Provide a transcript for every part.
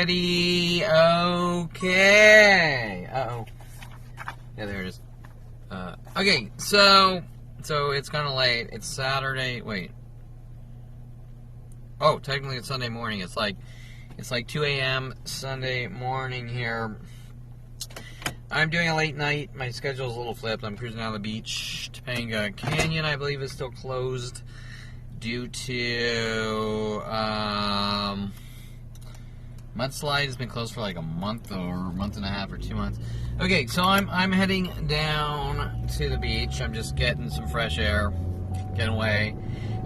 ready? Okay. Uh-oh. Yeah, there it is. Okay, so it's kind of late. It's Saturday. Wait. Oh, technically it's Sunday morning. It's like 2 a.m. Sunday morning here. I'm doing a late night. My schedule's a little flipped. I'm cruising down the beach. Topanga Canyon, I believe, is still closed due to mudslide. Has been closed for like a month or a month and a half or 2 months. Okay, so I'm heading down to the beach. I'm just getting some fresh air, getting away.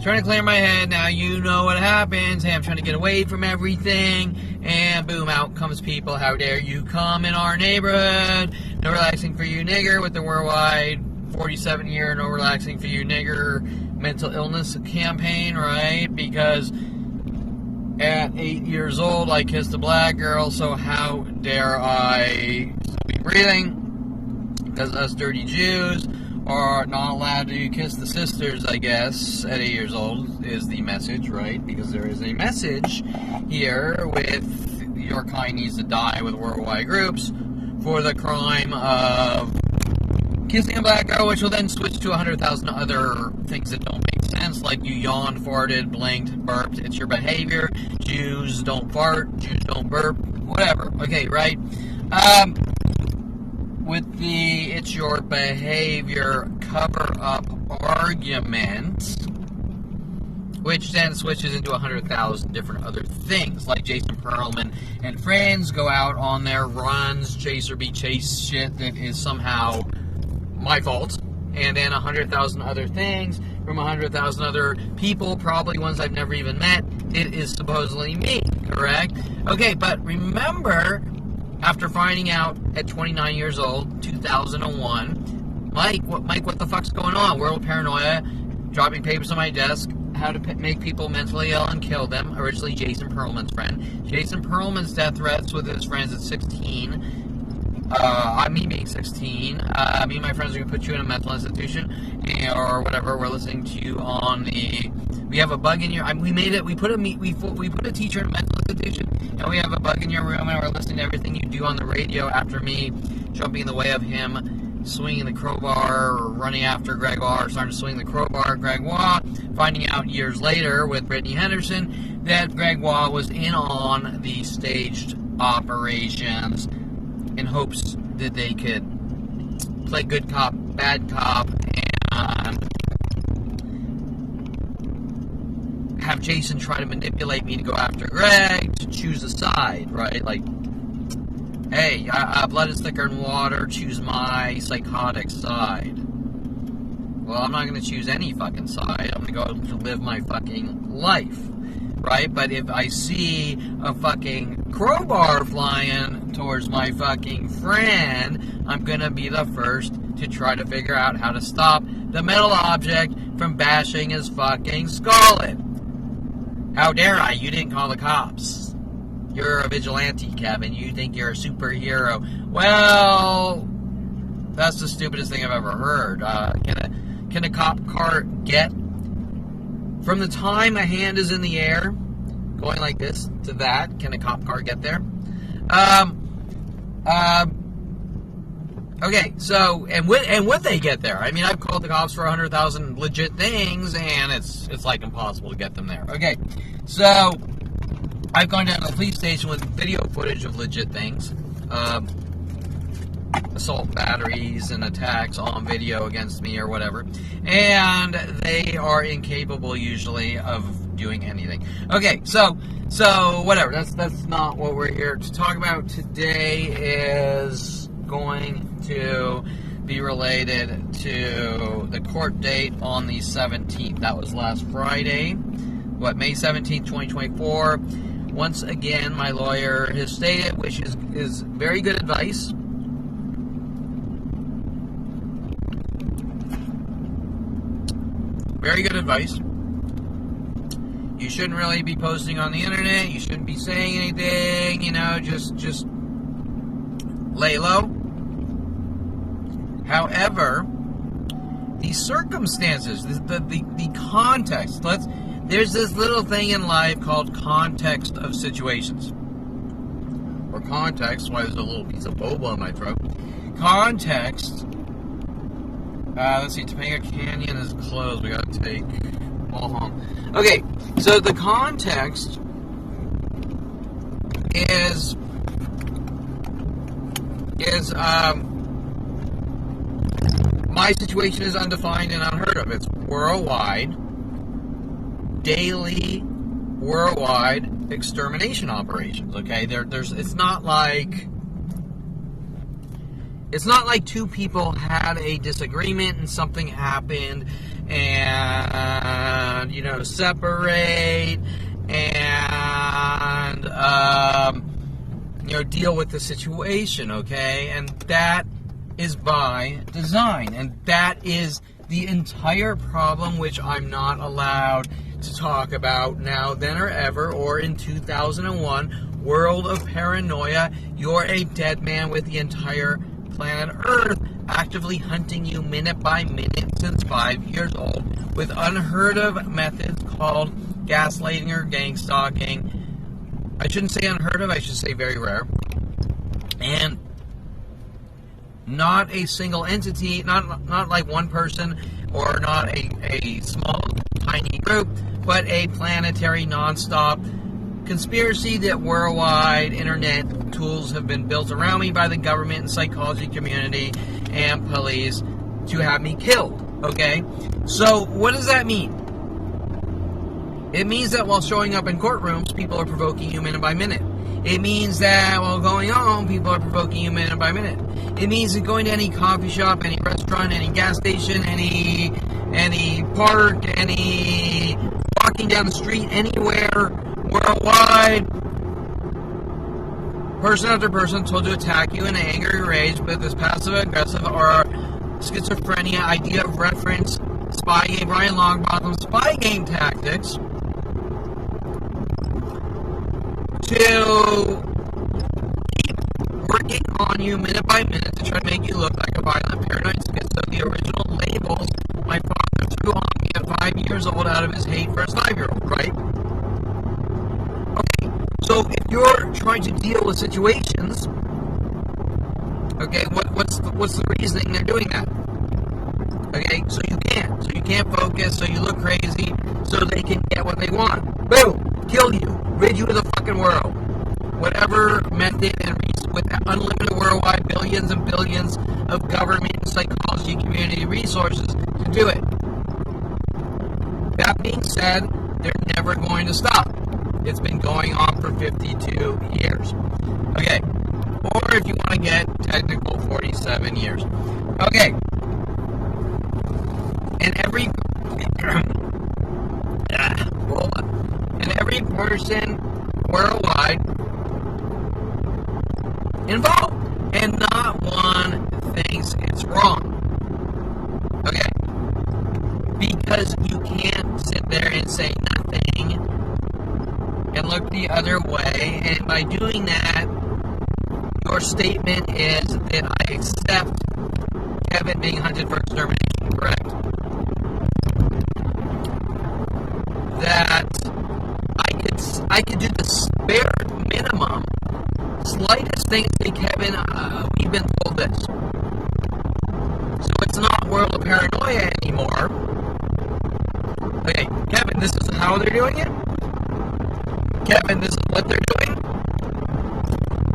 Trying to clear my head. Now you know what happens. Hey, I'm trying to get away from everything, and boom, out comes people. How dare you come in our neighborhood? No relaxing for you, nigger, with the worldwide 47-year no relaxing for you, nigger mental illness campaign, right? Because at 8 years old, I kissed a black girl, so how dare I still be breathing? Because us dirty Jews are not allowed to kiss the sisters, I guess, at 8 years old, is the message, right? Because there is a message here with your kind needs to die with worldwide groups for the crime of kissing a black girl, which will then switch to 100,000 other things that don't make sense, like you yawned, farted, blinked, burped. It's your behavior. Jews don't fart. Jews don't burp. Whatever. Okay, right? With the it's your behavior cover-up argument, which then switches into 100,000 different other things, like Jason Perlman and friends go out on their runs, chase or be chased shit that is somehow my fault, and then 100,000 other things from 100,000 other people, probably ones I've never even met. It is supposedly me, correct? Okay, but remember, after finding out at 29 years old, 2001, Mike, what the fuck's going on? World paranoia, dropping papers on my desk, how to make people mentally ill and kill them. Originally Jason Perlman's friend. Jason Perlman's death threats with his friends at 16. Me being 16. Me and my friends are going to put you in a mental institution, or whatever. We're listening to you on the... We have a bug in your... We put a teacher in a mental institution, and we have a bug in your room, and we're listening to everything you do on the radio after me jumping in the way of him, swinging the crowbar, or running after Gregoire, starting to swing the crowbar at Gregoire, finding out years later with Brittany Henderson that Gregoire was in on the staged operations in hopes that they could play good cop, bad cop, and have Jason try to manipulate me to go after Greg to choose a side, right? Like, hey, blood is thicker than water, choose my psychotic side. Well, I'm not going to choose any fucking side. I'm going to go to live my fucking life, right? But if I see a fucking crowbar flying towards my fucking friend, I'm going to be the first to try to figure out how to stop the metal object from bashing his fucking skull in. How dare I? You didn't call the cops. You're a vigilante, Kevin. You think you're a superhero. Well, that's the stupidest thing I've ever heard. Can a cop car get from the time a hand is in the air, going like this to that? Can a cop car get there? Okay, so and would they get there? I mean, I've called the cops for 100,000 legit things, and it's like impossible to get them there. Okay, so I've gone down to the police station with video footage of legit things, assault batteries and attacks on video against me or whatever, and they are incapable usually of doing anything. Okay, so whatever. That's not what we're here to talk about. Today is going to be related to the court date on the 17th. That was last Friday, May 17th, 2024. Once again, my lawyer has stated, which is very good advice. Very good advice. You shouldn't really be posting on the internet. You shouldn't be saying anything. Just lay low. However, the circumstances, the context. There's this little thing in life called context of situations. or context, why there's a little piece of boba in my throat. Context, let's see, Topanga Canyon is closed. We gotta take all home. Okay, so the context is my situation is undefined and unheard of. It's worldwide, daily, worldwide extermination operations. Okay, it's not like two people had a disagreement and something happened and separate and deal with the situation. Okay, and that is by design, and that is the entire problem, which I'm not allowed to talk about now, then, or ever, or in 2001. World of paranoia. You're a dead man with the entire planet Earth actively hunting you minute by minute since 5 years old with unheard of methods called gaslighting or gang stalking. I shouldn't say unheard of, I should say very rare. And not a single entity, not like one person or not a small, tiny group, but a planetary, non-stop conspiracy that worldwide internet tools have been built around me by the government and psychology community and police to have me killed. Okay? So, what does that mean? It means that while showing up in courtrooms, people are provoking you minute by minute. It means that while going home, people are provoking you minute by minute. It means that going to any coffee shop, any restaurant, any gas station, any park, any walking down the street, anywhere, worldwide, person after person told to attack you in an angry rage with this passive-aggressive or schizophrenia idea of reference, spy game, Brian Longbottom, spy game tactics to keep working on you minute by minute to try to make you look like a violent, paranoid schizo. The original labels my father threw on me at 5 years old out of his hate for his 5-year-old, right? Okay, so if you're trying to deal with situations, okay, what's the reasoning they're doing that? Okay, so you can't focus, so you look crazy, so they can get what they want. Boom! Kill you, rid you of the fucking world. Whatever method and reason, with unlimited worldwide billions and billions of government, psychology, community resources to do it. That being said, they're never going to stop. It's been going on for 52 years. Okay, or if you want to get technical, 47 years. Okay, and every person worldwide involved, and not one thinks it's wrong. Okay, because you can't sit there and say nothing and look the other way, and by doing that, your statement is that I accept Kevin being hunted for extermination, correct? That I could do the bare minimum, slightest thing to say, Kevin, we've been told this. So it's not world of paranoia anymore. Okay, Kevin, this is how they're doing it? Kevin, this is what they're doing?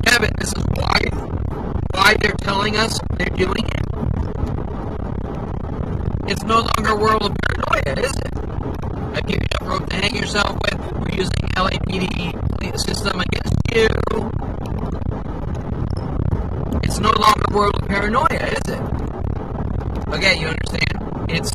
Kevin, this is why they're telling us they're doing it? It's no longer world of paranoia, is it? I give you a rope to hang yourself with. We're using LAPD system against you. It's no longer world of paranoia, is it? Okay, you understand? It's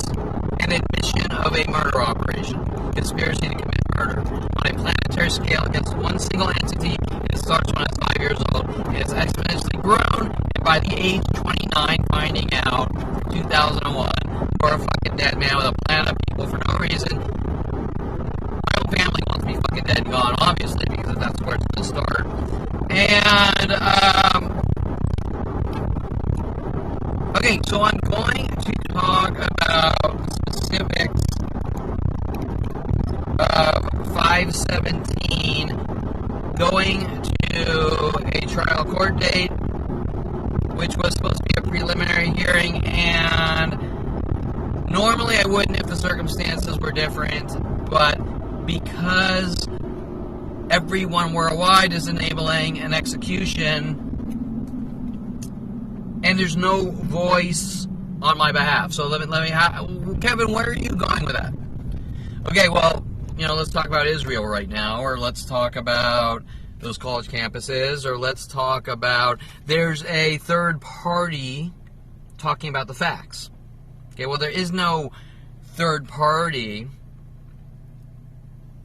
an admission of a murder operation. Conspiracy to commit murder. On a planetary scale against one single entity. It starts when it's 5 years old. It has exponentially grown. And by the age 29, finding out, 2001, you're a fucking dead man with a planet of people for no reason. Family wants me fucking dead and gone, obviously, because that's where it's going to start. And, okay, so I'm going to talk about specifics of 517 going to a a trial court date, which was supposed to be a preliminary hearing, and normally I wouldn't if the circumstances were different, but because everyone worldwide is enabling an execution, and there's no voice on my behalf. So let me Kevin, where are you going with that? Okay, well, let's talk about Israel right now, or let's talk about those college campuses, or let's talk about, there's a third party talking about the facts. Okay, well, there is no third party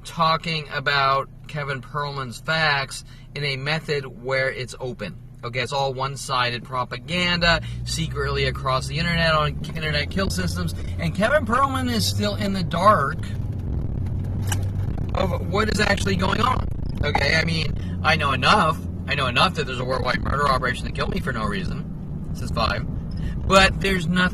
talking about Kevin Perlman's facts in a method where it's open. Okay, it's all one-sided propaganda, secretly across the internet, on internet kill systems, and Kevin Perlman is still in the dark of what is actually going on. Okay, I mean, I know enough that there's a worldwide murder operation that killed me for no reason, since 5, but there's no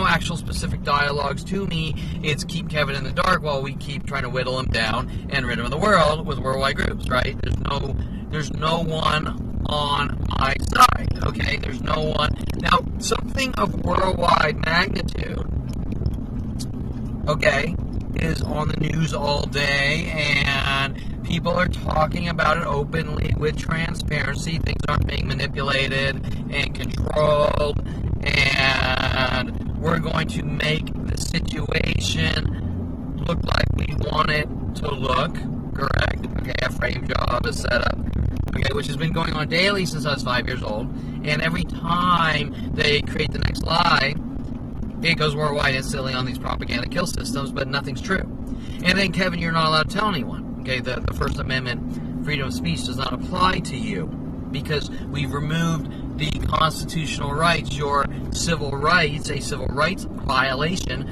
actual specific dialogues to me. It's keep Kevin in the dark while we keep trying to whittle him down and rid him of the world with worldwide groups, right? There's no one on my side, okay? There's no one. Now, something of worldwide magnitude, okay, is on the news all day, and people are talking about it openly with transparency. Things aren't being manipulated and controlled, and we're going to make the situation look like we want it to look, correct? Okay, a frame job is set up, okay, which has been going on daily since I was 5 years old, and every time they create the next lie, it goes worldwide instantly on these propaganda kill systems, but nothing's true. And then, Kevin, you're not allowed to tell anyone. Okay, the First Amendment, freedom of speech, does not apply to you because we've removed the constitutional rights, your civil rights, a civil rights violation.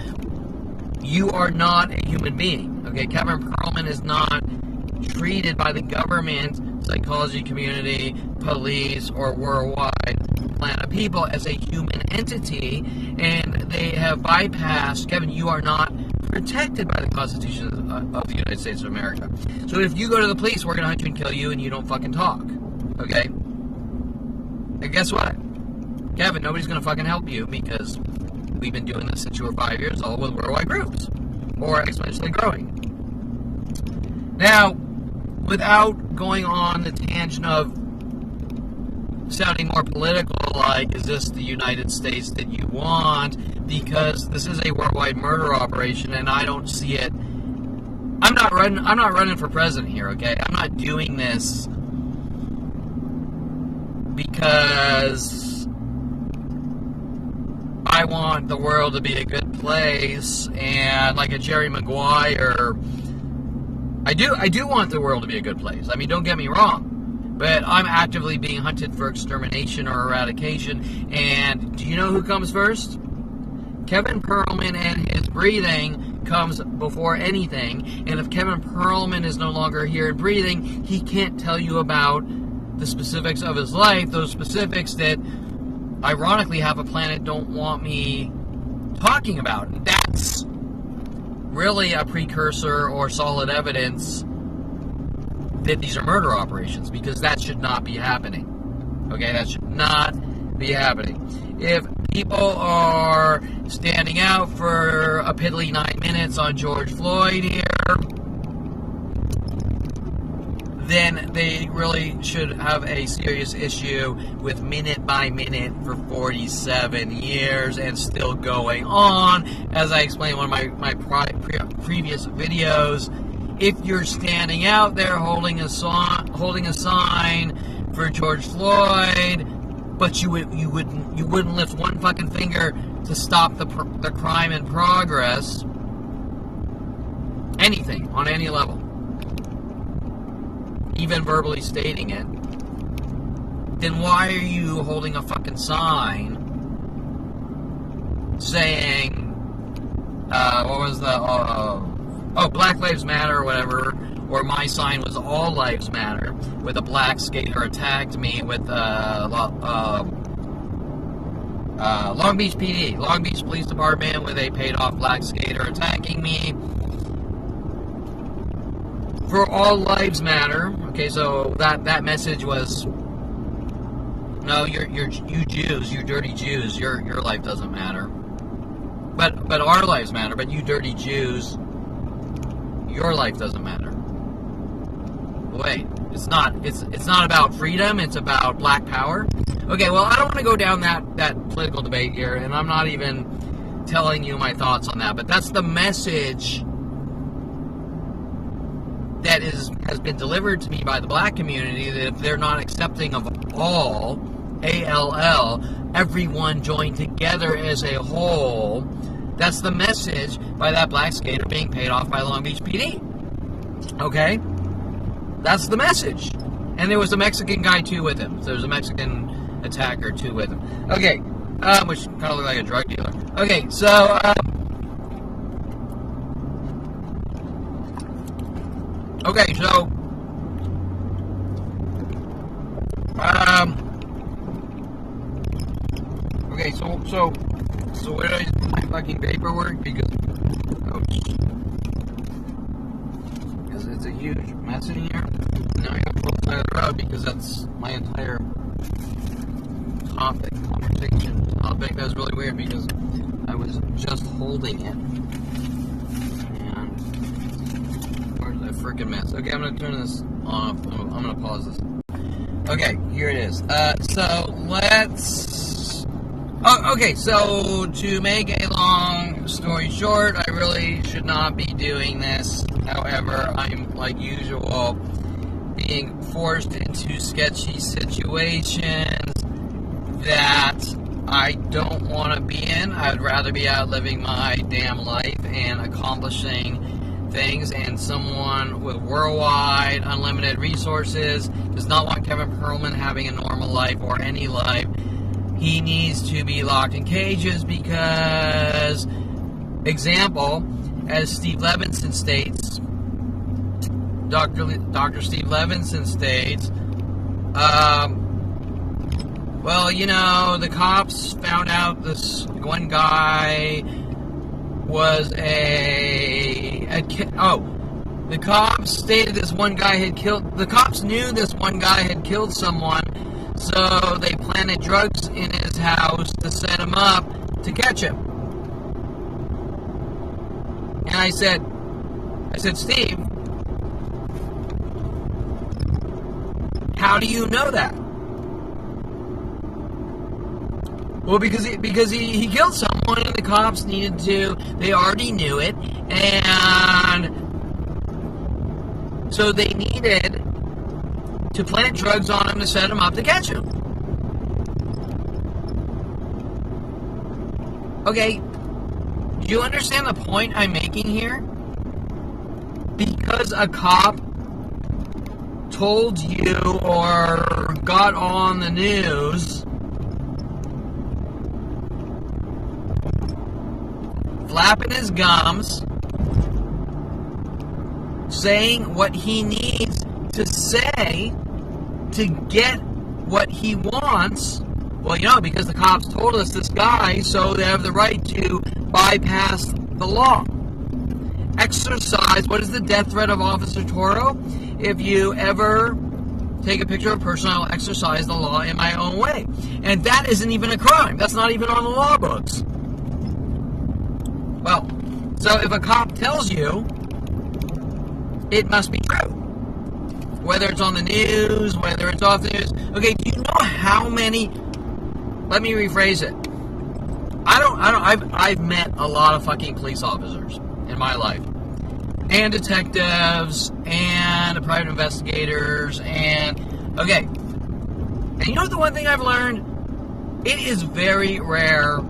You are not a human being. Okay, Kevin Perlman is not treated by the government, psychology community, police, or worldwide planet people as a human entity, and they have bypassed, Kevin, you are not protected by the Constitution of the United States of America. So if you go to the police, we're going to hunt you and kill you, and you don't fucking talk. Okay? And guess what? Kevin, nobody's going to fucking help you because we've been doing this since you were 5 years old with worldwide groups, or exponentially growing. Now, without going on the tangent of sounding more political, like, is this the United States that you want? Because this is a worldwide murder operation, and I don't see it. I'm not running for president here, okay? I'm not doing this because I want the world to be a good place, and like a Jerry Maguire, I do want the world to be a good place. I mean, don't get me wrong. But I'm actively being hunted for extermination or eradication. And do you know who comes first? Kevin Perlman and his breathing comes before anything. And if Kevin Perlman is no longer here and breathing, he can't tell you about the specifics of his life, those specifics that, ironically, half a planet don't want me talking about. And that's really a precursor or solid evidence that these are murder operations, because that should not be happening. Okay, that should not be happening. If people are standing out for a piddly 9 minutes on George Floyd here, then they really should have a serious issue with minute by minute for 47 years and still going on. As I explained in one of my previous videos, if you're standing out there holding a sign for George Floyd, but you wouldn't lift one fucking finger to stop the crime in progress, anything on any level, even verbally stating it, then why are you holding a fucking sign saying, what was the, Black Lives Matter or whatever, or my sign was All Lives Matter, with a black skater attacked me with Long Beach PD, Long Beach Police Department, with a paid-off black skater attacking me. For All Lives Matter, okay, so that message was No, you Jews, you dirty Jews, your life doesn't matter. But our lives matter. But you dirty Jews, your life doesn't matter. Wait, it's not about freedom. It's about black power. Okay, well, I don't want to go down that political debate here, and I'm not even telling you my thoughts on that. But that's the message that has been delivered to me by the black community, that if they're not accepting of all, ALL, everyone joined together as a whole, that's the message by that black skater being paid off by Long Beach PD. Okay? That's the message. And there was a Mexican guy, too, with him. So there was a Mexican attacker, too, with him. Okay. Which kind of looked like a drug dealer. Okay, so... Okay, so, so where did I do my fucking paperwork? Because it's a huge mess in here. Now I gotta pull the side of the road because that's my entire conversation topic. That was really weird because I was just holding it. Freaking mess. Okay, I'm gonna turn this off. I'm gonna pause this. Okay, here it is. So let's. Oh, okay. So to make a long story short, I really should not be doing this. However, I'm like usual being forced into sketchy situations that I don't want to be in. I'd rather be out living my damn life and accomplishing things, and someone with worldwide unlimited resources does not want Kevin Perlman having a normal life or any life. He needs to be locked in cages because, example, as Steve Levinson states, Dr. Steve Levinson states, well, you know, the cops found out this one guy was the cops stated this one guy had killed, the cops knew this one guy had killed someone, so they planted drugs in his house to set him up to catch him. And I said, Steve, how do you know that? Well, because he killed someone and the cops needed to, they already knew it, and so they needed to plant drugs on him to set him up to catch him. Okay, do you understand the point I'm making here? Because a cop told you or got on the news flapping his gums, saying what he needs to say to get what he wants. Well, you know, because the cops told us this guy, so they have the right to bypass the law. Exercise, what is the death threat of Officer Toro? If you ever take a picture of a person, I will exercise the law in my own way. And that isn't even a crime. That's not even on the law books. Well, so if a cop tells you, it must be true. Whether it's on the news, whether it's off the news. Okay, do you know how many, let me rephrase it. I've met a lot of fucking police officers in my life. And detectives, and private investigators, and, okay. And you know the one thing I've learned? It is very rare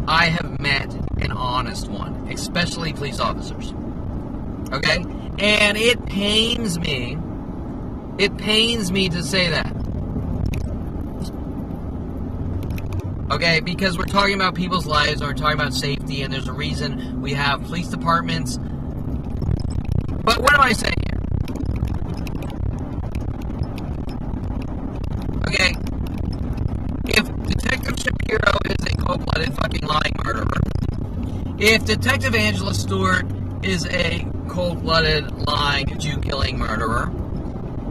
I have met an honest one, especially police officers. Okay? And it pains me to say that. Okay, because we're talking about people's lives, and we're talking about safety, and there's a reason we have police departments. But what am I saying here? Okay, if Detective Shapiro is a cold-blooded fucking lying murderer, if Detective Angela Stewart is a cold-blooded lying Jew-killing murderer,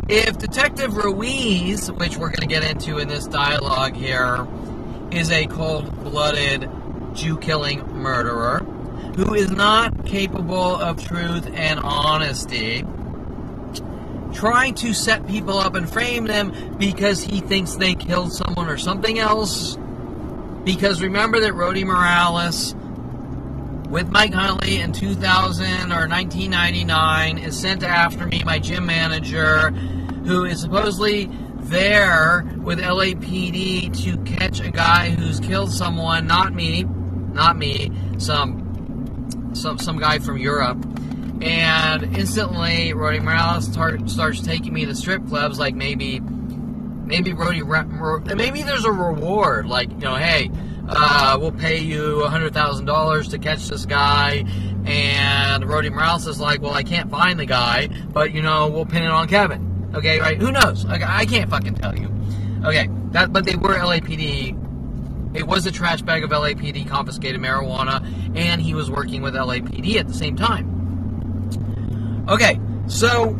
If Detective Ruiz, which we're going to get into in this dialogue here, is a cold-blooded, Jew-killing murderer who is not capable of truth and honesty, trying to set people up and frame them because he thinks they killed someone or something else. Because remember that Rody Morales, with Mike Huntley in 2000 or 1999, is sent after me, my gym manager, who is supposedly there with LAPD to catch a guy who's killed someone, not me, some guy from Europe. And instantly, Rody Morales starts taking me to strip clubs. Like maybe maybe there's a reward. Like, hey, we'll pay you $100,000 to catch this guy. And Rody Morales is like, well, I can't find the guy, but we'll pin it on Kevin. Okay, right? Who knows? I can't fucking tell you. Okay, but they were LAPD. It was a trash bag of LAPD confiscated marijuana, and he was working with LAPD at the same time. Okay, so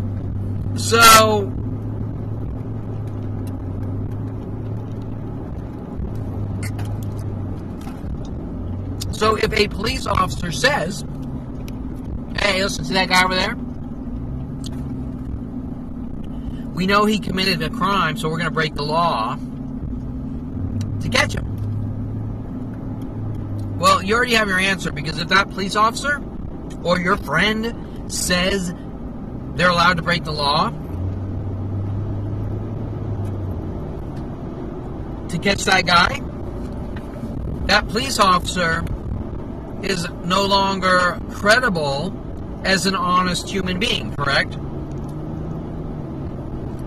if a police officer says, hey, listen to that guy over there? We know he committed a crime, so we're going to break the law to catch him. Well, you already have your answer, because if that police officer or your friend says they're allowed to break the law to catch that guy, that police officer is no longer credible as an honest human being, correct?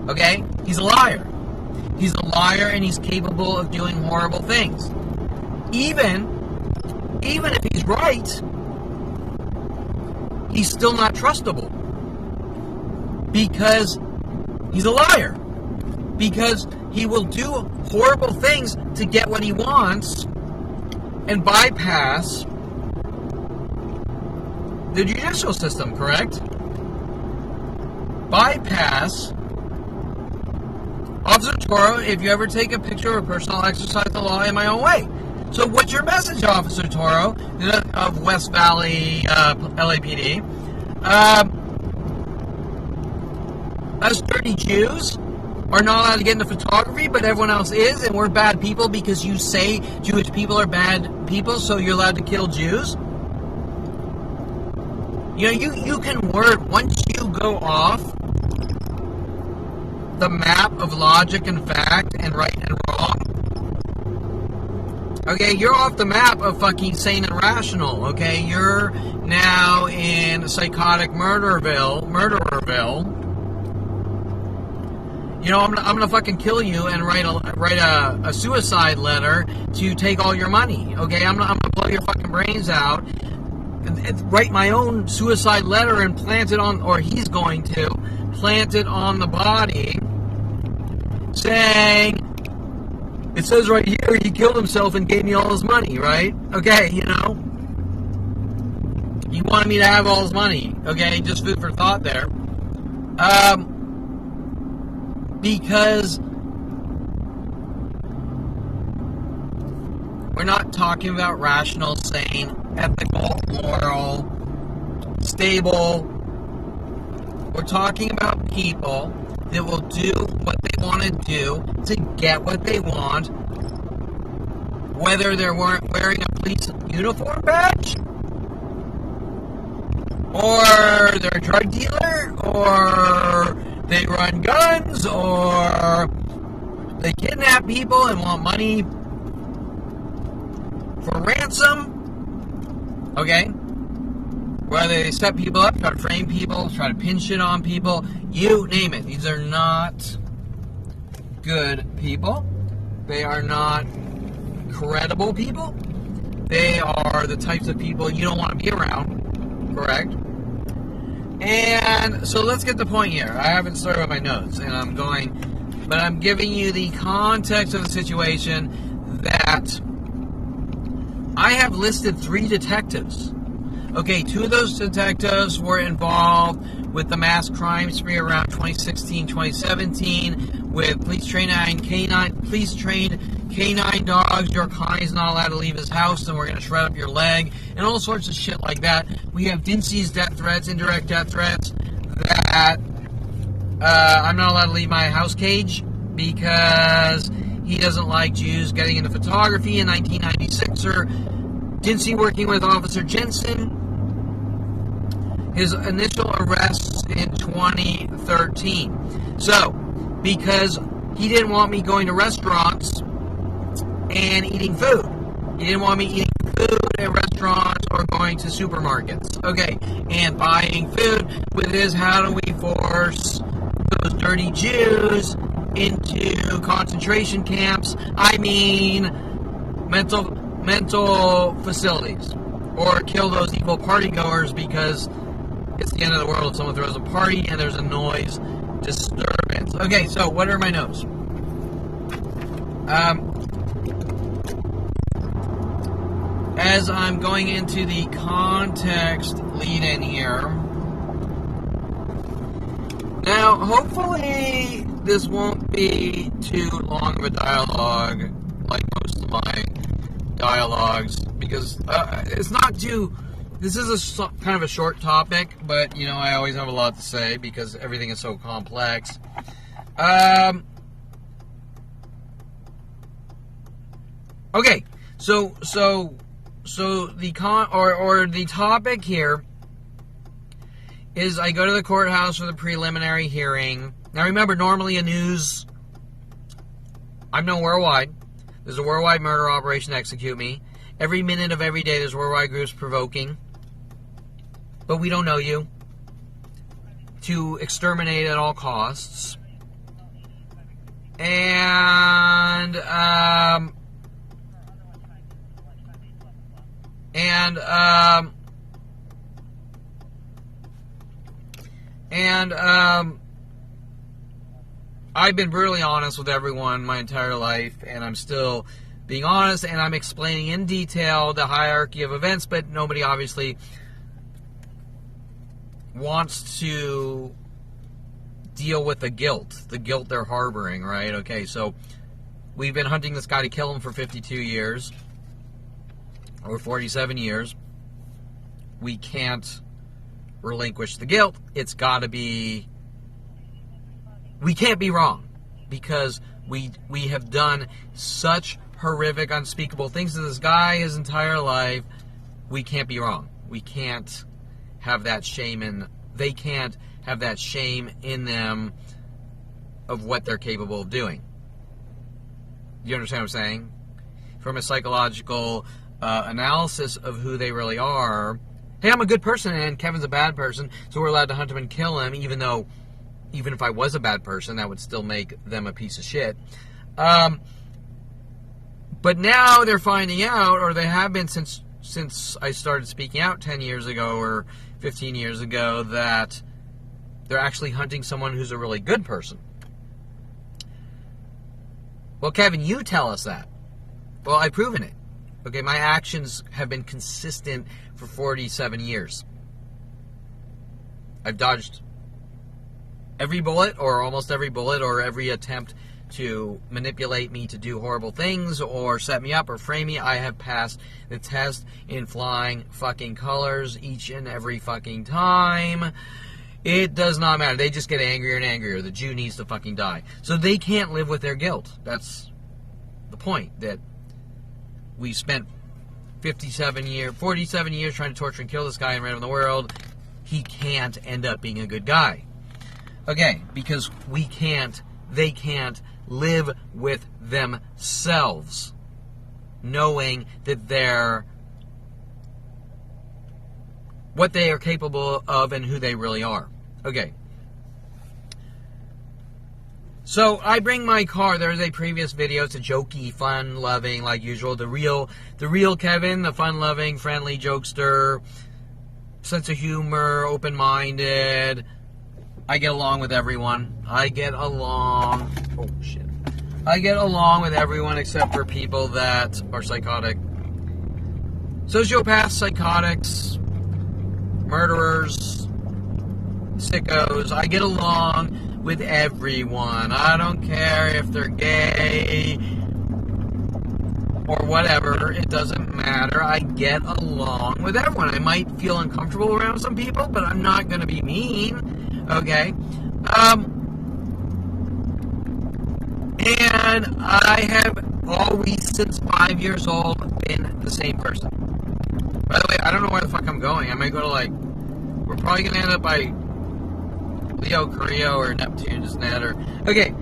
Okay? He's a liar. He's a liar, and he's capable of doing horrible things. Even if he's right, he's still not trustable. Because he's a liar. Because he will do horrible things to get what he wants and bypass the judicial system, correct? Bypass. Officer Toro, if you ever take a picture of a person, I'll exercise the law in my own way. So what's your message, Officer Toro, of West Valley LAPD? Us dirty Jews are not allowed to get into photography, but everyone else is, and we're bad people because you say Jewish people are bad people, so you're allowed to kill Jews? You can work, once you go off the map of logic and fact and right and wrong, okay, you're off the map of fucking sane and rational, okay? You're now in psychotic murdererville. I'm gonna fucking kill you and write a suicide letter to take all your money, okay? I'm gonna blow your fucking brains out, and write my own suicide letter and plant it on, or he's going to plant it on the body, saying, it says right here he killed himself and gave me all his money, right? Okay, he wanted me to have all his money, okay? Just food for thought there. Because we're not talking about rational, sane, ethical, moral, stable. We're talking about people that will do what they want to do to get what they want, whether they're wearing a police uniform badge, or they're a drug dealer, or they run guns, or they kidnap people and want money for ransom, okay? Whether they set people up, try to frame people, try to pin shit on people, you name it. These are not good people. They are not credible people. They are the types of people you don't want to be around, correct? And so let's get the point here. I haven't started with my notes, and but I'm giving you the context of the situation that I have listed 3 detectives. Okay, 2 of those detectives were involved with the mass crime spree around 2016, 2017, with police trained canine dogs. Your Connie's not allowed to leave his house, and we're going to shred up your leg, and all sorts of shit like that. We have Dinse's death threats, indirect death threats, that I'm not allowed to leave my house cage because he doesn't like Jews getting into photography. In 1996, Dinse working with Officer Jensen. His initial arrests in 2013. So, because he didn't want me going to restaurants and eating food. He didn't want me eating food at restaurants or going to supermarkets. Okay, and buying food with his how do we force those dirty Jews into concentration camps, I mean mental facilities, or kill those evil partygoers because it's the end of the world if someone throws a party and there's a noise disturbance. Okay, so what are my notes? As I'm going into the context lead-in here, now hopefully this won't be too long of a dialogue like most of my dialogues, because it's not too... This is kind of a short topic, but, you know, I always have a lot to say because everything is so complex. Okay, so the the topic here is I go to the courthouse for the preliminary hearing. Now, remember, normally in news, I'm known worldwide. There's a worldwide murder operation to execute me. Every minute of every day, there's worldwide groups provoking. But we don't know you. To exterminate at all costs. And I've been brutally honest with everyone my entire life, and I'm still being honest, and I'm explaining in detail the hierarchy of events, but nobody obviously wants to deal with the guilt they're harboring, right? Okay, so we've been hunting this guy to kill him for 52 years, or 47 years. We can't relinquish the guilt. It's got to be... We can't be wrong, because we have done such horrific, unspeakable things to this guy his entire life. We can't be wrong. We can't have that shame in... They can't have that shame in them of what they're capable of doing. You understand what I'm saying? From a psychological analysis of who they really are. Hey, I'm a good person and Kevin's a bad person, so we're allowed to hunt him and kill him, even if I was a bad person, that would still make them a piece of shit. But now they're finding out, or they have been since I started speaking out 10 years ago or 15 years ago, that they're actually hunting someone who's a really good person. Well, Kevin, you tell us that. Well, I've proven it. Okay, my actions have been consistent for 47 years. I've dodged every bullet, or almost every bullet, or every attempt to manipulate me to do horrible things, or set me up, or frame me. I have passed the test in flying fucking colors each and every fucking time. It does not matter. They just get angrier and angrier. The Jew needs to fucking die. So they can't live with their guilt. That's the point, that we spent 47 years trying to torture and kill this guy and rid him of the world. He can't end up being a good guy. Okay, because they can't live with themselves, knowing that they're what they are capable of and who they really are. Okay. So I bring my car. There's a previous video. It's a jokey, fun-loving, like usual. The real Kevin, the fun-loving, friendly jokester, sense of humor, open-minded. I get along with everyone. I get along with everyone except for people that are psychotic. Sociopaths, psychotics, murderers, sickos. I get along with everyone. I don't care if they're gay or whatever. It doesn't matter. I get along with everyone. I might feel uncomfortable around some people, but I'm not going to be mean. Okay? And I have always, since 5 years old, been the same person. By the way, I don't know where the fuck I'm going. I might go to, like, we're probably going to end up by Leo, Carrillo, or Neptune, isn't that? Or, okay,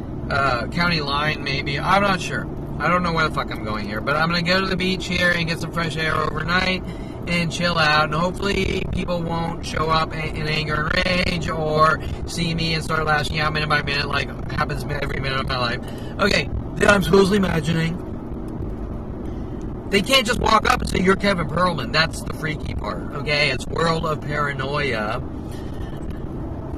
County Line, maybe. I'm not sure. I don't know where the fuck I'm going here. But I'm going to go to the beach here and get some fresh air overnight and chill out. And hopefully people won't show up in anger and rage or see me and start lashing out minute by minute like happens every minute of my life. Okay, that I'm supposedly imagining. They can't just walk up and say, you're Kevin Perlman. That's the freaky part, okay? It's world of paranoia.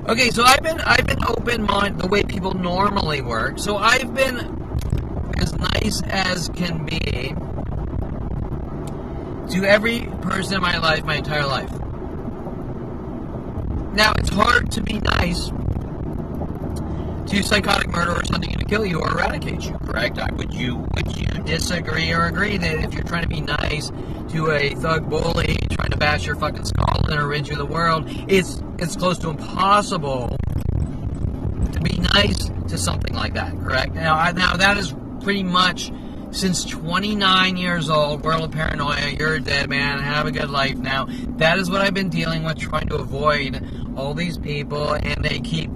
Okay, so I've been open-minded the way people normally work. So I've been as nice as can be to every person in my life, my entire life. Now, it's hard to be nice to psychotic murderers hunting to kill you or eradicate you, correct? Would you disagree or agree that if you're trying to be nice to a thug bully trying to bash your fucking skull in or rid you of the world, it's close to impossible to be nice to something like that, correct? Now that is pretty much since 29 years old, world of paranoia, you're a dead man, have a good life now. That is what I've been dealing with, trying to avoid all these people, and they keep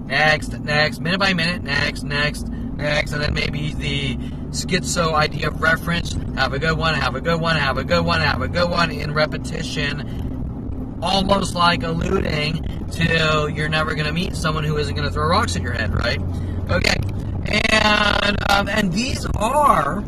next, minute by minute, next, and then maybe the schizo idea of reference, have a good one, in repetition, almost like alluding to you're never going to meet someone who isn't going to throw rocks at your head, right? Okay, and these are,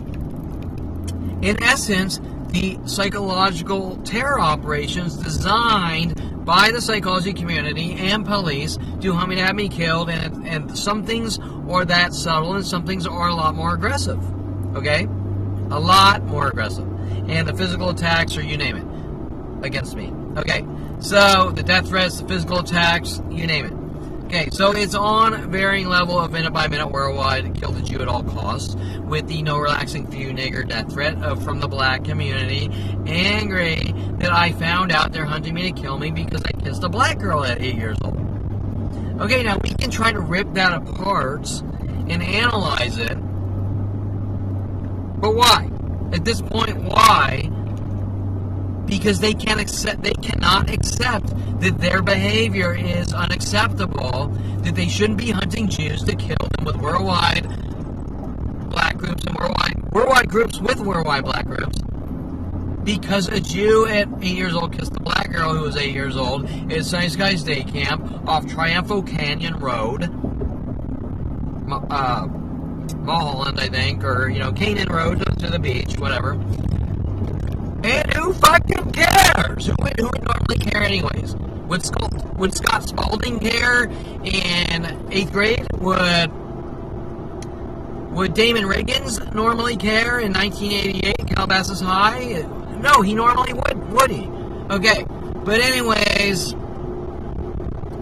in essence, the psychological terror operations designed by the psychology community and police to have me killed, and some things are that subtle and some things are a lot more aggressive, okay? A lot more aggressive. And the physical attacks, or you name it, against me, okay? So, the death threats, the physical attacks, you name it. Okay, so it's on varying level of minute-by-minute worldwide, kill the Jew at all costs, with the no relaxing few nigger death threat from the black community, angry that I found out they're hunting me to kill me because I kissed a black girl at 8 years old. Okay, now we can try to rip that apart and analyze it, but why? At this point, why? Because they cannot accept that their behavior is unacceptable, that they shouldn't be hunting Jews to kill them with worldwide black groups and worldwide groups with worldwide black groups. Because a Jew at 8 years old kissed a black girl who was 8 years old at Sunny Skies Day Camp off Triumphal Canyon Road, Mulholland, I think, or, Canaan Road to the beach, whatever. And who fucking cares? Who would normally care anyways? Would Scott Spalding care in 8th grade? Would Damon Riggins normally care in 1988, Calabasas High? No, he normally would he? Okay, but anyways,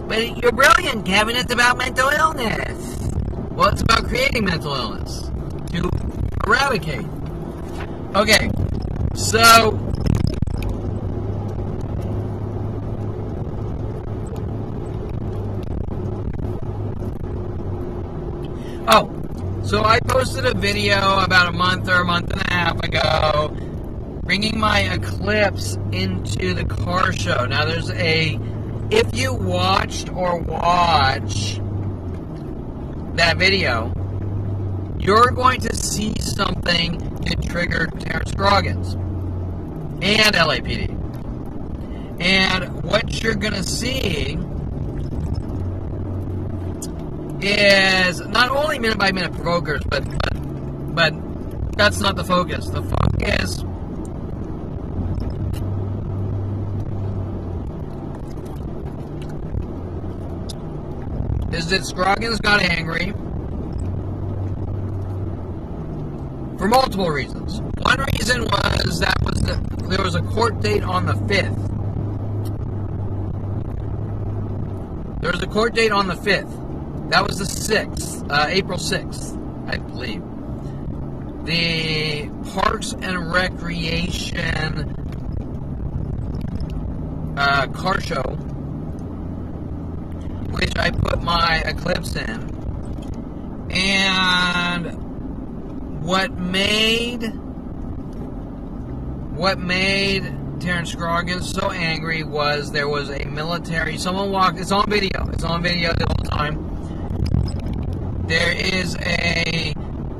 but you're brilliant, Kevin. It's about mental illness. Well, it's about creating mental illness to eradicate. Okay. So, so I posted a video about a month and a half ago, bringing my Eclipse into the car show. Now, if you watched or watch that video, you're going to see something that triggered Terrance Scroggins and LAPD. And what you're going to see is not only minute-by-minute provokers, but that's not the focus. The focus is that Scroggins got angry for multiple reasons. One reason was there was a court date on the 5th. There There was a court date on the 5th. That was the 6th, April 6th, I believe. The Parks and Recreation car show, which I put my Eclipse in, and what made Terrance Scroggins so angry was there was a military, someone walked, it's on video the whole time. There is a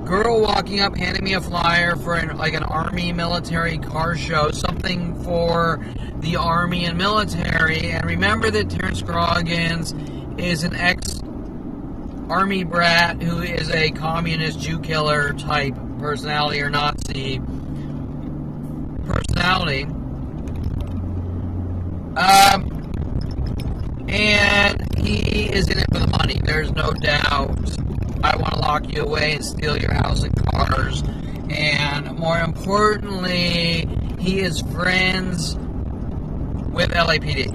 girl walking up handing me a flyer for an army military car show, something for the army and military. And remember that Terrance Scroggins is an ex-army brat who is a communist Jew killer type personality or Nazi personality. And he is in it for the money. There's no doubt. I want to lock you away and steal your house and cars. And more importantly, he is friends with LAPD,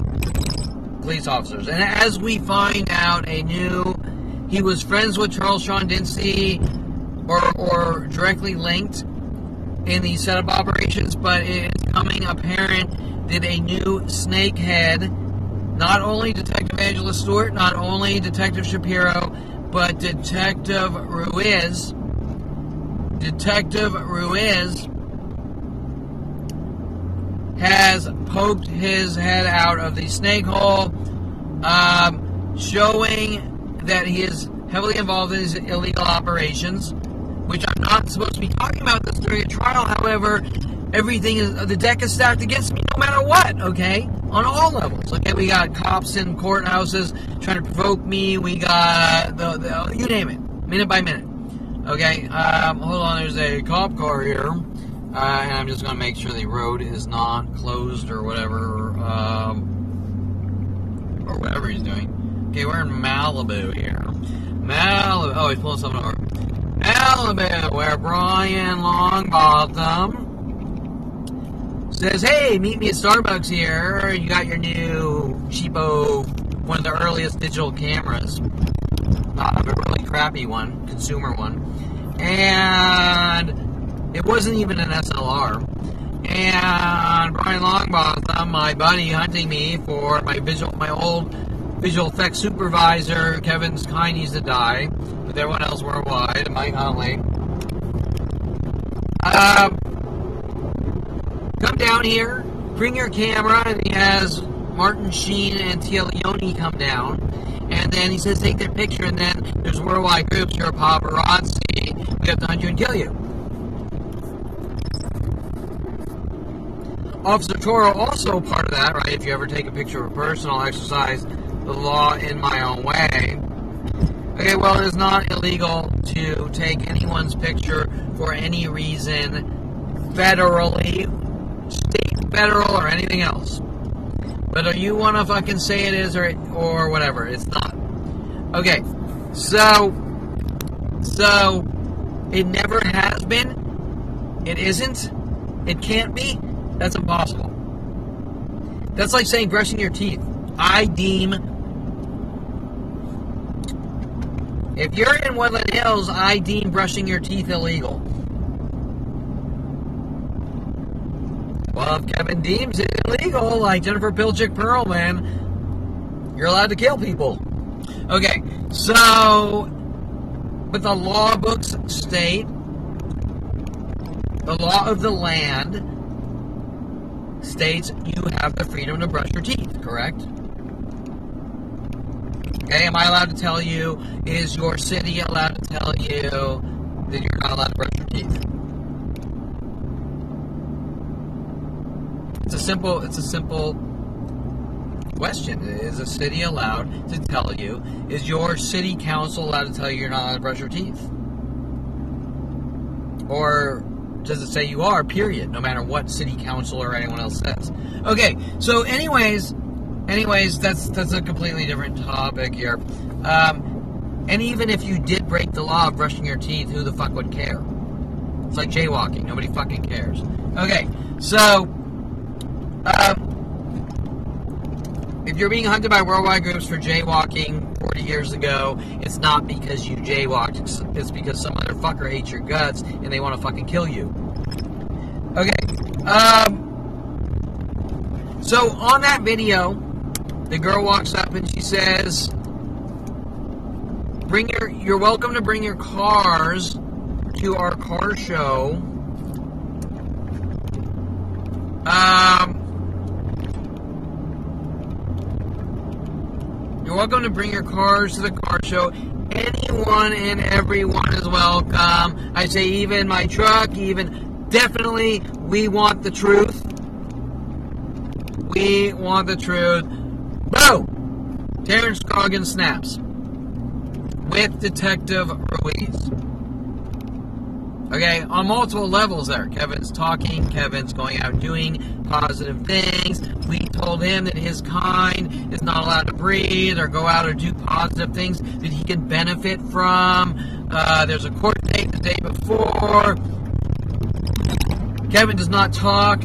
police officers. And as we find out, he was friends with Charles Dinse or directly linked in the setup operations, but it is becoming apparent that a new snakehead, not only Detective Angela Stewart, not only Detective Shapiro, but Detective Ruiz has poked his head out of the snake hole, showing that he is heavily involved in his illegal operations, which I'm not supposed to be talking about this during a trial. However, the deck is stacked against me no matter what, okay? On all levels, okay? We got cops in courthouses trying to provoke me. We got, you name it, minute by minute, okay? Hold on, there's a cop car here, and I'm just going to make sure the road is not closed or whatever he's doing. Okay, we're in Malibu here. Oh, he's pulling something over. Malibu, where Brian Longbottom says, hey, meet me at Starbucks here. You got your new cheapo, one of the earliest digital cameras. A really crappy one, consumer one. And it wasn't even an SLR. And Brian Longbottom, my buddy, hunting me for my old visual effects supervisor, Kevin's kind needs to die, with everyone else worldwide, Mike Huntley. Come down here, bring your camera, and he has Martin Sheen and Tia Leone come down, and then he says take their picture, and then there's worldwide groups, you're a paparazzi, we have to hunt you and kill you. Officer Toro also part of that, right? If you ever take a picture of a person, I'll exercise the law in my own way. Okay, well, it is not illegal to take anyone's picture for any reason, federally, state, federal, or anything else. Whether you want to fucking say it is or whatever, it's not. Okay, so it never has been, it isn't, it can't be. That's impossible. That's like saying brushing your teeth. If you're in Woodland Hills, I deem brushing your teeth illegal. Well, if Kevin deems it illegal, like Jennifer Pilchick Perlman, you're allowed to kill people. Okay, so, but the law books state, the law of the land states you have the freedom to brush your teeth, correct? Okay, am I allowed to tell you, is your city allowed to tell you that you're not allowed to brush your teeth? It's a simple question. Is a city allowed to tell you, is your city council allowed to tell you you're not allowed to brush your teeth? Or does it say you are, period, no matter what city council or anyone else says? Okay, so anyways, that's a completely different topic here. And even if you did break the law of brushing your teeth, who the fuck would care? It's like jaywalking. Nobody fucking cares. Okay, so if If you're being hunted by worldwide groups for jaywalking 40 years ago, it's not because you jaywalked. It's because some other fucker hates your guts and they want to fucking kill you. Okay. So on that video, the girl walks up and she says, you're welcome to bring your cars to our car show. You're welcome to bring your cars to the car show. Anyone and everyone is welcome. I say even my truck, definitely, we want the truth. We want the truth. Boom! Terrance Scroggins snaps with Detective Ruiz. Okay, on multiple levels there. Kevin's talking, Kevin's going out doing positive things. We told him that his kind is not allowed to breathe or go out or do positive things that he can benefit from. There's a court date the day before. Kevin does not talk.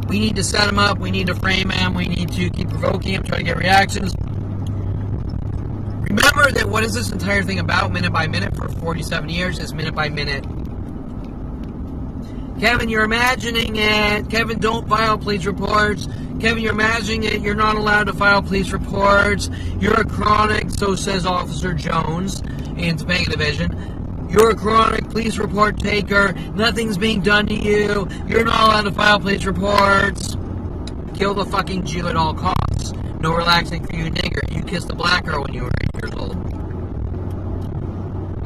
We need to set him up. We need to frame him. We need to keep provoking him, try to get reactions. Remember that what is this entire thing about, minute by minute, for 47 years, is minute by minute. Kevin, you're imagining it. Kevin, don't file police reports. Kevin, you're imagining it. You're not allowed to file police reports. You're a chronic, so says Officer Jones in Topanga Division. You're a chronic police report taker. Nothing's being done to you. You're not allowed to file police reports. Kill the fucking Jew at all costs. No relaxing for you, nigger. You kissed a black girl when you were 8 years old.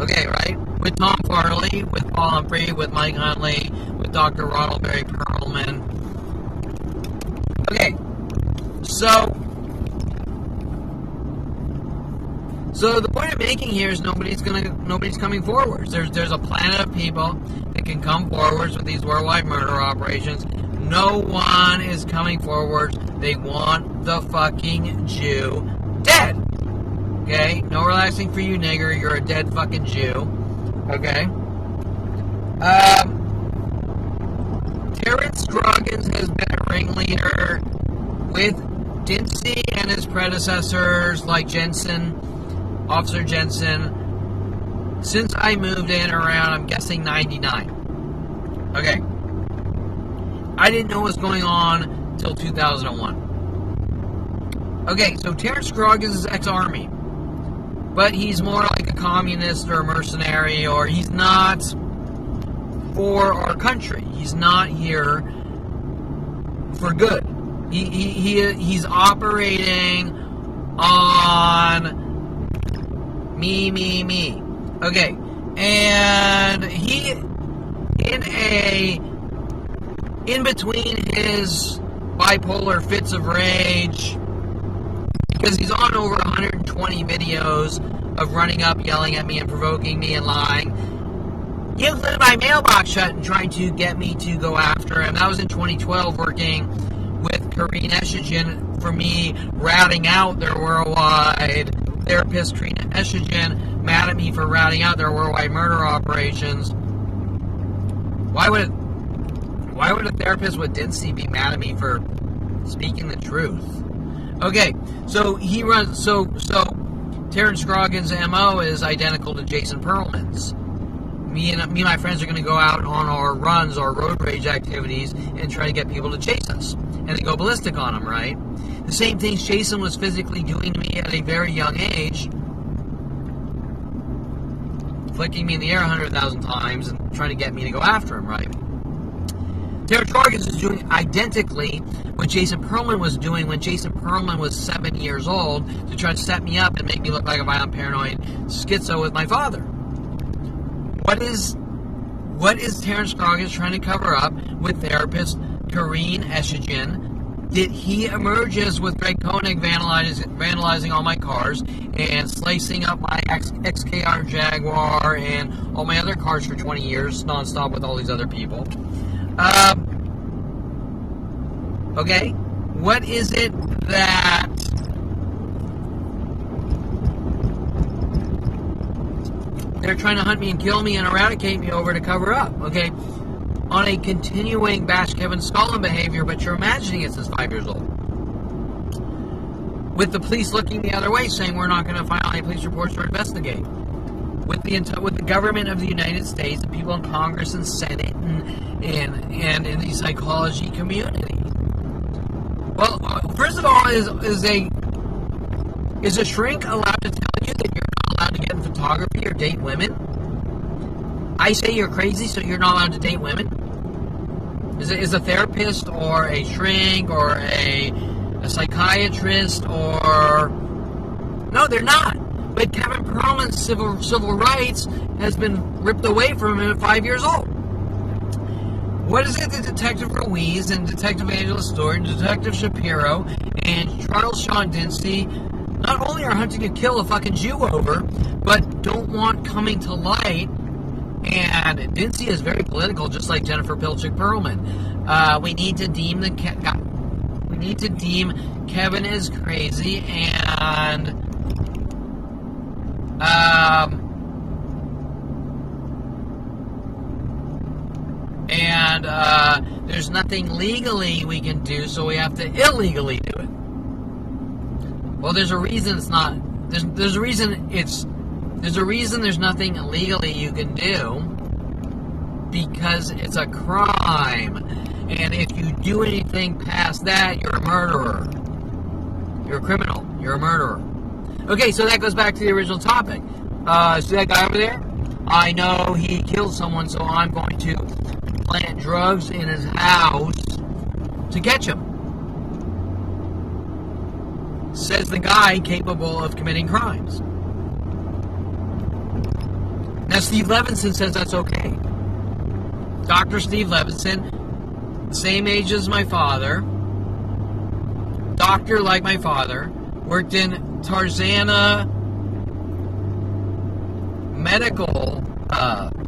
Okay, right? With Tom Farley, with Paul Humphrey, with Mike Huntley, with Dr. Ronald Barry Perlman. Okay, so the point I'm making here is nobody's coming forward. There's a planet of people that can come forward with these worldwide murder operations. No one is coming forward. They want the fucking Jew dead. Okay? No relaxing for you, nigger. You're a dead fucking Jew. Okay? Terrance Scroggins has been a ringleader with Dinse and his predecessors like Officer Jensen, since I moved in around, I'm guessing, 99. Okay. I didn't know what was going on until 2001. Okay, so Terrance Scroggins is ex-Army. But he's more like a communist or a mercenary, or he's not for our country. He's not here for good. He's operating on me. Okay, and he, in between his bipolar fits of rage, because he's on over 120 videos of running up, yelling at me, and provoking me and lying. He glued my mailbox shut and trying to get me to go after him. That was in 2012, working with Karine Eshigen for me, ratting out their worldwide therapist, Karine Eshigen, mad at me for ratting out their worldwide murder operations. Why would a therapist with Dinse be mad at me for speaking the truth? Okay, so he runs. So Terrance Scroggins' MO is identical to Jason Perlman's. Me and my friends are going to go out on our runs, our road rage activities, and try to get people to chase us, and they go ballistic on them. Right? The same things Jason was physically doing to me at a very young age, flicking me in the air 100,000 times and trying to get me to go after him. Right? Terrance Scroggins is doing identically what Jason Perlman was doing when Jason Perlman was 7 years old, to try to set me up and make me look like a violent, paranoid schizo with my father. What is Terrance Scroggins trying to cover up with therapist Karine Eshigen? That he emerges with Greg Koenig vandalizing all my cars and slicing up my XKR Jaguar and all my other cars for 20 years nonstop with all these other people. Okay, what is it that they're trying to hunt me and kill me and eradicate me over to cover up? Okay, on a continuing bash Kevin Scullin behavior, but you're imagining it since 5 years old. with the police looking the other way, saying we're not going to file any police reports or investigate. With the government of the United States, the people in Congress and Senate and in the psychology community. Well, first of all, is a shrink allowed to tell you that you're not allowed to get in photography or date women? I say you're crazy, so you're not allowed to date women? Is a therapist or a shrink or a psychiatrist or... No, they're not. But Kevin Perlman's civil rights has been ripped away from him at 5 years old. What is it that Detective Ruiz and Detective Angela Stewart and Detective Shapiro and Charles Dinse not only are hunting to kill a fucking Jew over, but don't want coming to light? And Dinse is very political, just like Jennifer Pilchick Perlman. We need to deem Kevin as crazy, and there's nothing legally we can do, so we have to illegally do it. Well, there's a reason it's not. There's a reason there's nothing legally you can do, because it's a crime. And if you do anything past that, you're a murderer. You're a criminal. You're a murderer. Okay, so that goes back to the original topic. See that guy over there? I know he killed someone, so I'm going to plant drugs in his house to catch him. Says the guy capable of committing crimes. Now, Steve Levinson says that's okay. Dr. Steve Levinson, same age as my father, doctor like my father, worked in Tarzana Medical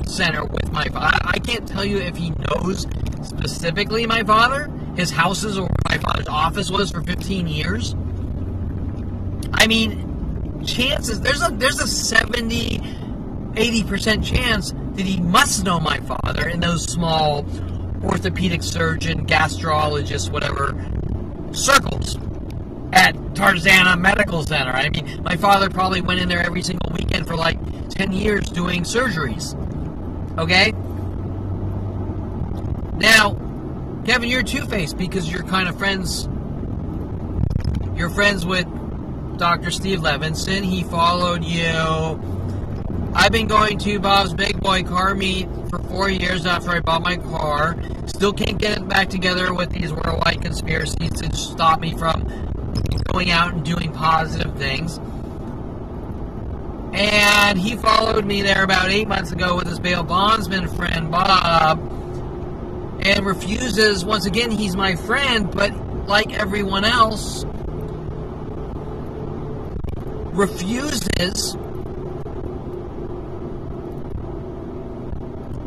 Center with my father. I can't tell you if he knows specifically my father. His house is where my father's office was for 15 years. I mean, chances, there's a 70-80% chance that he must know my father in those small orthopedic surgeon, gastrologist, whatever circles at Tarzana Medical Center. I mean, my father probably went in there every single weekend for like 10 years doing surgeries. Okay? Now, Kevin, you're two-faced because you're kind of friends. You're friends with Dr. Steve Levinson. He followed you. I've been going to Bob's Big Boy car meet for 4 years after I bought my car. Still can't get it back together with these worldwide conspiracies to stop me from going out and doing positive things. And he followed me there about 8 months ago with his bail bondsman friend, Bob, and refuses, once again, he's my friend, but like everyone else, refuses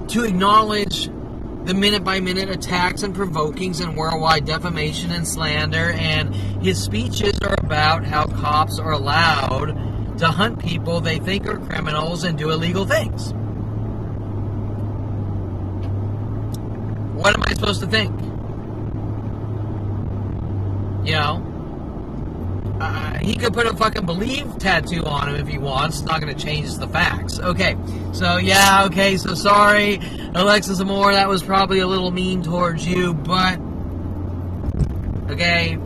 to acknowledge the minute-by-minute attacks and provokings and worldwide defamation and slander, and his speeches are about how cops are allowed to hunt people they think are criminals and do illegal things. What am I supposed to think? You know? He could put a fucking believe tattoo on him if he wants. It's not going to change the facts. Okay. So, yeah, okay. So, sorry, Alexis Amore. That was probably a little mean towards you, but... Okay.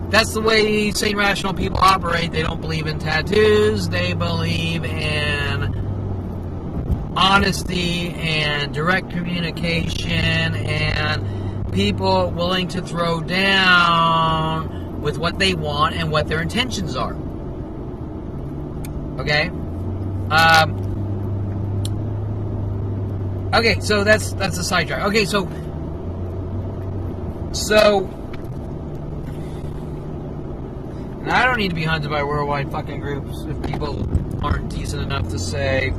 That's the way sane, rational people operate. They don't believe in tattoos. They believe in honesty and direct communication and people willing to throw down with what they want and what their intentions are. Okay? Okay, so that's a sidetrack. Okay, so and I don't need to be hunted by worldwide fucking groups if people aren't decent enough to say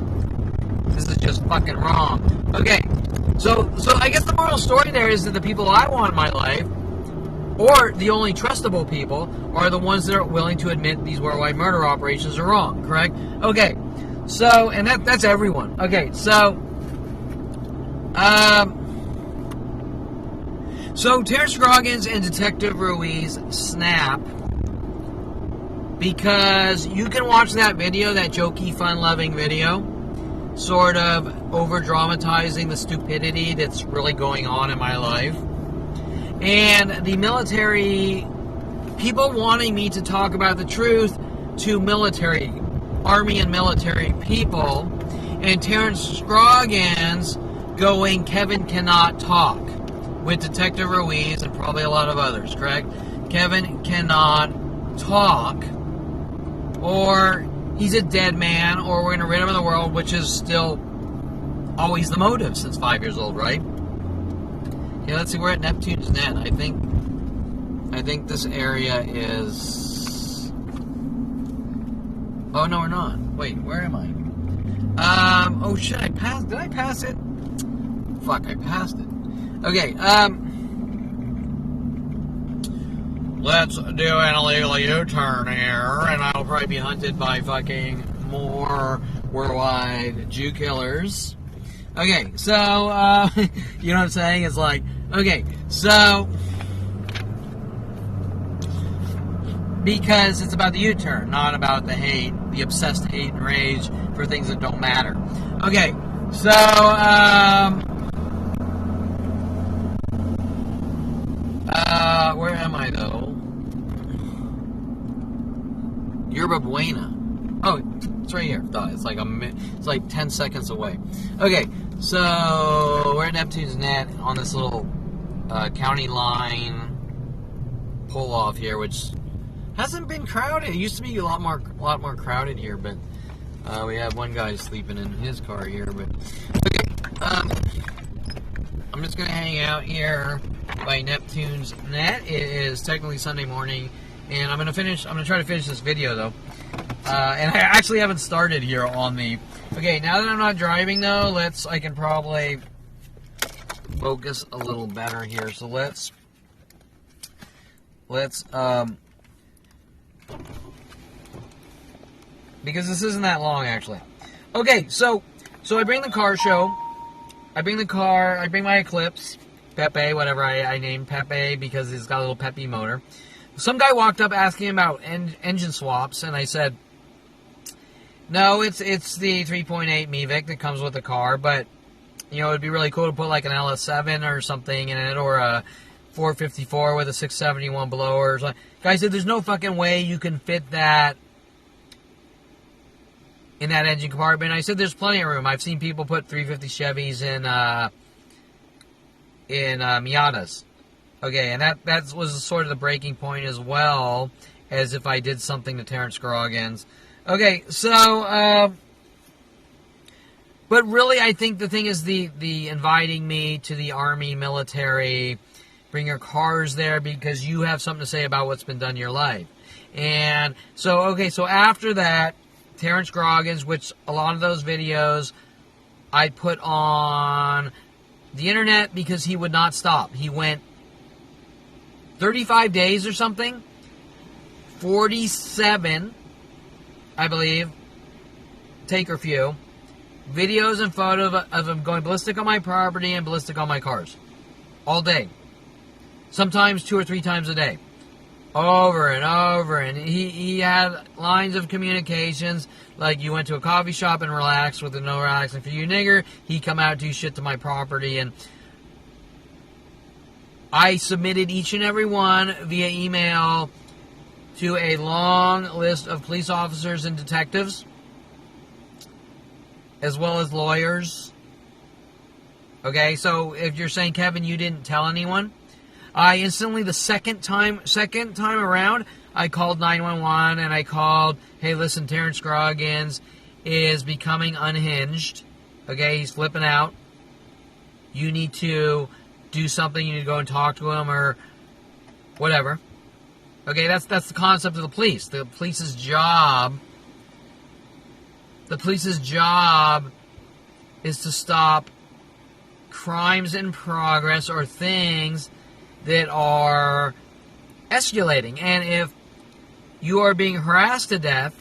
this is just fucking wrong. Okay, so I guess the moral story there is that the people I want in my life, or the only trustable people, are the ones that are willing to admit these worldwide murder operations are wrong, correct? Okay, so, and that's everyone. Okay, so So Terrance Scroggins and Detective Ruiz snap because you can watch that video, that jokey, fun-loving video, sort of over-dramatizing the stupidity that's really going on in my life. And the military, people wanting me to talk about the truth to military, Army and military people, and Terrance Scroggins going, Kevin cannot talk, with Detective Ruiz and probably a lot of others, correct? Kevin cannot talk, or he's a dead man, or we're going to rid him of the world, which is still always the motive since 5 years old, right? Okay, let's see, we're at Neptune's Net. I think this area is... Oh, no, we're not. Wait, where am I? Oh shit, did I pass it? Fuck, I passed it. Okay, let's do an illegal U-turn here, and I'll probably be hunted by fucking more worldwide Jew killers. Okay, so, you know what I'm saying? It's like, okay, so, because it's about the U-turn, not about the hate, the obsessed hate and rage for things that don't matter. Okay, so, where am I, though? Yerba Buena. Oh, it's right here. Duh, it's like 10 seconds away. Okay, so we're at Neptune's Net on this little county line pull-off here, which hasn't been crowded. It used to be a lot more crowded here, but we have one guy sleeping in his car here. But okay, I'm just gonna hang out here by Neptune's Net. It is technically Sunday morning, and I'm gonna try to finish this video though. And I actually haven't started here on the. Okay, now that I'm not driving though, I can probably focus a little better here. So let's because this isn't that long actually. Okay, so I bring the car show. I bring my Eclipse, Pepe, whatever I named Pepe because it's got a little peppy motor. Some guy walked up asking about engine swaps, and I said, no, it's the 3.8 Mavic that comes with the car, but, you know, it'd be really cool to put like an LS7 or something in it, or a 454 with a 671 blower. So, guy said, there's no fucking way you can fit that in that engine compartment. I said, there's plenty of room. I've seen people put 350 Chevys in Miatas. Okay, and that was sort of the breaking point as well as if I did something to Terrance Scroggins. Okay, so, but really I think the thing is the inviting me to the Army, military, bring your cars there because you have something to say about what's been done in your life. And so, okay, so after that, Terrance Scroggins, which a lot of those videos I put on the internet because he would not stop. He went 35 days or something, 47, I believe, take or few, videos and photos of him going ballistic on my property and ballistic on my cars. All day. Sometimes 2 or 3 times a day. Over and over. And he had lines of communications, like you went to a coffee shop and relaxed with the no relaxing for you nigger. He come out, do shit to my property, and I submitted each and every one via email to a long list of police officers and detectives, as well as lawyers. Okay, so if you're saying, Kevin, you didn't tell anyone, I instantly, the second time around, I called 911 and I called, hey, listen, Terrance Scroggins is becoming unhinged. Okay, he's flipping out. You need to do something, you need to go and talk to him or whatever. Okay, that's the concept of the police. The police's job is to stop crimes in progress or things that are escalating. And if you are being harassed to death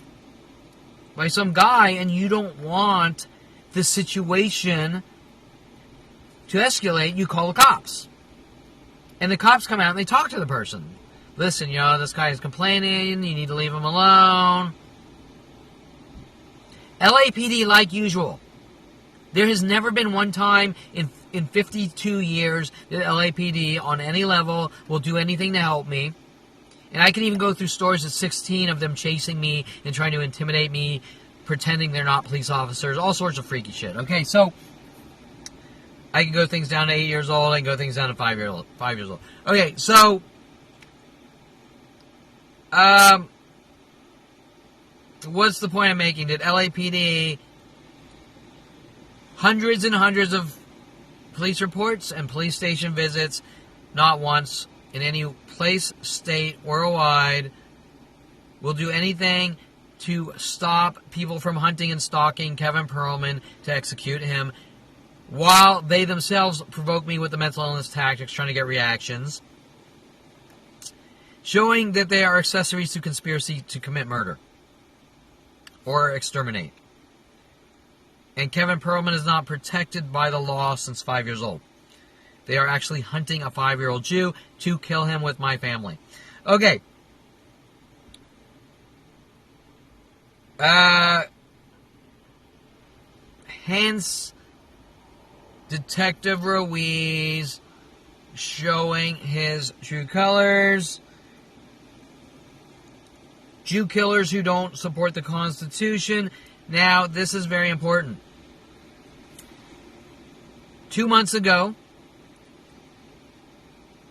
by some guy and you don't want the situation to escalate, you call the cops. And the cops come out and they talk to the person. Listen, this guy is complaining. You need to leave him alone. LAPD, like usual. There has never been one time in 52 years that LAPD on any level will do anything to help me. And I can even go through stories of 16 of them chasing me and trying to intimidate me, pretending they're not police officers, all sorts of freaky shit. Okay, so I can go things down to 8 years old, I can go things down to 5 years old. Okay, so what's the point I'm making? That LAPD, hundreds and hundreds of police reports and police station visits, not once, in any place, state, worldwide, will do anything to stop people from hunting and stalking Kevin Perlman to execute him, while they themselves provoke me with the mental illness tactics, trying to get reactions, showing that they are accessories to conspiracy to commit murder or exterminate. And Kevin Perlman is not protected by the law since 5 years old. They are actually hunting a 5-year-old Jew to kill him with my family. Okay. Hence, Detective Ruiz showing his true colors. Jew killers who don't support the Constitution. Now, this is very important. 2 months ago,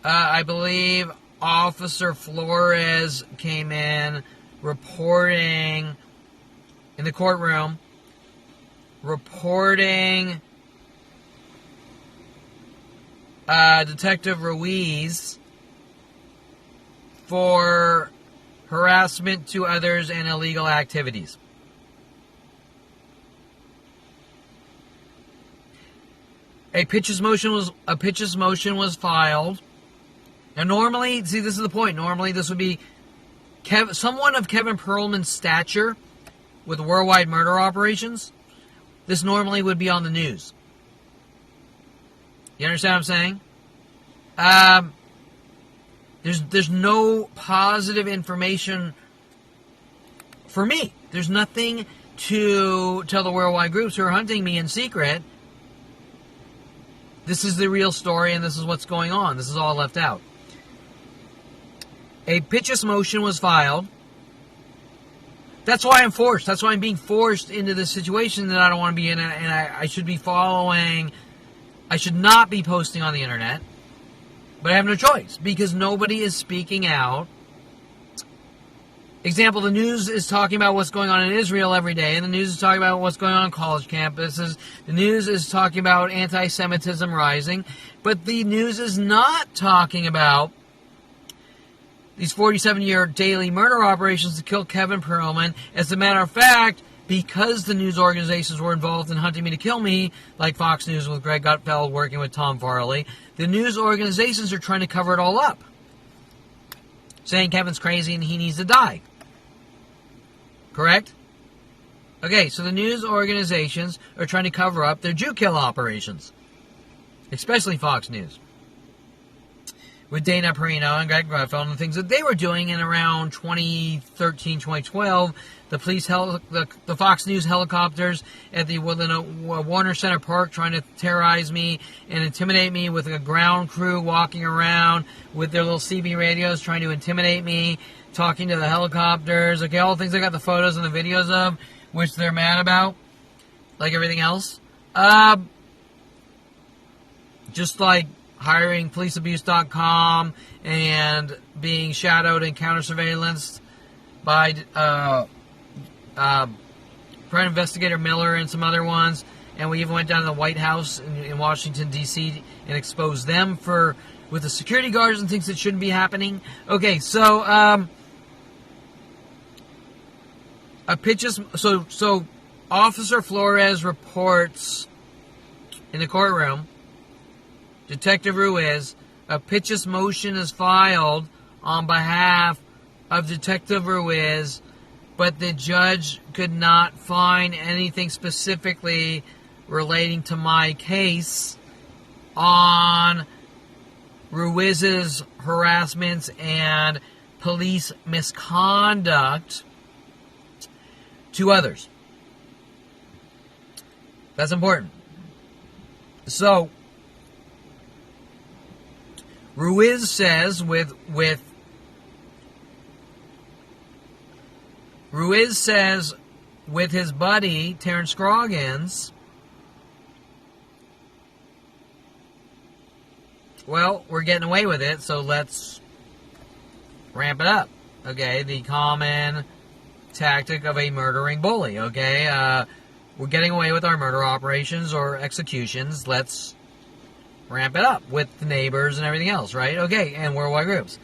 I believe Officer Flores came in reporting in the courtroom, reporting Detective Ruiz for harassment to others and illegal activities. A pitches motion was filed. And normally, see, this is the point. Normally, this would be someone of Kevin Perlman's stature with worldwide murder operations. This normally would be on the news. You understand what I'm saying? There's no positive information for me. There's nothing to tell the worldwide groups who are hunting me in secret. This is the real story, and this is what's going on. This is all left out. A pitches motion was filed. That's why I'm forced. That's why I'm being forced into this situation that I don't want to be in, and I should be following. I should not be posting on the internet. But I have no choice, because nobody is speaking out. Example, the news is talking about what's going on in Israel every day, and the news is talking about what's going on college campuses. The news is talking about anti-Semitism rising, but the news is not talking about these 47-year daily murder operations to kill Kevin Perlman. As a matter of fact, because the news organizations were involved in hunting me to kill me, like Fox News with Greg Gutfeld working with Tom Farley, the news organizations are trying to cover it all up, saying Kevin's crazy and he needs to die. Correct? Okay, so the news organizations are trying to cover up their Jew kill operations, especially Fox News, with Dana Perino and Greg Gutfeld and the things that they were doing in around 2013, 2012. The the Fox News helicopters at the Warner Center Park trying to terrorize me and intimidate me, with a ground crew walking around with their little CB radios trying to intimidate me, talking to the helicopters. Okay, all the things I got the photos and the videos of, which they're mad about, like everything else. Just like hiring policeabuse.com and being shadowed and counter-surveillanced by Private Investigator Miller and some other ones. And we even went down to the White House in Washington, D.C. and exposed them with the security guards and things that shouldn't be happening. Okay, so so Officer Flores reports in the courtroom, Detective Ruiz, a pitches motion is filed on behalf of Detective Ruiz, but the judge could not find anything specifically relating to my case on Ruiz's harassment and police misconduct to others. That's important. So, Ruiz says with his buddy Terrance Scroggins, well, we're getting away with it, so let's ramp it up. Okay, the common tactic of a murdering bully. Okay, we're getting away with our murder operations or executions. Let's ramp it up with the neighbors and everything else, right? Okay, and worldwide groups.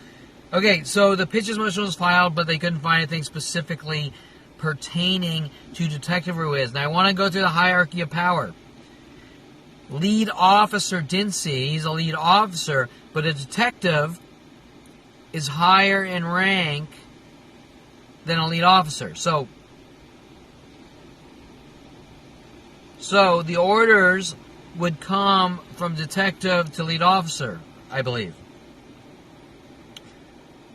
Okay, so the pitches motion was filed, but they couldn't find anything specifically pertaining to Detective Ruiz. Now, I want to go through the hierarchy of power. Lead Officer Dinse, he's a lead officer, but a detective is higher in rank than a lead officer. So the orders would come from detective to lead officer, I believe.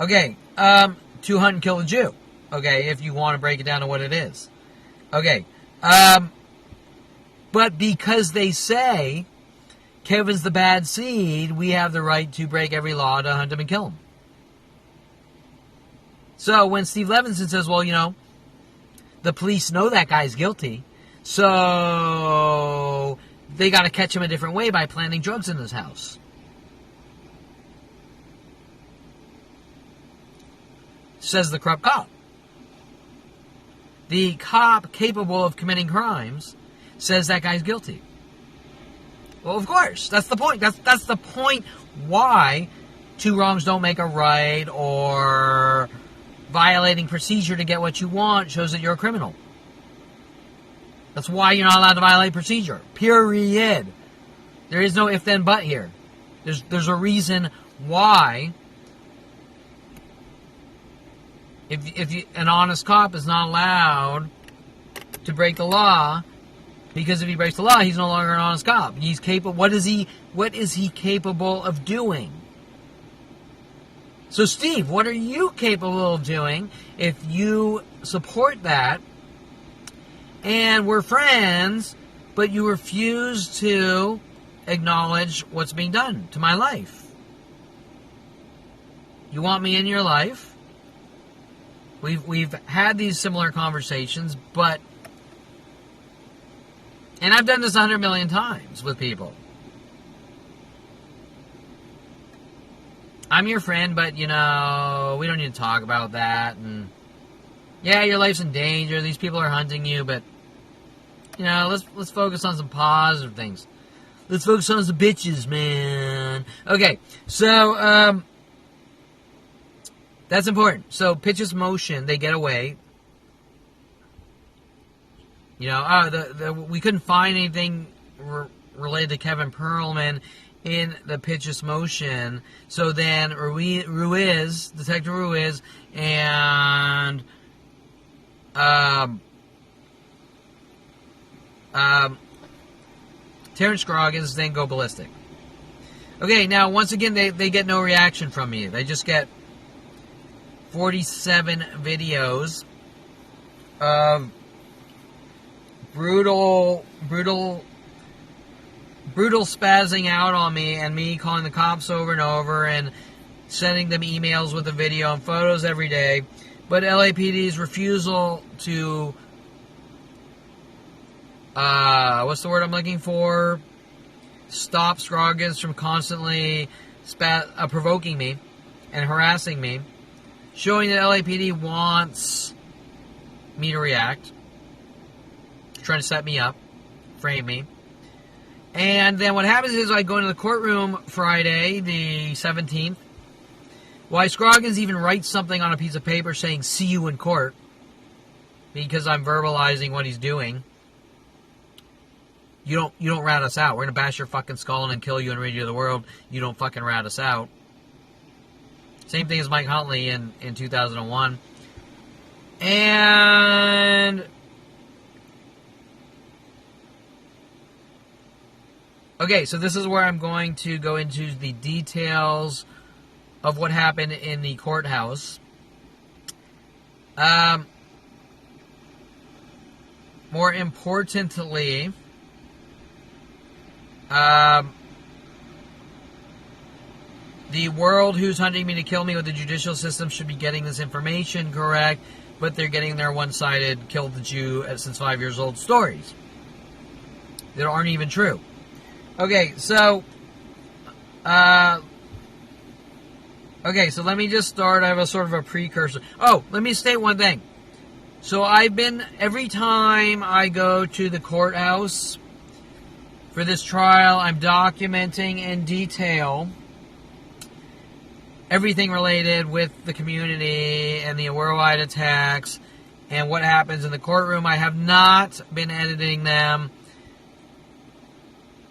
Okay, to hunt and kill the Jew. Okay, if you want to break it down to what it is. Okay, but because they say Kevin's the bad seed, we have the right to break every law to hunt him and kill him. So when Steve Levinson says, well, you know, the police know that guy's guilty, so they got to catch him a different way by planting drugs in his house. Says the corrupt cop. The cop capable of committing crimes says that guy's guilty. Well, of course. That's the point. That's the point why two wrongs don't make a right, or violating procedure to get what you want shows that you're a criminal. That's why you're not allowed to violate procedure. Period. There is no if, then, but here. There's a reason why an honest cop is not allowed to break the law, because if he breaks the law, he's no longer an honest cop. He's capable. What is he capable of doing? So, Steve, what are you capable of doing if you support that and we're friends, but you refuse to acknowledge what's being done to my life? You want me in your life? We've had these similar conversations, but, and I've done this 100 million times with people. I'm your friend, but, you know, we don't need to talk about that. And yeah, your life's in danger. These people are hunting you, but, you know, let's focus on some positive things. Let's focus on some bitches, man. Okay, so that's important. So pitches motion, they get away. You know, we couldn't find anything related to Kevin Perlman in the pitches motion. So then Ruiz, Detective Ruiz, and Terrance Scroggins then go ballistic. Okay, now once again they get no reaction from me. They just get 47 videos of brutal spazzing out on me, and me calling the cops over and over and sending them emails with a video and photos every day. But LAPD's refusal to, what's the word I'm looking for? Stop Scroggins from constantly provoking me and harassing me, showing that LAPD wants me to react, trying to set me up, frame me. And then what happens is I go into the courtroom Friday, the 17th. Why Scroggins even writes something on a piece of paper saying, "See you in court," because I'm verbalizing what he's doing. You don't rat us out. We're going to bash your fucking skull in and kill you and rid you of the world. You don't fucking rat us out. Same thing as Mike Huntley in 2001. And Okay, so this is where I'm going to go into the details of what happened in the courthouse. More importantly, the world who's hunting me to kill me with the judicial system should be getting this information correct, but they're getting their one-sided killed the Jew since 5 years old stories that aren't even true. Okay, so let me just start. I have a sort of a precursor. Oh, let me state one thing. So every time I go to the courthouse for this trial, I'm documenting in detail everything related with the community and the worldwide attacks and what happens in the courtroom. I have not been editing them.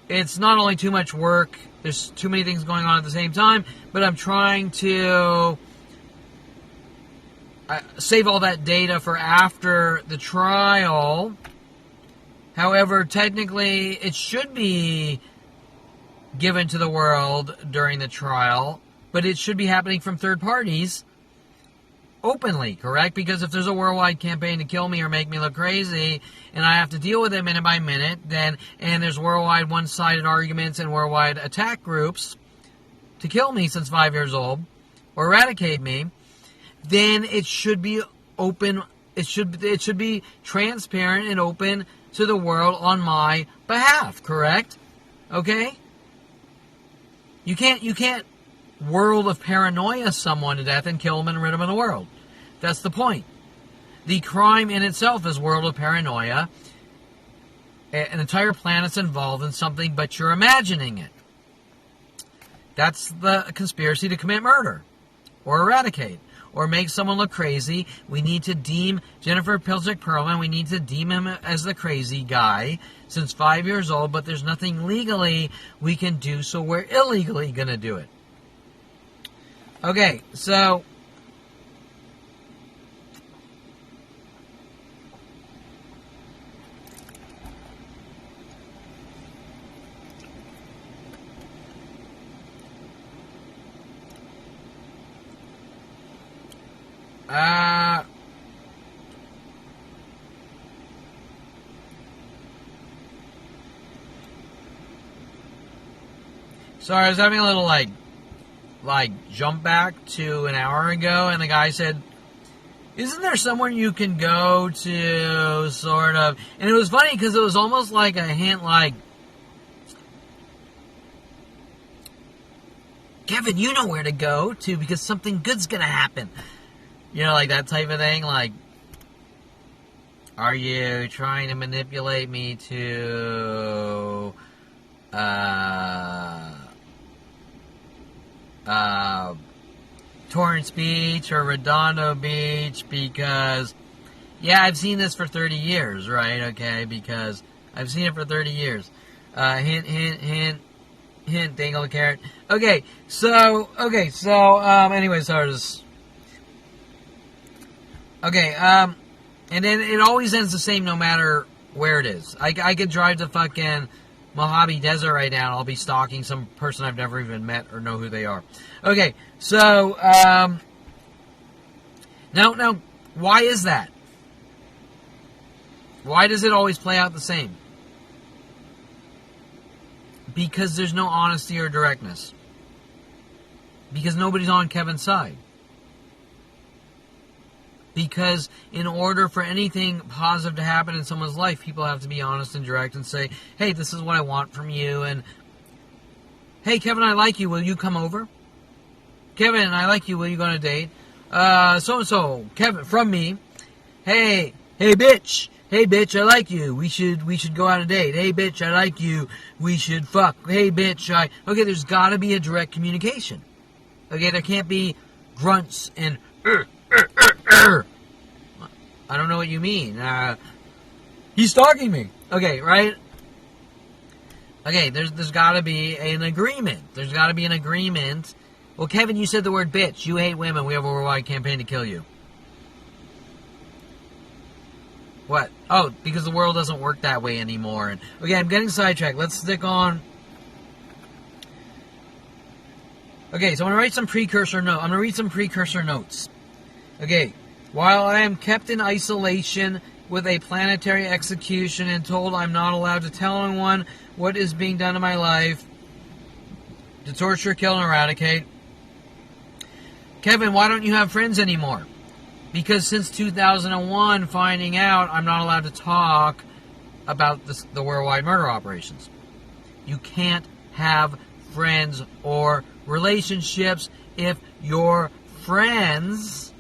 It's not only too much work, there's too many things going on at the same time, but I'm trying to save all that data for after the trial. However, technically, it should be given to the world during the trial, but it should be happening from third parties openly, correct? Because if there's a worldwide campaign to kill me or make me look crazy, and I have to deal with it minute by minute, and there's worldwide one-sided arguments and worldwide attack groups to kill me since 5 years old, or eradicate me, then it should be open, it should be transparent and open to the world on my behalf, correct? Okay? You can't world of paranoia someone to death and kill them and rid them of the world. That's the point. The crime in itself is world of paranoia. An entire planet's involved in something, but you're imagining it. That's the conspiracy to commit murder or eradicate or make someone look crazy. We need to deem Jennifer Pilchik Perlman, we need to deem him as the crazy guy since 5 years old, but there's nothing legally we can do, so we're illegally going to do it. Okay, so sorry, I was having a little like jump back to an hour ago, and the guy said, isn't there somewhere you can go to, sort of, and it was funny because it was almost like a hint like, Kevin, you know where to go to because something good's gonna happen. You know, like that type of thing, like, are you trying to manipulate me to, Torrance Beach or Redondo Beach? Because, yeah, I've seen this for 30 years, right? Okay, because I've seen it for 30 years. Hint, hint, hint, hint, dangle the carrot. Okay, so, anyways, so I was, okay, and then it always ends the same no matter where it is. I could drive to fucking Mojave Desert right now, and I'll be stalking some person I've never even met or know who they are. Okay, so, now, why is that? Why does it always play out the same? Because there's no honesty or directness. Because nobody's on Kevin's side. Because in order for anything positive to happen in someone's life, people have to be honest and direct and say, hey, this is what I want from you, and hey, Kevin, I like you, will you come over? Kevin, I like you, will you go on a date? So-and-so, Kevin, from me, hey, bitch, I like you, we should go on a date. Hey, bitch, I like you, we should fuck. Hey, bitch, okay, there's gotta be a direct communication. Okay, there can't be grunts and I don't know what you mean. He's stalking me. Okay, right? Okay, there's got to be an agreement. There's got to be an agreement. Well, Kevin, you said the word bitch. You hate women. We have a worldwide campaign to kill you. What? Oh, because the world doesn't work that way anymore. And okay, I'm getting sidetracked. Let's stick on Okay, so I'm going to write some precursor note. I'm going to read some precursor notes. Okay, while I am kept in isolation with a planetary execution and told I'm not allowed to tell anyone what is being done in my life to torture, kill, and eradicate. Kevin, why don't you have friends anymore? Because since 2001, finding out I'm not allowed to talk about the worldwide murder operations. You can't have friends or relationships if your friends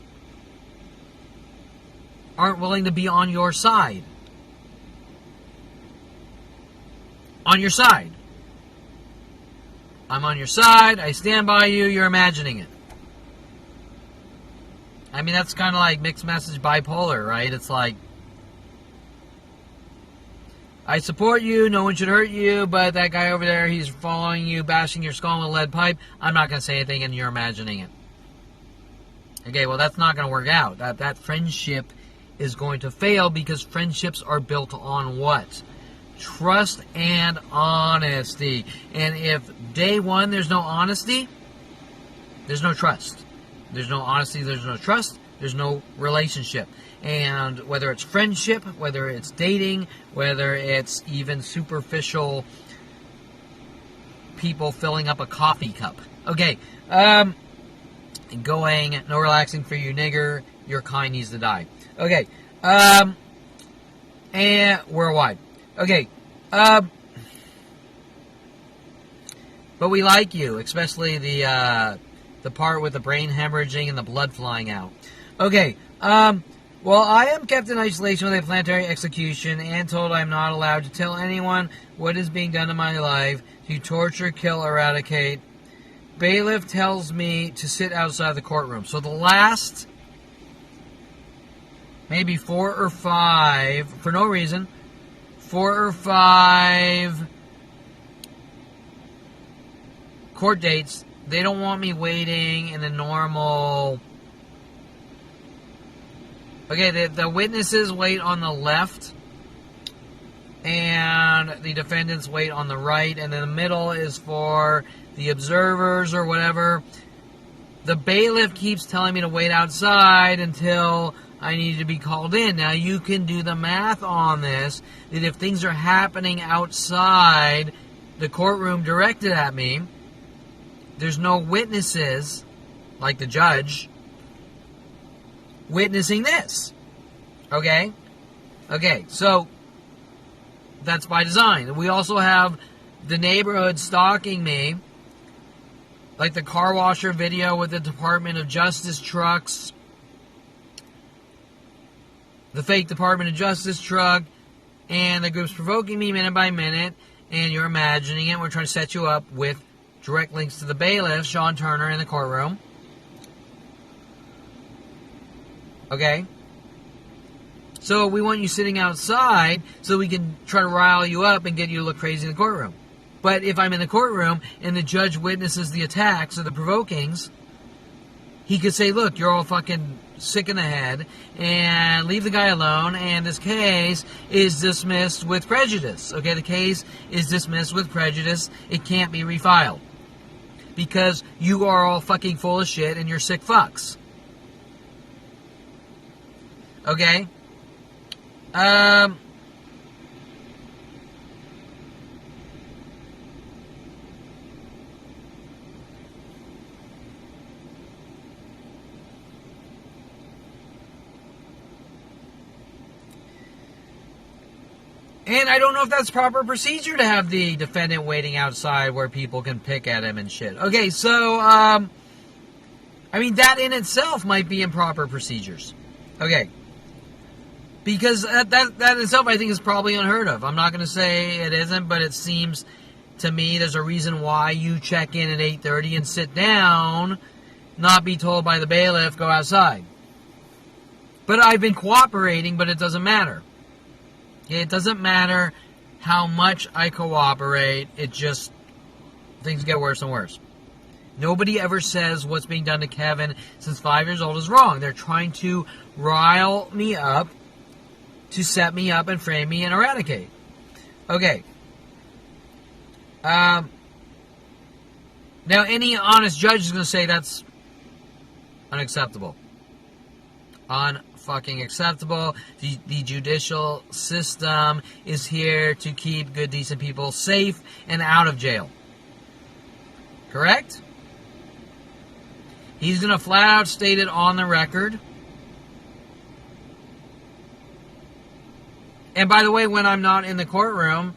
aren't willing to be on your side. On your side. I'm on your side. I stand by you. You're imagining it. I mean, that's kind of like mixed message bipolar, right? It's like, I support you, no one should hurt you, but that guy over there, he's following you, bashing your skull with a lead pipe. I'm not going to say anything, and you're imagining it. Okay, well, that's not going to work out. That friendship is going to fail because friendships are built on what? Trust and honesty. And if day one there's no honesty, there's no trust. There's no honesty, there's no trust, there's no relationship. And whether it's friendship, whether it's dating, whether it's even superficial people filling up a coffee cup. Okay, going, no relaxing for you, nigger, your kind needs to die. Okay, and worldwide. Okay, but we like you, especially the part with the brain hemorrhaging and the blood flying out. Okay, well, I am kept in isolation with a planetary execution and told I am not allowed to tell anyone what is being done in my life to torture, kill, eradicate. Bailiff tells me to sit outside the courtroom. So the last maybe 4 or 5, for no reason, 4 or 5 court dates, they don't want me waiting in the normal... Okay, the witnesses wait on the left, and the defendants wait on the right, and in the middle is for the observers or whatever. The bailiff keeps telling me to wait outside until I need to be called in. Now, you can do the math on this, that if things are happening outside the courtroom directed at me, there's no witnesses, like the judge, witnessing this. Okay? Okay, so that's by design. We also have the neighborhood stalking me, like the car washer video with the Department of Justice trucks, the fake Department of Justice truck, and the group's provoking me minute by minute, and you're imagining it. We're trying to set you up with direct links to the bailiff, Sean Turner, in the courtroom. Okay? So we want you sitting outside so we can try to rile you up and get you to look crazy in the courtroom. But if I'm in the courtroom and the judge witnesses the attacks or the provokings, he could say, look, you're all fucking sick in the head, and leave the guy alone, and this case is dismissed with prejudice. Okay, the case is dismissed with prejudice. It can't be refiled. Because you are all fucking full of shit and you're sick fucks. Okay? And I don't know if that's proper procedure to have the defendant waiting outside where people can pick at him and shit. Okay, so, I mean, that in itself might be improper procedures. Okay. Because that in itself, I think, is probably unheard of. I'm not going to say it isn't, but it seems to me there's a reason why you check in at 8:30 and sit down, not be told by the bailiff, go outside. But I've been cooperating, but it doesn't matter. It doesn't matter how much I cooperate. It just, things get worse and worse. Nobody ever says what's being done to Kevin since 5 years old is wrong. They're trying to rile me up, to set me up and frame me and eradicate. Okay. Now, any honest judge is going to say that's unacceptable. Unfucking acceptable. The judicial system is here to keep good, decent people safe and out of jail. Correct? He's going to flat out state it on the record. And by the way, when I'm not in the courtroom,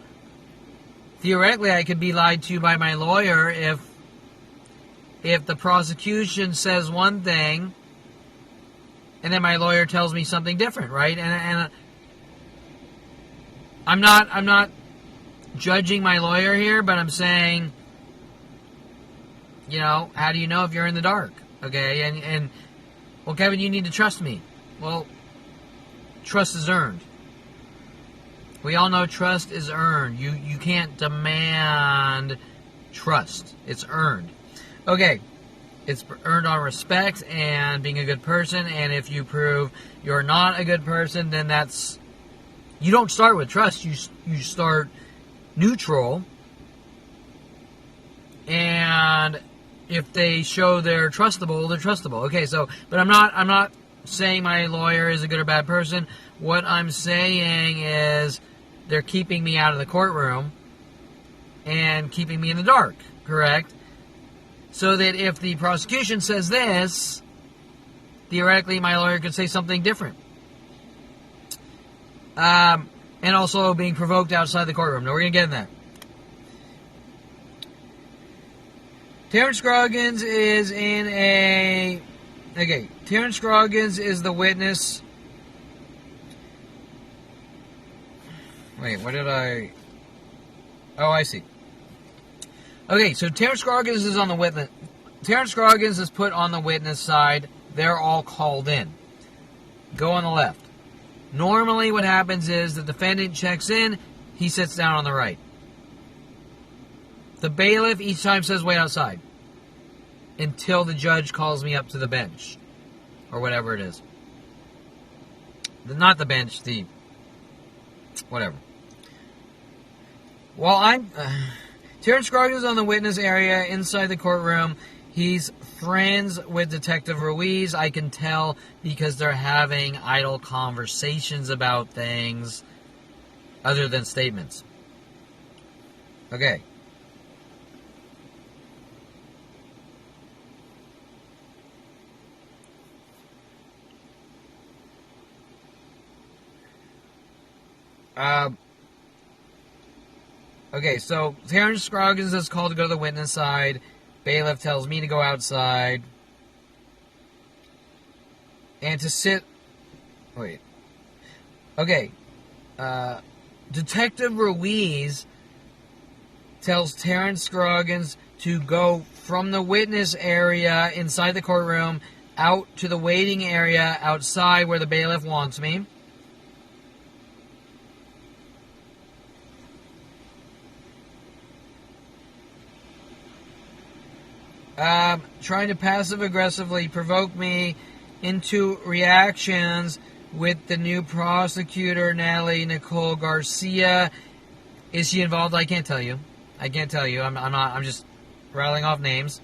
theoretically I could be lied to by my lawyer if the prosecution says one thing and then my lawyer tells me something different, right? And I'm not judging my lawyer here, but I'm saying, you know, how do you know if you're in the dark? Okay, and well, Kevin, you need to trust me. Well, trust is earned. We all know trust is earned. You can't demand trust. It's earned. Okay, it's earned on respect and being a good person, and if you prove you're not a good person, then that's... You don't start with trust, you start neutral, and if they show they're trustable, they're trustable. Okay, so, but I'm not saying my lawyer is a good or bad person. What I'm saying is they're keeping me out of the courtroom and keeping me in the dark, correct? So that if the prosecution says this, theoretically my lawyer could say something different. And also being provoked outside the courtroom. Now we're going to get in that. Terrance Scroggins is in a... Okay, Terrance Scroggins is the witness... Wait, what did I... Oh, I see. Okay, so Terrance Scroggins is on the witness... Terrance Scroggins is put on the witness side. They're all called in. Go on the left. Normally what happens is the defendant checks in, he sits down on the right. The bailiff each time says wait outside until the judge calls me up to the bench or whatever it is. Not the bench, the whatever. While I'm Terrance Scroggins is on the witness area inside the courtroom. He's friends with Detective Ruiz. I can tell because they're having idle conversations about things other than statements. Okay. Okay, so Terrance Scroggins is called to go to the witness side. Bailiff tells me to go outside. And to sit... Wait. Okay. Detective Ruiz tells Terrance Scroggins to go from the witness area inside the courtroom out to the waiting area outside where the bailiff wants me. Trying to passive-aggressively provoke me into reactions with the new prosecutor, Natalie Nicole Garcia. Is she involved? I can't tell you. I can't tell you. I'm not. I'm just rattling off names.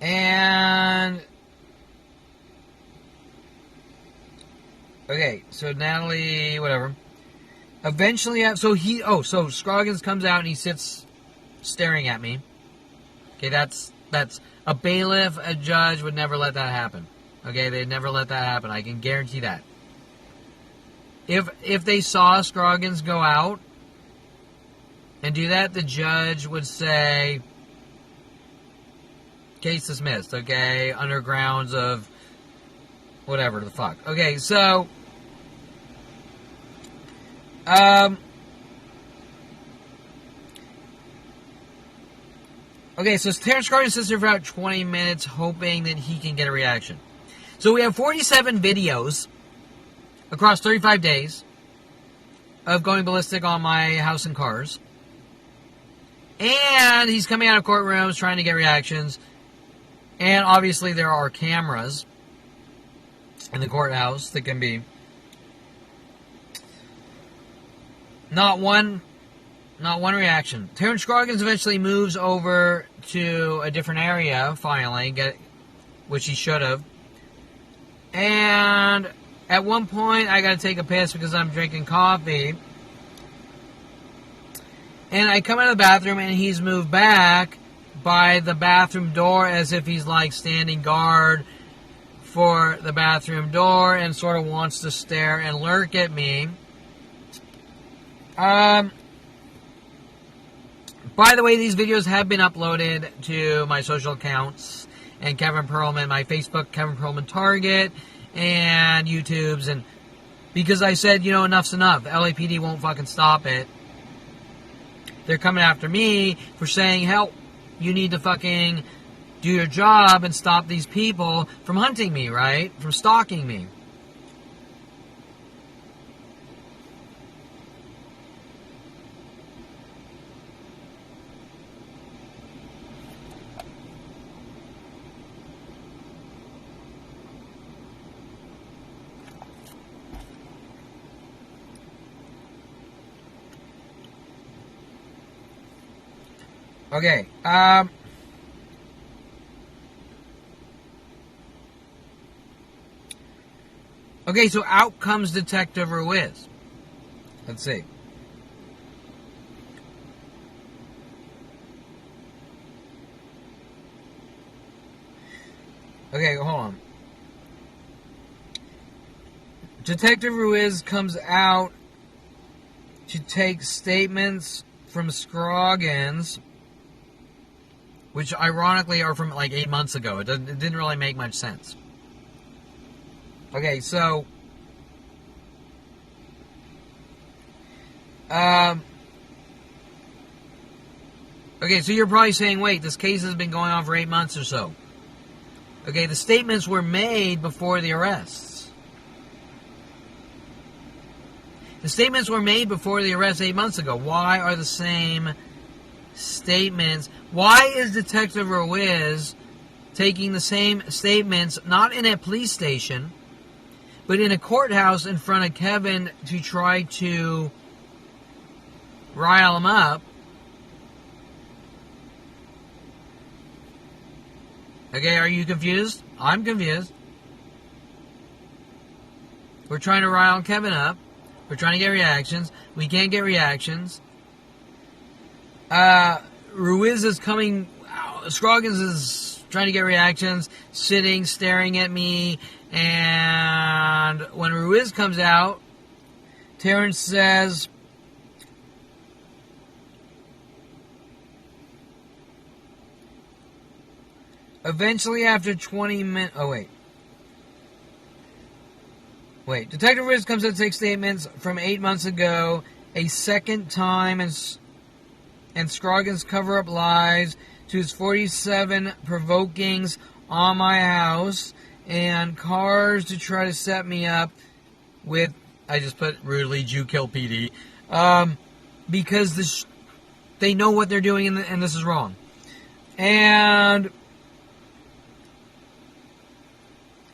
And okay, so Natalie, whatever. Eventually, so Scroggins comes out and he sits staring at me. Okay, that's a bailiff, a judge would never let that happen. Okay, they'd never let that happen. I can guarantee that. If they saw Scroggins go out and do that, the judge would say, case dismissed, okay? Under grounds of whatever the fuck. Okay, so okay, so Terrance Scroggins sits there for about 20 minutes hoping that he can get a reaction. So we have 47 videos across 35 days of going ballistic on my house and cars. And he's coming out of courtrooms trying to get reactions. And obviously there are cameras in the courthouse that can be not one reaction. Terrance Scroggins eventually moves over to a different area, finally, which he should have. And at one point, I got to take a piss because I'm drinking coffee. And I come out of the bathroom, and he's moved back by the bathroom door as if he's like standing guard for the bathroom door and sort of wants to stare and lurk at me. By the way, these videos have been uploaded to my social accounts and Kevin Perlman, my Facebook, Kevin Perlman Target, and YouTube's, and because I said, you know, enough's enough. LAPD won't fucking stop it. They're coming after me for saying, hell, you need to fucking do your job and stop these people from hunting me, right? From stalking me. Okay, okay, so out comes Detective Ruiz. Let's see. Okay, hold on. Detective Ruiz comes out to take statements from Scoggins, which ironically are from like 8 months ago. It didn't really make much sense. Okay, so okay, so you're probably saying, wait, this case has been going on for 8 months or so. Okay, the statements were made before the arrests. The statements were made before the arrest 8 months ago. Why are the same statements? Why is Detective Ruiz taking the same statements, not in a police station, but in a courthouse in front of Kevin to try to rile him up? Okay, are you confused? I'm confused. We're trying to rile Kevin up. We're trying to get reactions. We can't get reactions. Ruiz is coming. Scroggins is trying to get reactions, sitting, staring at me. And when Ruiz comes out, Terrance says, eventually after 20 minutes... Oh, wait. Wait. Detective Ruiz comes out to take statements from 8 months ago, a second time, and Scroggins cover up lies to his 47 provokings on my house and cars to try to set me up with, I just put rudely, Jew kill PD, because they know what they're doing and this is wrong. And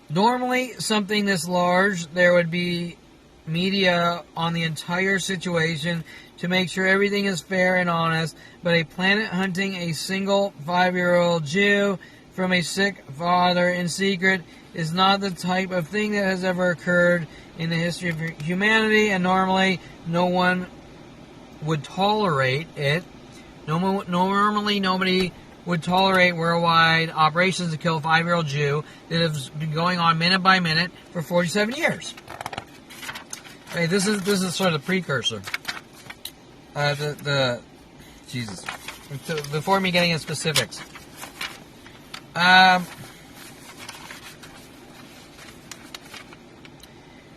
normally something this large, there would be media on the entire situation to make sure everything is fair and honest, but a planet hunting a single 5-year-old Jew from a sick father in secret is not the type of thing that has ever occurred in the history of humanity, and normally no one would tolerate it. Normally nobody would tolerate worldwide operations to kill a 5-year-old Jew that has been going on minute by minute for 47 years. Okay, this is sort of the precursor. Jesus. Before me getting into specifics.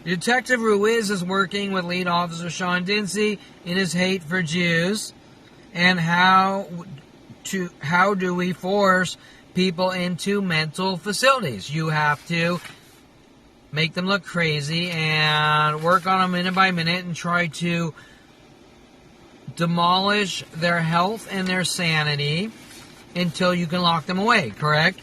Detective Ruiz is working with lead officer Charles Dinse in his hate for Jews, and how do we force people into mental facilities? You have to make them look crazy and work on them minute by minute and try to demolish their health and their sanity until you can lock them away, correct?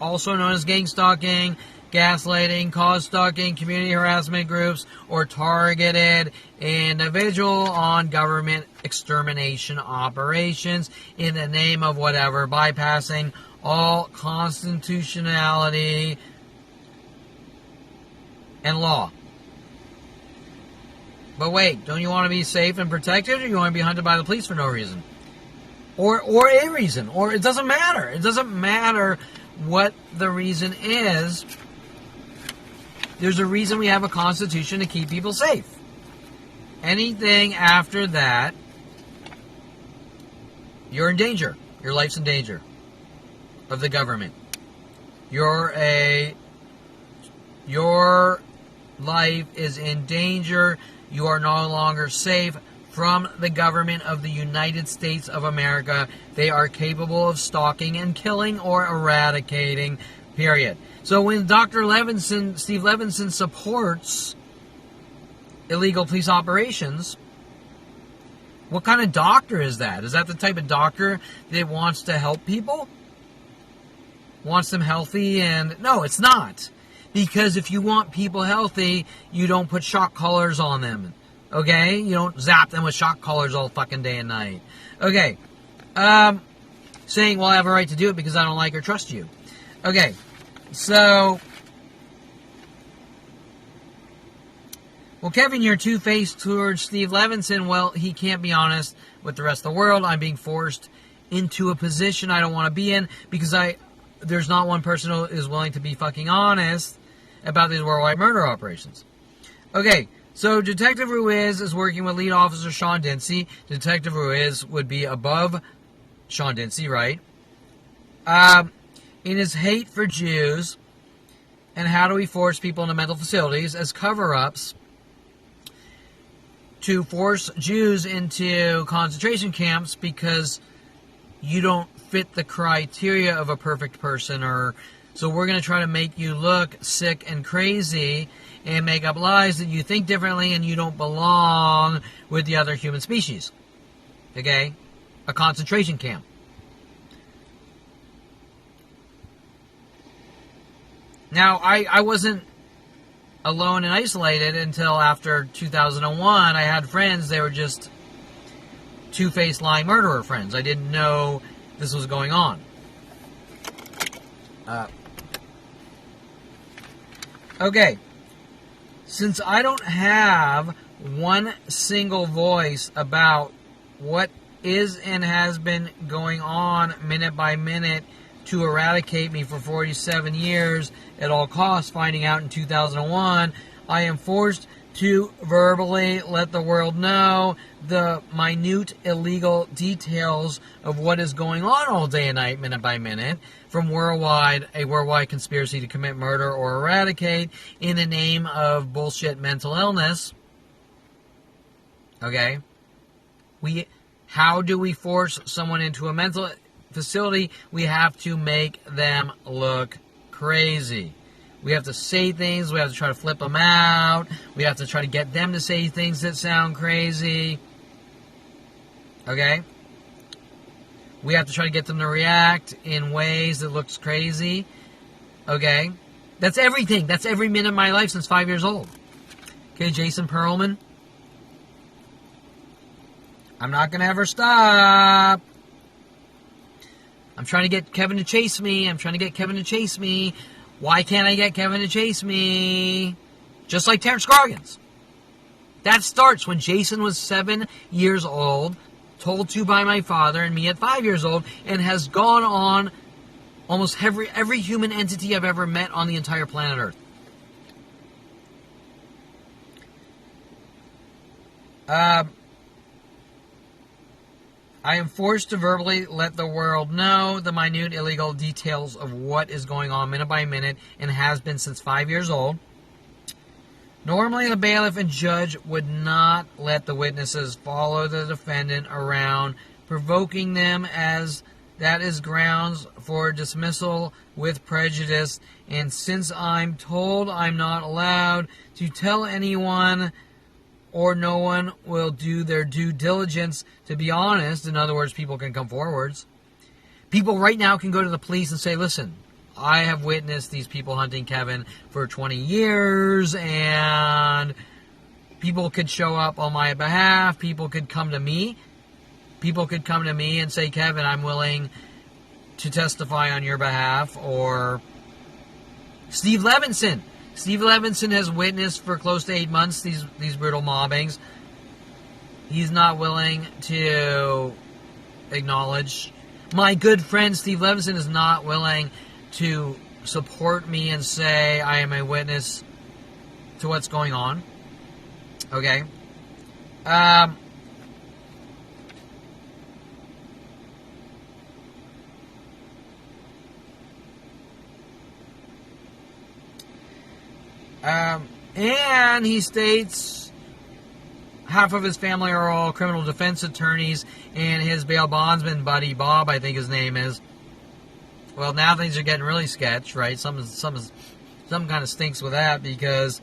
Also known as gang stalking, gaslighting, cause stalking, community harassment groups, or targeted individual on government extermination operations in the name of whatever, bypassing all constitutionality and law. But wait, don't you want to be safe and protected, or you want to be hunted by the police for no reason? Or a reason. Or it doesn't matter. It doesn't matter what the reason is. There's a reason we have a constitution to keep people safe. Anything after that, you're in danger. Your life's in danger of the government. Your life is in danger. You are no longer safe from the government of the United States of America. They are capable of stalking and killing or eradicating, period. So when Steve Levinson supports illegal police operations, what kind of doctor is that? Is that the type of doctor that wants to help people? Wants them healthy? And no, it's not. Because if you want people healthy, you don't put shock collars on them. Okay? You don't zap them with shock collars all fucking day and night. Okay. Saying, well, I have a right to do it because I don't like or trust you. Okay. So, well, Kevin, you're two-faced towards Steve Levinson. Well, he can't be honest with the rest of the world. I'm being forced into a position I don't want to be in because there's not one person who is willing to be fucking honest about these worldwide murder operations. Okay, so Detective Ruiz is working with lead officer Charles Dinse. Detective Ruiz would be above Charles Dinse, right? In his hate for Jews and how do we force people into mental facilities as cover-ups to force Jews into concentration camps because you don't fit the criteria of a perfect person, or so we're going to try to make you look sick and crazy and make up lies that you think differently and you don't belong with the other human species. Okay? A concentration camp. Now, I wasn't alone and isolated until after 2001. I had friends, they were just two-faced lying murderer friends. I didn't know this was going on. Okay. Since I don't have one single voice about what is and has been going on minute by minute to eradicate me for 47 years at all costs, finding out in 2001, I am forced to verbally let the world know the minute illegal details of what is going on all day and night, minute by minute, from a worldwide conspiracy to commit murder or eradicate in the name of bullshit mental illness. Okay? How do we force someone into a mental facility? We have to make them look crazy. We have to say things. We have to try to flip them out. We have to try to get them to say things that sound crazy. Okay? We have to try to get them to react in ways that looks crazy. Okay? That's everything. That's every minute of my life since 5 years old. Okay, Jason Perlman. I'm not going to ever stop. I'm trying to get Kevin to chase me. Why can't I get Kevin to chase me? Just like Terrance Scroggins. That starts when Jason was 7 years old, told to by my father and me at 5 years old, and has gone on almost every human entity I've ever met on the entire planet Earth. I am forced to verbally let the world know the minute illegal details of what is going on minute by minute and has been since 5 years old. Normally, the bailiff and judge would not let the witnesses follow the defendant around, provoking them as that is grounds for dismissal with prejudice. And since I'm told I'm not allowed to tell anyone or no one will do their due diligence to be honest. In other words, people can come forwards. People right now can go to the police and say, listen, I have witnessed these people hunting Kevin for 20 years, and people could show up on my behalf. People could come to me. People could come to me and say, Kevin, I'm willing to testify on your behalf. Or Steve Levinson. Steve Levinson has witnessed for close to 8 months these brutal mobbings. He's not willing to acknowledge. My good friend Steve Levinson is not willing to support me and say I am a witness to what's going on. Okay? And he states half of his family are all criminal defense attorneys, and his bail bondsman buddy, Bob, I think his name is. Well, now things are getting really sketch, right? Some kind of stinks with that, because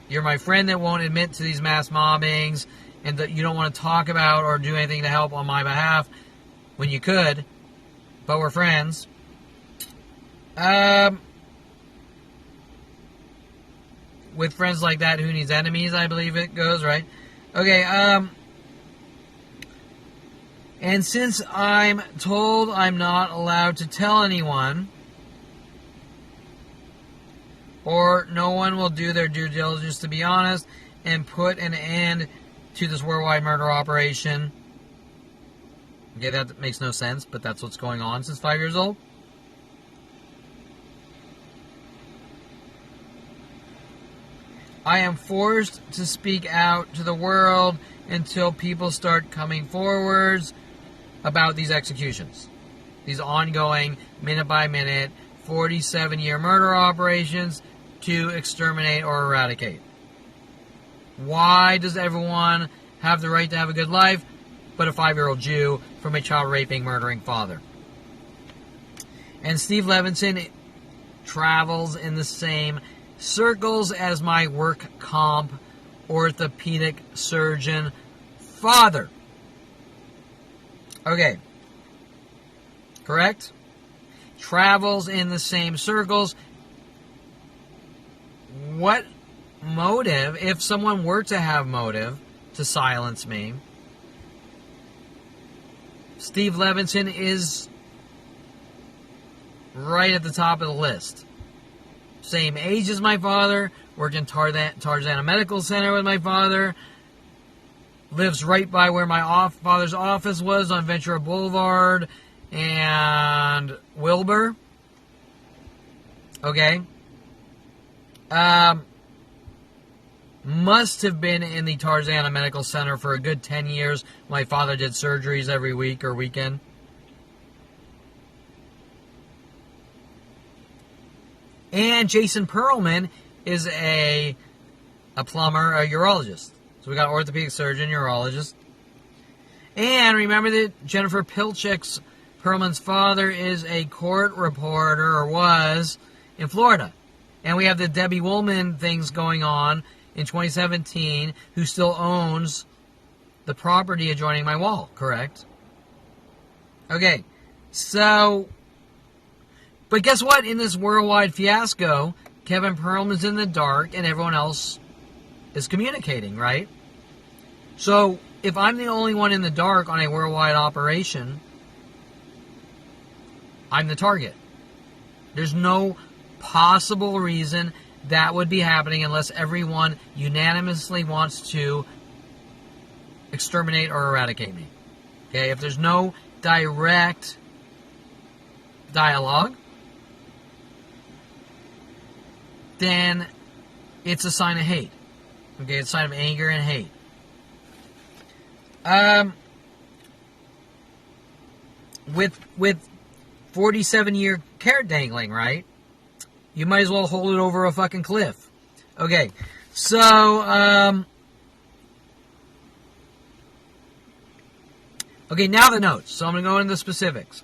you're my friend that won't admit to these mass mobbings, and that you don't want to talk about or do anything to help on my behalf when you could, but we're friends. With friends like that, who needs enemies, I believe it goes, right? Okay, and since I'm told I'm not allowed to tell anyone, or no one will do their due diligence to be honest, and put an end to this worldwide murder operation. Okay, that makes no sense, but that's what's going on since 5 years old. I am forced to speak out to the world until people start coming forwards about these executions. These ongoing, minute-by-minute, 47-year murder operations to exterminate or eradicate. Why does everyone have the right to have a good life, but a 5-year-old Jew from a child-raping, murdering father? And Steve Levinson travels in the same circles as my work comp orthopedic surgeon father. Okay. Correct? Travels in the same circles. What motive, if someone were to have motive to silence me, Steve Levinson is right at the top of the list. Same age as my father, worked in Tarzana Medical Center with my father, lives right by where my father's office was on Ventura Boulevard and Wilbur. Okay. Must have been in the Tarzana Medical Center for a good 10 years. My father did surgeries every week or weekend. And Jason Perlman is a plumber, a urologist. So we got orthopedic surgeon, urologist. And remember that Jennifer Pilchick's, Perlman's father, is a court reporter, or was, in Florida. And we have the Debbie Woolman things going on in 2017, who still owns the property adjoining my wall, correct? Okay, so... But guess what? In this worldwide fiasco, Kevin Perlman's in the dark and everyone else is communicating, right? So, if I'm the only one in the dark on a worldwide operation, I'm the target. There's no possible reason that would be happening unless everyone unanimously wants to exterminate or eradicate me. Okay? If there's no direct dialogue, then it's a sign of hate. Okay, it's a sign of anger and hate. With 47-year carrot dangling, right? You might as well hold it over a fucking cliff. Okay, so, okay, now the notes. So I'm going to go into the specifics.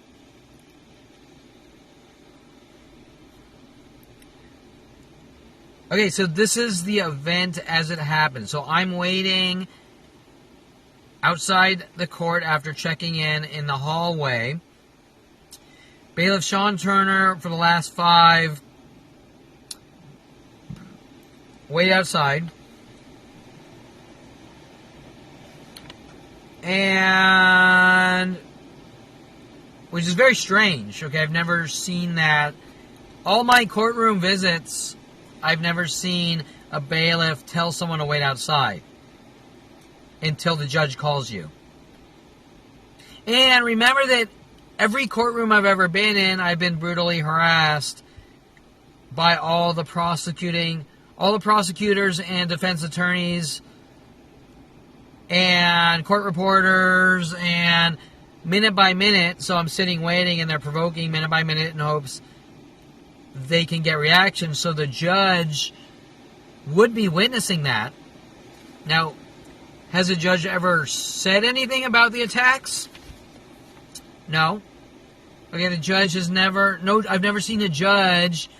Okay, so this is the event as it happened. So I'm waiting outside the court after checking in the hallway. Bailiff Sean Turner for the last 5. Wait outside. And which is very strange. Okay, I've never seen that. All my courtroom visits, I've never seen a bailiff tell someone to wait outside until the judge calls you. And remember that every courtroom I've ever been in, I've been brutally harassed by all the prosecutors and defense attorneys and court reporters, and minute by minute. So I'm sitting waiting, and they're provoking minute by minute in hopes they can get reaction. So the judge would be witnessing that. Now, has a judge ever said anything about the attacks? No. Okay, the judge has never... No, I've never seen a judge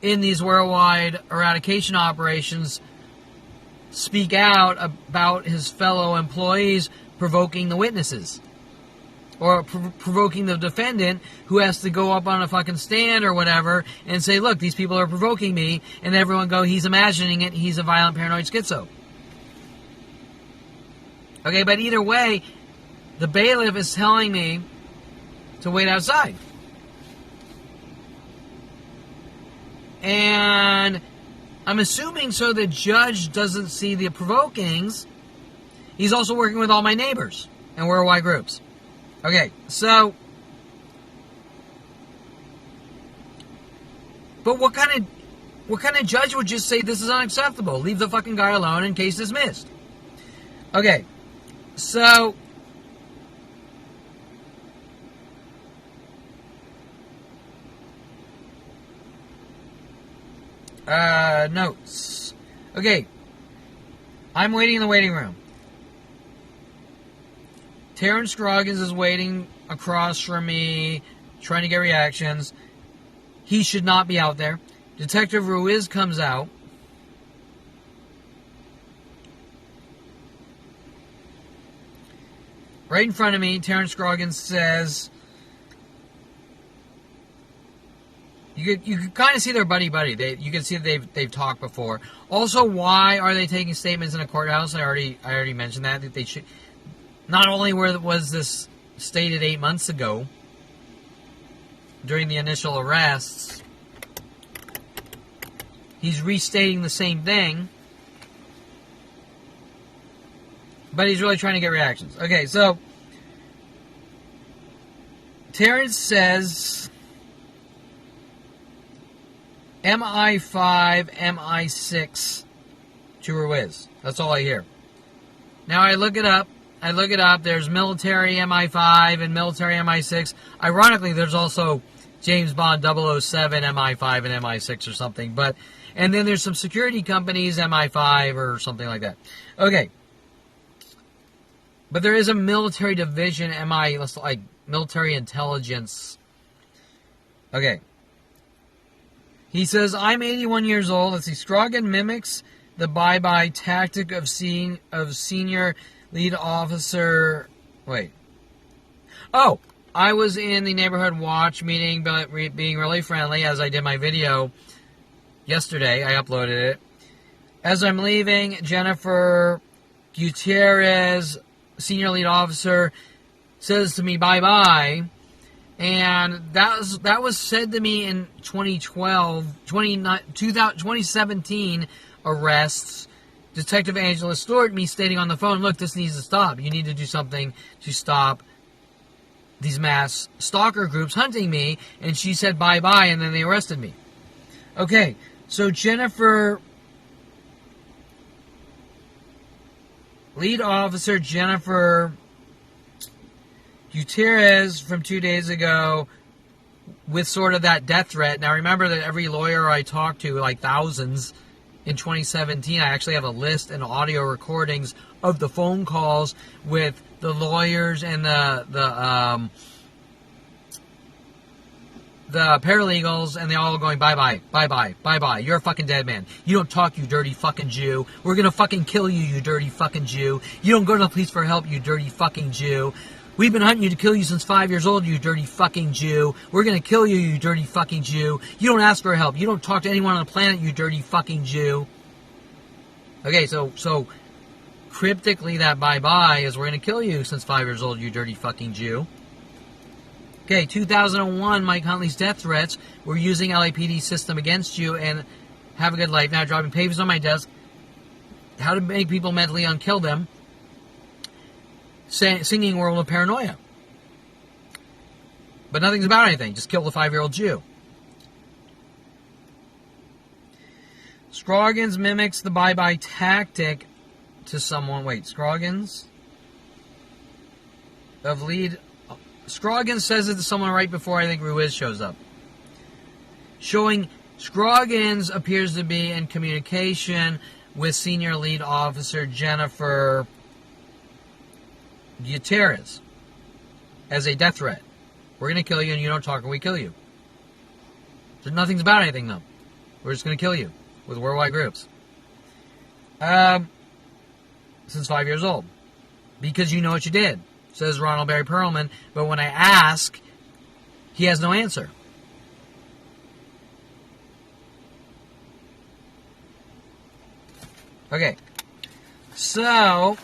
in these worldwide eradication operations speak out about his fellow employees provoking the witnesses. Or provoking the defendant, who has to go up on a fucking stand or whatever and say, look, these people are provoking me. And everyone go, he's imagining it. He's a violent paranoid schizo. Okay, but either way, the bailiff is telling me to wait outside. And I'm assuming so the judge doesn't see the provokings. He's also working with all my neighbors and worldwide groups. Okay, so... But what kind of judge would just say this is unacceptable? Leave the fucking guy alone and case dismissed. Okay, so... notes. Okay. I'm waiting in the waiting room. Terrance Scroggins is waiting across from me, trying to get reactions. He should not be out there. Detective Ruiz comes out. Right in front of me, Terrance Scroggins says... You could kind of see their buddy-buddy. You can see that they've talked before. Also, why are they taking statements in a courthouse? I already mentioned that they should. Not only was this stated 8 months ago during the initial arrests, he's restating the same thing, but he's really trying to get reactions. Okay, so Terrance says MI5, MI6 to Ruiz. That's all I hear. Now I look it up. There's military MI5 and military MI6. Ironically, there's also James Bond 007 MI5 and MI6 or something. And then there's some security companies MI5 or something like that. Okay. But there is a military division like military intelligence. Okay. He says, I'm 81 years old. Let's see. Scroggins mimics the bye-bye tactic of senior lead officer. Wait. Oh, I was in the neighborhood watch meeting, but being really friendly as I did my video yesterday. I uploaded it. As I'm leaving, Jennifer Gutierrez, senior lead officer, says to me, bye-bye. And that was said to me in 2017 arrests. Detective Angela Stewart, me stating on the phone, look, this needs to stop. You need to do something to stop these mass stalker groups hunting me. And she said bye-bye, and then they arrested me. Okay, so lead officer Jennifer Gutierrez from 2 days ago with sort of that death threat. Now remember that every lawyer I talked to, like thousands in 2017, I actually have a list and audio recordings of the phone calls with the lawyers and the the paralegals, and they all going, bye-bye, bye-bye, bye-bye. You're a fucking dead man. You don't talk, you dirty fucking Jew. We're gonna fucking kill you, you dirty fucking Jew. You don't go to the police for help, you dirty fucking Jew. We've been hunting you to kill you since 5 years old, you dirty fucking Jew. We're gonna kill you, you dirty fucking Jew. You don't ask for help. You don't talk to anyone on the planet, you dirty fucking Jew. Okay, so cryptically that bye-bye is we're gonna kill you since 5 years old, you dirty fucking Jew. Okay, 2001, Mike Huntley's death threats. We're using LAPD system against you and have a good life. Now dropping papers on my desk. How to make people mentally unkill them. Singing World of Paranoia. But nothing's about anything. Just kill the 5-year-old Jew. Scroggins mimics the bye-bye tactic to someone. Wait, Scroggins? Of lead... Scroggins says it to someone right before I think Ruiz shows up. Showing Scroggins appears to be in communication with Senior Lead Officer Jennifer Gutierrez as a death threat. We're going to kill you and you don't talk and we kill you. So nothing's about anything though. We're just going to kill you with worldwide groups. Since 5 years old. Because you know what you did. Says Ronald Barry Perlman, but when I ask, he has no answer. Okay, so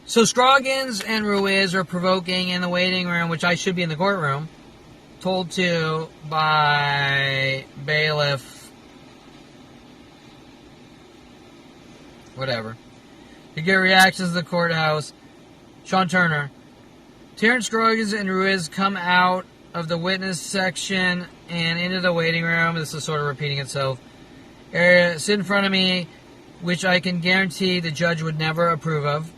Scroggins and Ruiz are provoking in the waiting room, which I should be in the courtroom, told to by bailiff. Whatever. To get reactions to the courthouse. Sean Turner. Terrance Scroggins and Ruiz come out of the witness section and into the waiting room. This is sort of repeating itself. Sit in front of me, which I can guarantee the judge would never approve of.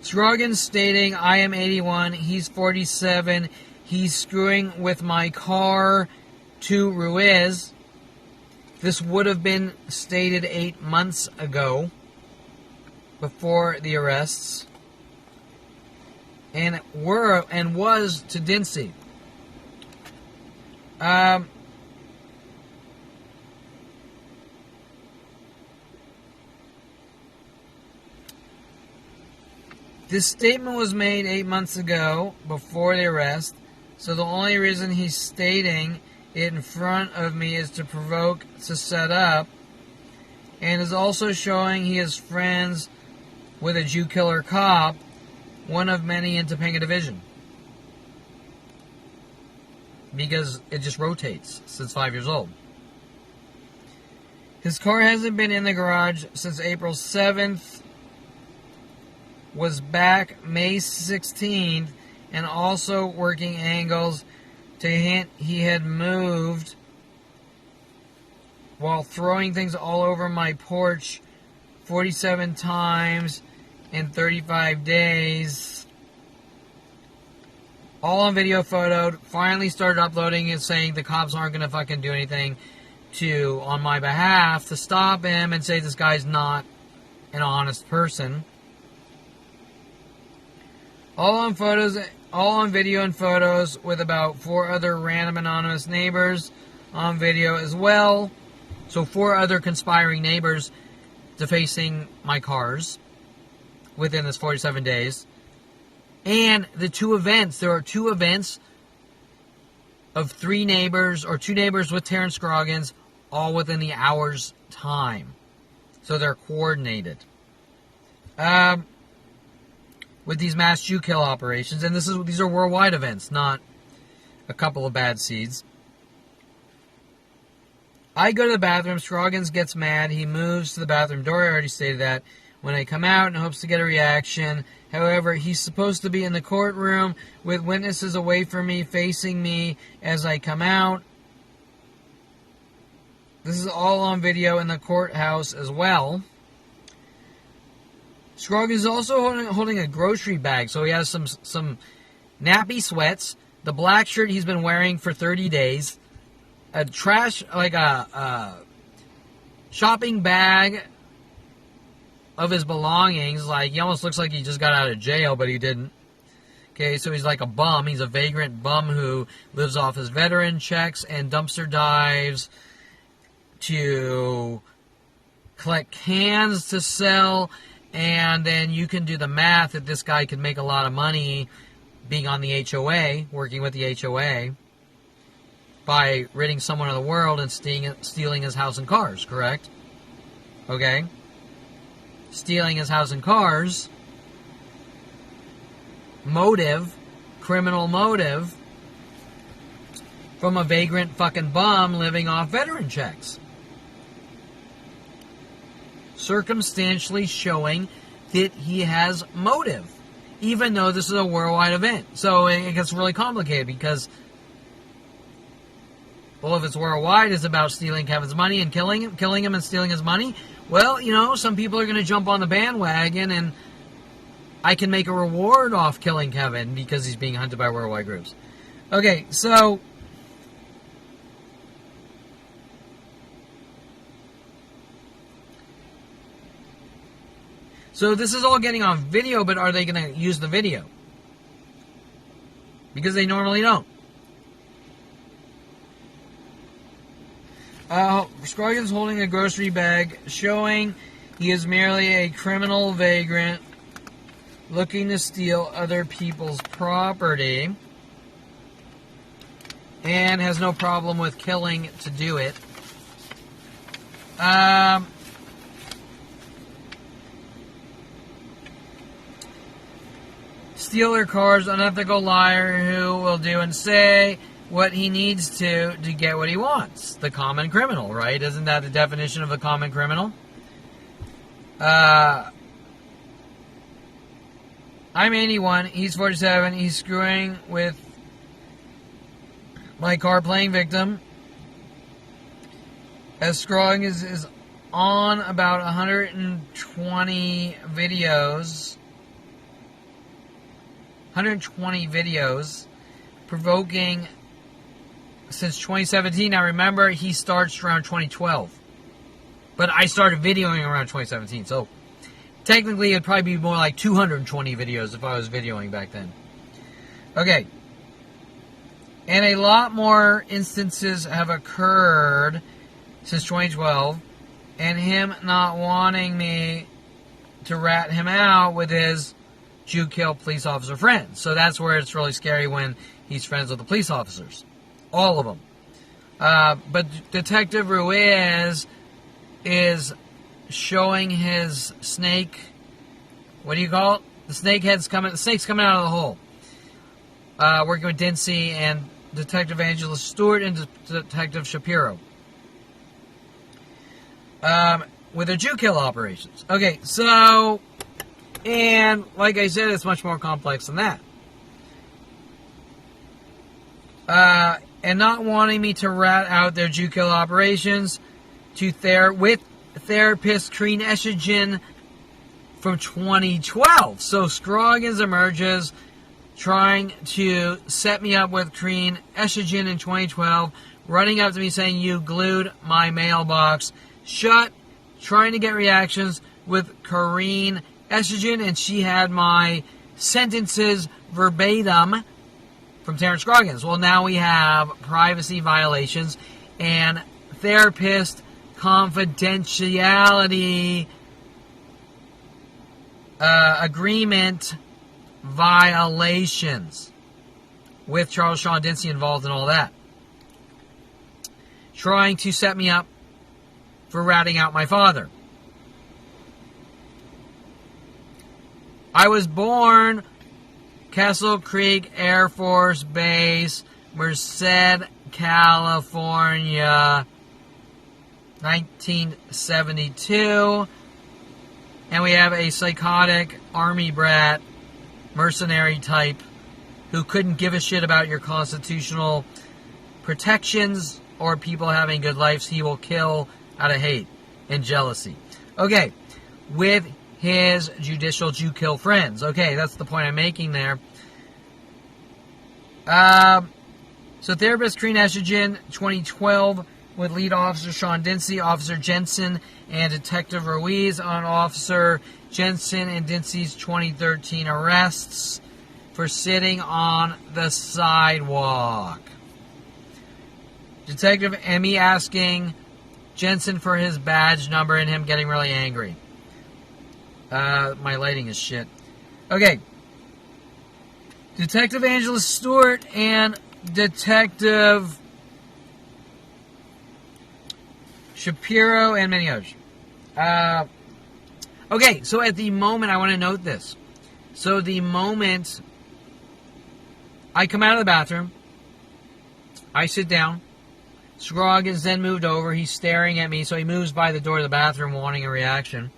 Scroggins stating, I am 81, he's 47, he's screwing with my car to Ruiz. This would have been stated 8 months ago, before the arrests, and was to Dinse. This statement was made 8 months ago, before the arrest, so the only reason he's stating it in front of me is to provoke, to set up, and is also showing he is friends with a Jew killer cop, one of many in Topanga Division. Because it just rotates since 5 years old. His car hasn't been in the garage since April 7th, was back May 16th, and also working angles to hint he had moved while throwing things all over my porch 47 times in 35 days. All on video photoed. Finally started uploading it saying the cops aren't going to fucking do anything on my behalf to stop him and say this guy's not an honest person. All on video and photos with about 4 other random anonymous neighbors on video as well. So 4 other conspiring neighbors defacing my cars within this 47 days. And the 2 events, there are 2 events of 3 neighbors, or 2 neighbors with Terrance Scroggins, all within the hour's time. So they're coordinated. With these mass Jew kill operations, and these are worldwide events, not a couple of bad seeds. I go to the bathroom, Scroggins gets mad, he moves to the bathroom door, I already stated that. When I come out and hopes to get a reaction, however, he's supposed to be in the courtroom with witnesses away from me, facing me as I come out. This is all on video in the courthouse as well. Scroggins is also holding a grocery bag, so he has some nappy sweats, the black shirt he's been wearing for 30 days, a trash, like a shopping bag of his belongings. Like, he almost looks like he just got out of jail, but he didn't. Okay, so he's like a bum. He's a vagrant bum who lives off his veteran checks and dumpster dives to collect cans to sell. And then you can do the math that this guy could make a lot of money being on the HOA, working with the HOA, by ridding someone of the world and stealing his house and cars, correct? Okay? Stealing his house and cars. Motive, criminal motive, from a vagrant fucking bum living off veteran checks. Circumstantially showing that he has motive, even though this is a worldwide event. So it gets really complicated because, well, if it's worldwide, it's about stealing Kevin's money and killing him and stealing his money. Well, you know, some people are going to jump on the bandwagon, and I can make a reward off killing Kevin because he's being hunted by worldwide groups. Okay, so this is all getting on video, but are they going to use the video? Because they normally don't. Scroggins holding a grocery bag, showing he is merely a criminal vagrant looking to steal other people's property and has no problem with killing to do it. Steal their cars, unethical liar who will do and say what he needs to get what he wants. The common criminal, right? Isn't that the definition of a common criminal? I'm 81, he's 47, he's screwing with my car playing victim. As Scoggins is on about 120 videos, provoking since 2017. Now remember, he starts around 2012. But I started videoing around 2017, so technically it'd probably be more like 220 videos if I was videoing back then. Okay. And a lot more instances have occurred since 2012, and him not wanting me to rat him out with his Jew kill police officer friends. So that's where it's really scary when he's friends with the police officers. All of them. But Detective Ruiz is showing his snake, what do you call it? The snake's coming out of the hole. Working with Dinse and Detective Angela Stewart and Detective Shapiro. With their Jew kill operations. Okay, so, and like I said, it's much more complex than that. And not wanting me to rat out their Jew kill operations with therapist Crean Estrogen from 2012. So Scroggins emerges trying to set me up with Crean Estrogen in 2012, running up to me saying, "You glued my mailbox shut," trying to get reactions with Crean Estrogen, and she had my sentences verbatim from Terrance Scroggins. Well, now we have privacy violations and therapist confidentiality agreement violations with Charles Sean Dinse involved in all that. Trying to set me up for ratting out my father. I was born Castle Creek Air Force Base, Merced, California, 1972. And we have a psychotic army brat, mercenary type, who couldn't give a shit about your constitutional protections or people having good lives. He will kill out of hate and jealousy. Okay, with his judicial Jew kill friends. Okay, that's the point I'm making there. So therapist Crean Estrogen, 2012, with lead officer Sean Dinse, Officer Jensen, and Detective Ruiz on Officer Jensen and Dinse's 2013 arrests for sitting on the sidewalk. Detective Emmy asking Jensen for his badge number and him getting really angry. My lighting is shit. Okay. Detective Angela Stewart and Detective Shapiro and many others. Okay, so at the moment, I want to note this. So the moment I come out of the bathroom, I sit down. Scroggins then moved over. He's staring at me, so he moves by the door of the bathroom wanting a reaction.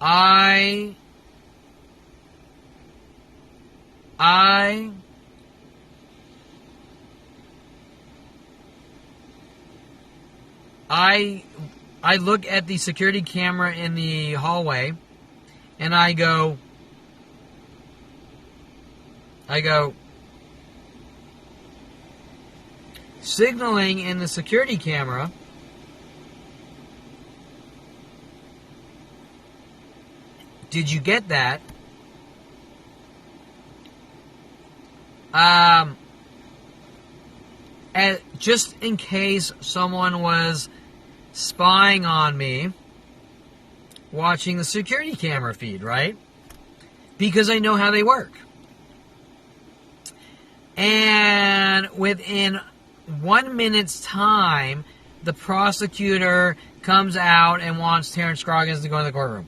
I look at the security camera in the hallway, and I go, signaling in the security camera, did you get that? And just in case someone was spying on me, watching the security camera feed, right? Because I know how they work. And within 1 minute's time, the prosecutor comes out and wants Terrance Scroggins to go in the courtroom.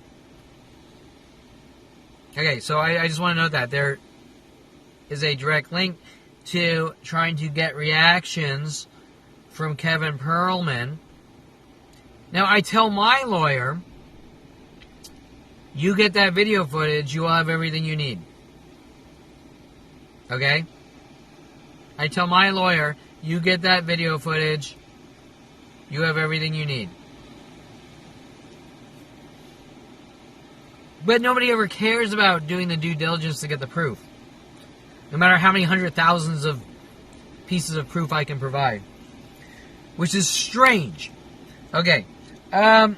Okay, so I just want to note that there is a direct link to trying to get reactions from Kevin Perlman. Now, I tell my lawyer, you get that video footage, you will have everything you need. Okay? I tell my lawyer, you get that video footage, you have everything you need. But nobody ever cares about doing the due diligence to get the proof. No matter how many hundred thousands of pieces of proof I can provide. Which is strange. Okay. Where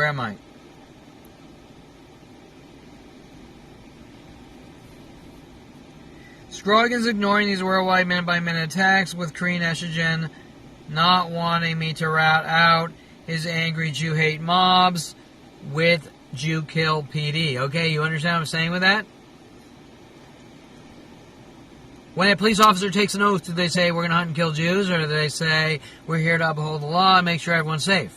am I? Scroggins ignoring these worldwide minute-by-minute attacks with Korean estrogen, not wanting me to rat out his angry Jew hate mobs with Jew kill PD. Okay, you understand what I'm saying with that? When a police officer takes an oath, do they say we're going to hunt and kill Jews, or do they say we're here to uphold the law and make sure everyone's safe?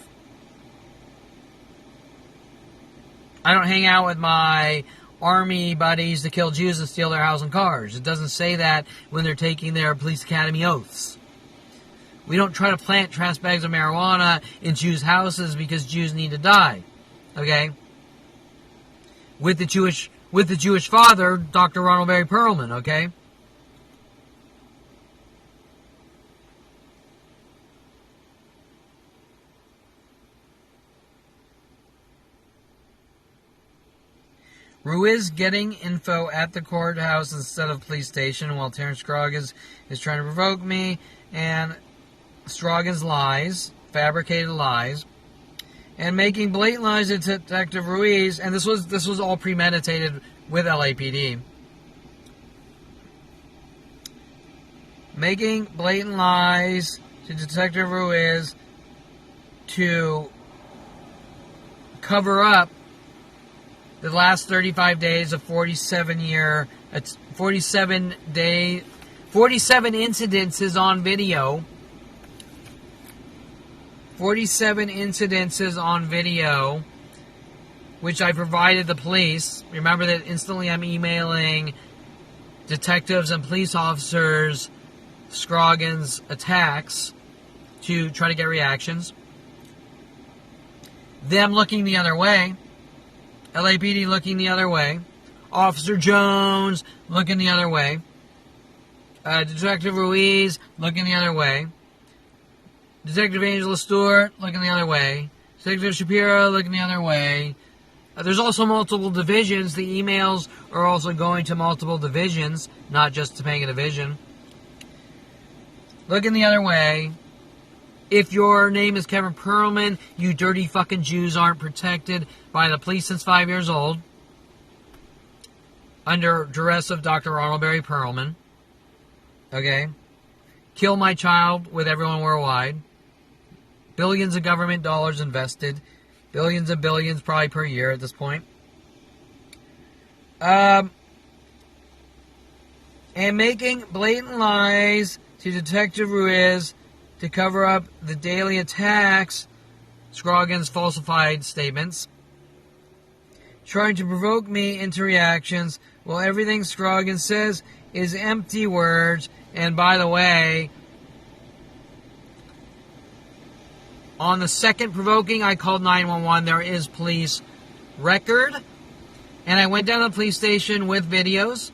I don't hang out with my army buddies to kill Jews and steal their house and cars. It doesn't say that when they're taking their police academy oaths. We don't try to plant trash bags of marijuana in Jews' houses because Jews need to die. Okay? With the Jewish father, Dr. Ronald Barry Perlman, okay? Ruiz getting info at the courthouse instead of police station while Terrance Scroggins is trying to provoke me, and Scroggins lies, fabricated lies, and making blatant lies to Detective Ruiz, and this was all premeditated with LAPD. Making blatant lies to Detective Ruiz to cover up the last 35 days of 47 incidences on video. 47 incidences on video, which I provided the police. Remember that instantly I'm emailing detectives and police officers Scroggins' attacks to try to get reactions. Them looking the other way. LAPD looking the other way. Officer Jones looking the other way. Detective Ruiz looking the other way. Detective Angela Stewart looking the other way. Detective Shapiro looking the other way. There's also multiple divisions. The emails are also going to multiple divisions, not just Topanga Division. Looking the other way, if your name is Kevin Perlman, you dirty fucking Jews aren't protected by the police since 5 years old, under duress of Dr. Ronald Barry Perlman. Okay? Kill my child with everyone worldwide. Billions of government dollars invested. Billions and billions probably per year at this point. And making blatant lies to Detective Ruiz to cover up the daily attacks, Scroggins' falsified statements. Trying to provoke me into reactions. Well, everything Scroggins says is empty words. And by the way, on the second provoking, I called 911. There is police record. And I went down to the police station with videos.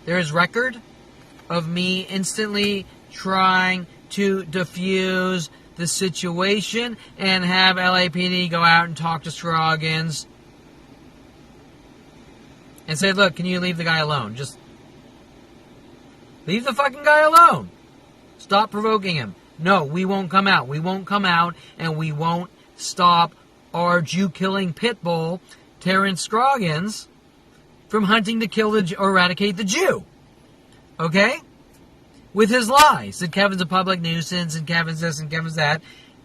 There is record of me instantly trying to defuse the situation and have LAPD go out and talk to Scroggins and say, look, can you leave the guy alone? Just leave the fucking guy alone. Stop provoking him. No, we won't come out. We won't come out, and we won't stop our Jew-killing pit bull, Terrance Scroggins, from hunting to kill or eradicate the Jew. Okay? With his lies that Kevin's a public nuisance and Kevin's this and Kevin's that,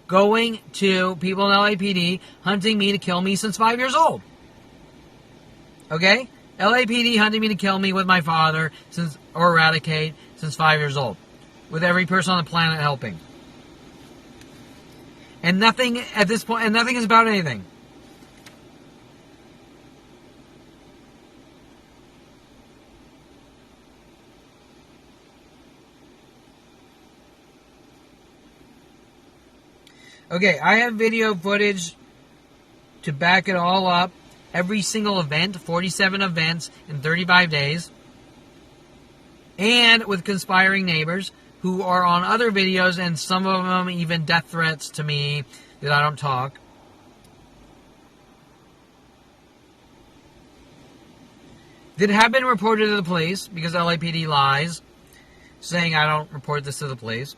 going to people in LAPD, hunting me to kill me since 5 years old. Okay? LAPD hunting me to kill me with my father or eradicate since 5 years old. With every person on the planet helping. And nothing at this point, and nothing is about anything. Okay, I have video footage to back it all up. Every single event, 47 events in 35 days. And with conspiring neighbors who are on other videos, and some of them even death threats to me that I don't talk. That have been reported to the police because LAPD lies, saying I don't report this to the police.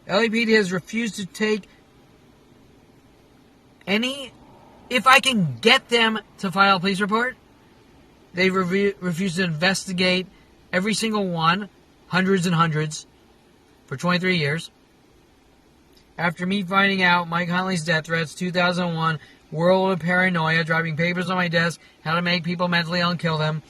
LAPD has refused to take any, if I can get them to file a police report, they refused to investigate every single one, hundreds and hundreds, for 23 years. After me finding out Mike Huntley's death threats, 2001, World of Paranoia, dropping papers on my desk, how to make people mentally ill and kill them.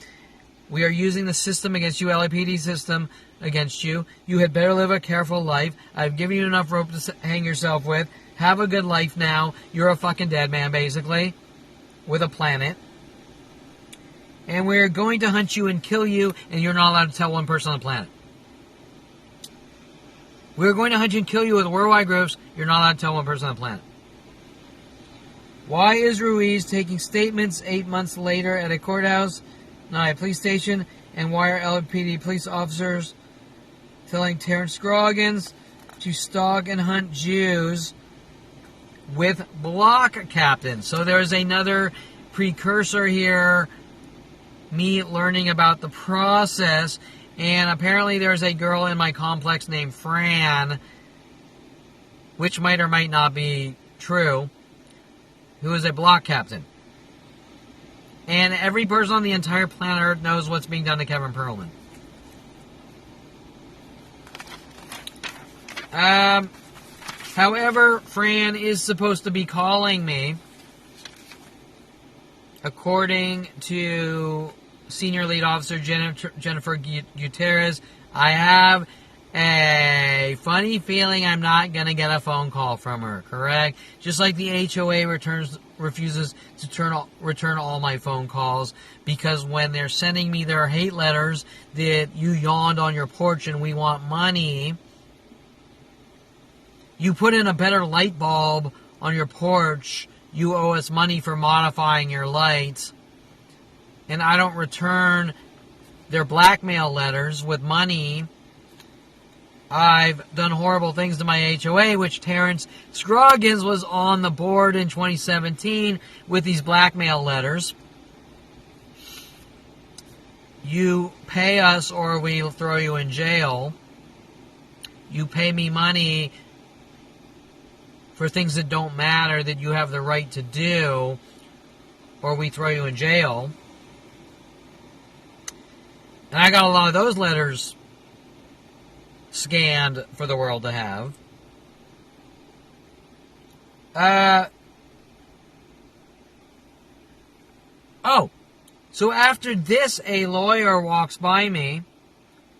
We are using the system against you, LAPD system against you. You had better live a careful life. I've given you enough rope to hang yourself with. Have a good life now. You're a fucking dead man, basically, with a planet. And we're going to hunt you and kill you, and you're not allowed to tell one person on the planet. We're going to hunt you and kill you with worldwide groups. You're not allowed to tell one person on the planet. Why is Ruiz taking statements 8 months later at a courthouse, not a police station? And why are LAPD police officers telling Terrance Scroggins to stalk and hunt Jews with block captains? So there's another precursor here, me learning about the process. And apparently there's a girl in my complex named Fran, which might or might not be true, who is a block captain. And every person on the entire planet Earth knows what's being done to Kevin Perlman. However, Fran is supposed to be calling me, according to Senior Lead Officer Jennifer Gutierrez. I have a funny feeling I'm not going to get a phone call from her, correct? Just like the HOA refuses to return all my phone calls, because when they're sending me their hate letters that you yawned on your porch and we want money, you put in a better light bulb on your porch, you owe us money for modifying your lights, and I don't return their blackmail letters with money, I've done horrible things to my HOA, which Terrance Scroggins was on the board in 2017 with these blackmail letters. You pay us or we'll throw you in jail. You pay me money for things that don't matter that you have the right to do, or we throw you in jail. And I got a lot of those letters scanned for the world to have. So after this, a lawyer walks by me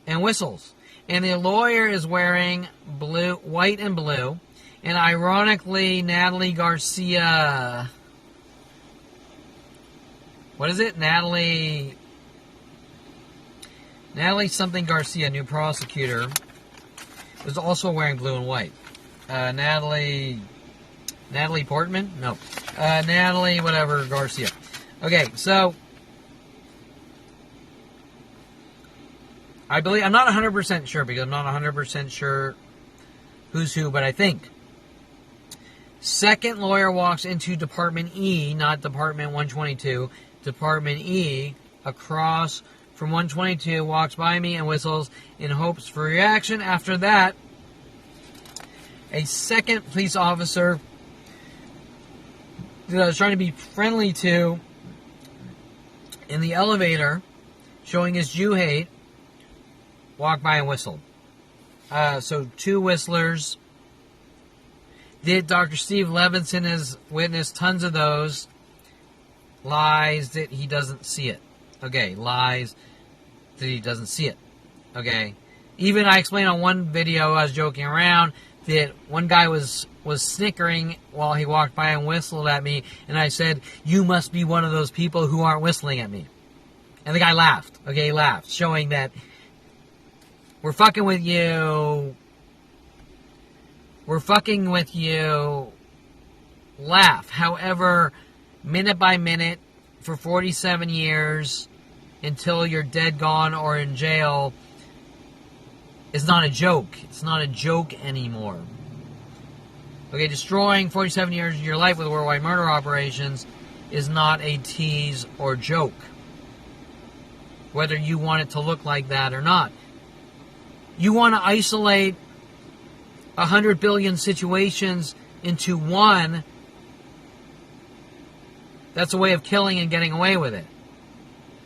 and whistles. And the lawyer is wearing blue, white and blue. And ironically, Natalie Garcia... What is it? Natalie something Garcia, new prosecutor, was also wearing blue and white. Natalie Portman? No. Natalie whatever Garcia. Okay, so I believe, I'm not 100% sure because I'm not 100% sure who's who, but I think second lawyer walks into Department E, not Department 122, Department E, across from 122, walks by me and whistles in hopes for reaction. After that, a second police officer that I was trying to be friendly to in the elevator, showing his Jew hate, walked by and whistled. So two whistlers. Dr. Steve Levinson has witnessed tons of those. Lies that he doesn't see it. Okay, lies that he doesn't see it. Okay. Even I explained on one video, I was joking around, that one guy was snickering while he walked by and whistled at me, and I said, you must be one of those people who aren't whistling at me. And the guy laughed. Okay, he laughed, showing that we're fucking with you. We're fucking with you. Laugh. However, minute by minute, for 47 years, until you're dead, gone, or in jail, is not a joke. It's not a joke anymore. Okay, destroying 47 years of your life with worldwide murder operations is not a tease or joke. Whether you want it to look like that or not. You want to isolate 100 billion situations into one. That's a way of killing and getting away with it.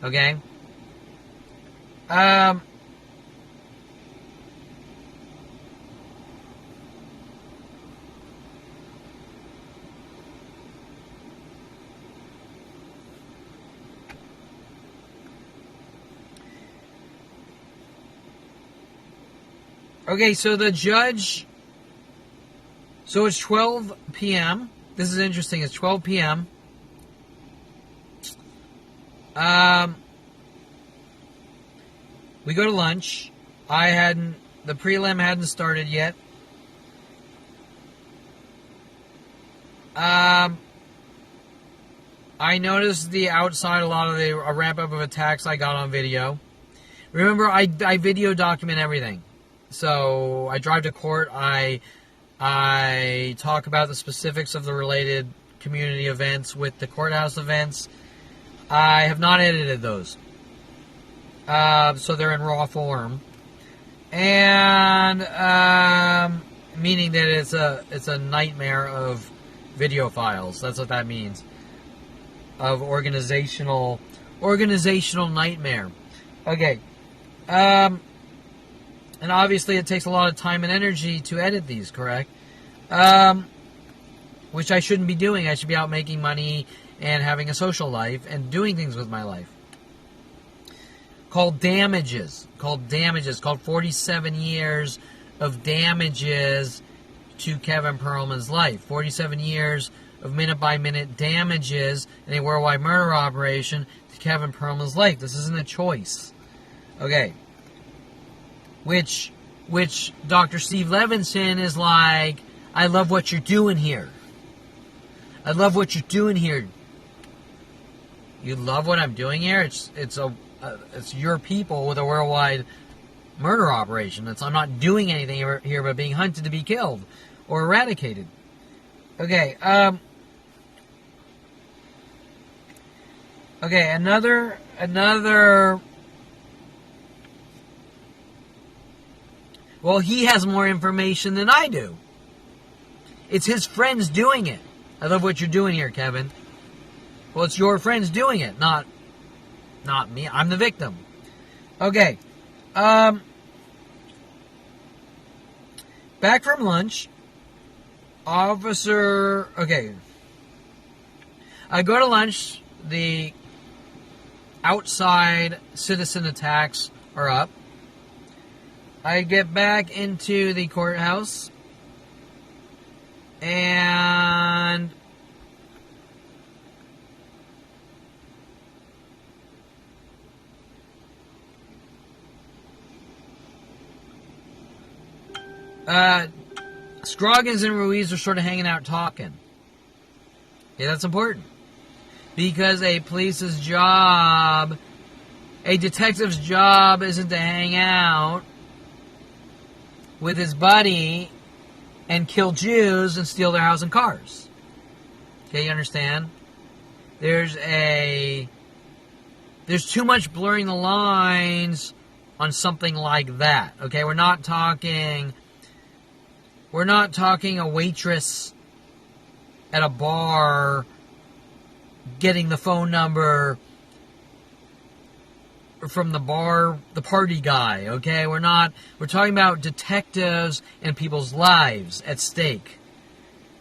Okay? Okay, so the judge... So it's 12 p.m. This is interesting. It's 12 p.m. We go to lunch. The prelim hadn't started yet. I noticed the outside, a lot of a ramp up of attacks I got on video. Remember, I video document everything. So I drive to court. I talk about the specifics of the related community events with the courthouse events. I have not edited those. So they're in raw form. And meaning that it's a nightmare of video files. That's what that means. Of organizational nightmare. Okay. And obviously it takes a lot of time and energy to edit these, correct? Which I shouldn't be doing. I should be out making money and having a social life and doing things with my life. Called damages. Called 47 years of damages to Kevin Perlman's life. 47 years of minute-by-minute damages in a worldwide murder operation to Kevin Perlman's life. This isn't a choice. Okay. Which Dr. Steve Levinson is like, I love what you're doing here. I love what you're doing here. You love what I'm doing here? It's your people with a worldwide murder operation. I'm not doing anything here but being hunted to be killed or eradicated. Okay, okay, another, well, he has more information than I do. It's his friends doing it. I love what you're doing here, Kevin. Well, it's your friends doing it, not me. I'm the victim. Okay, back from lunch, Officer, okay, I go to lunch, the outside citizen attacks are up. I get back into the courthouse, and Scroggins and Ruiz are sort of hanging out talking. Yeah, that's important. Because a police's job, a detective's job isn't to hang out with his buddy and kill Jews and steal their house and cars. Okay, you understand? There's too much blurring the lines on something like that. Okay, we're not talking a waitress at a bar getting the phone number from the party guy, okay? We're talking about detectives and people's lives at stake.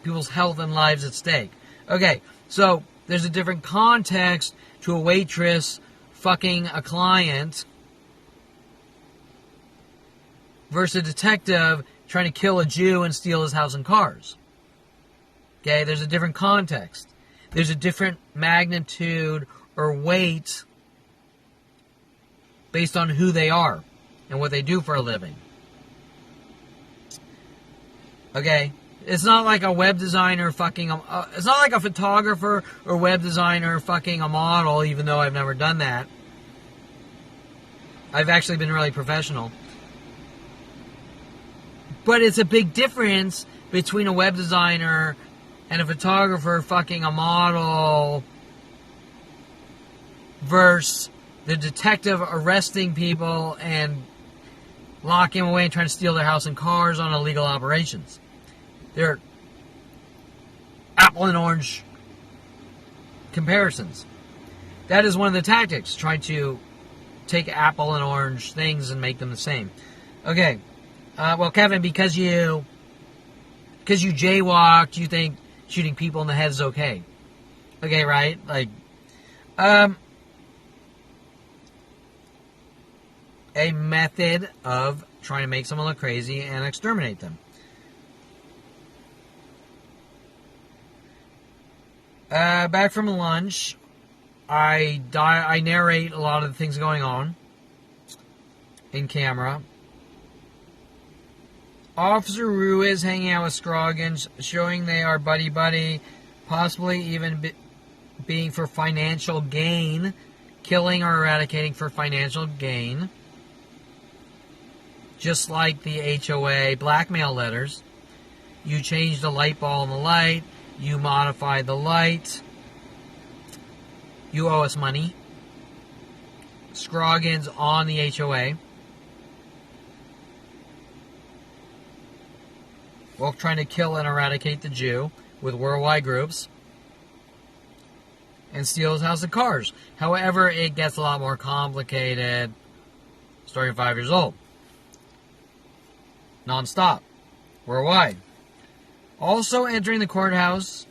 People's health and lives at stake. Okay, so there's a different context to a waitress fucking a client versus a detective trying to kill a Jew and steal his house and cars. Okay, there's a different context. There's a different magnitude or weight based on who they are and what they do for a living. Okay, it's not like a web designer fucking it's not like a photographer or web designer fucking a model, even though I've never done that. I've actually been really professional. But it's a big difference between a web designer and a photographer fucking a model versus the detective arresting people and locking them away and trying to steal their house and cars on illegal operations. They're apple and orange comparisons. That is one of the tactics, try to take apple and orange things and make them the same. Okay. Well, Kevin, because you jaywalked, you think shooting people in the head is okay. Okay, right? Like, a method of trying to make someone look crazy and exterminate them. Back from lunch, I narrate a lot of the things going on in camera. Officer Ruiz hanging out with Scoggins, showing they are buddy-buddy, possibly even being for financial gain, killing or eradicating for financial gain. Just like the HOA blackmail letters. You change the light bulb in the light, you modify the light, you owe us money. Scroggins on the HOA. While trying to kill and eradicate the Jew with worldwide groups and steal his house and cars. However, it gets a lot more complicated starting 5 years old. Non-stop. Worldwide. Also entering the courthouse,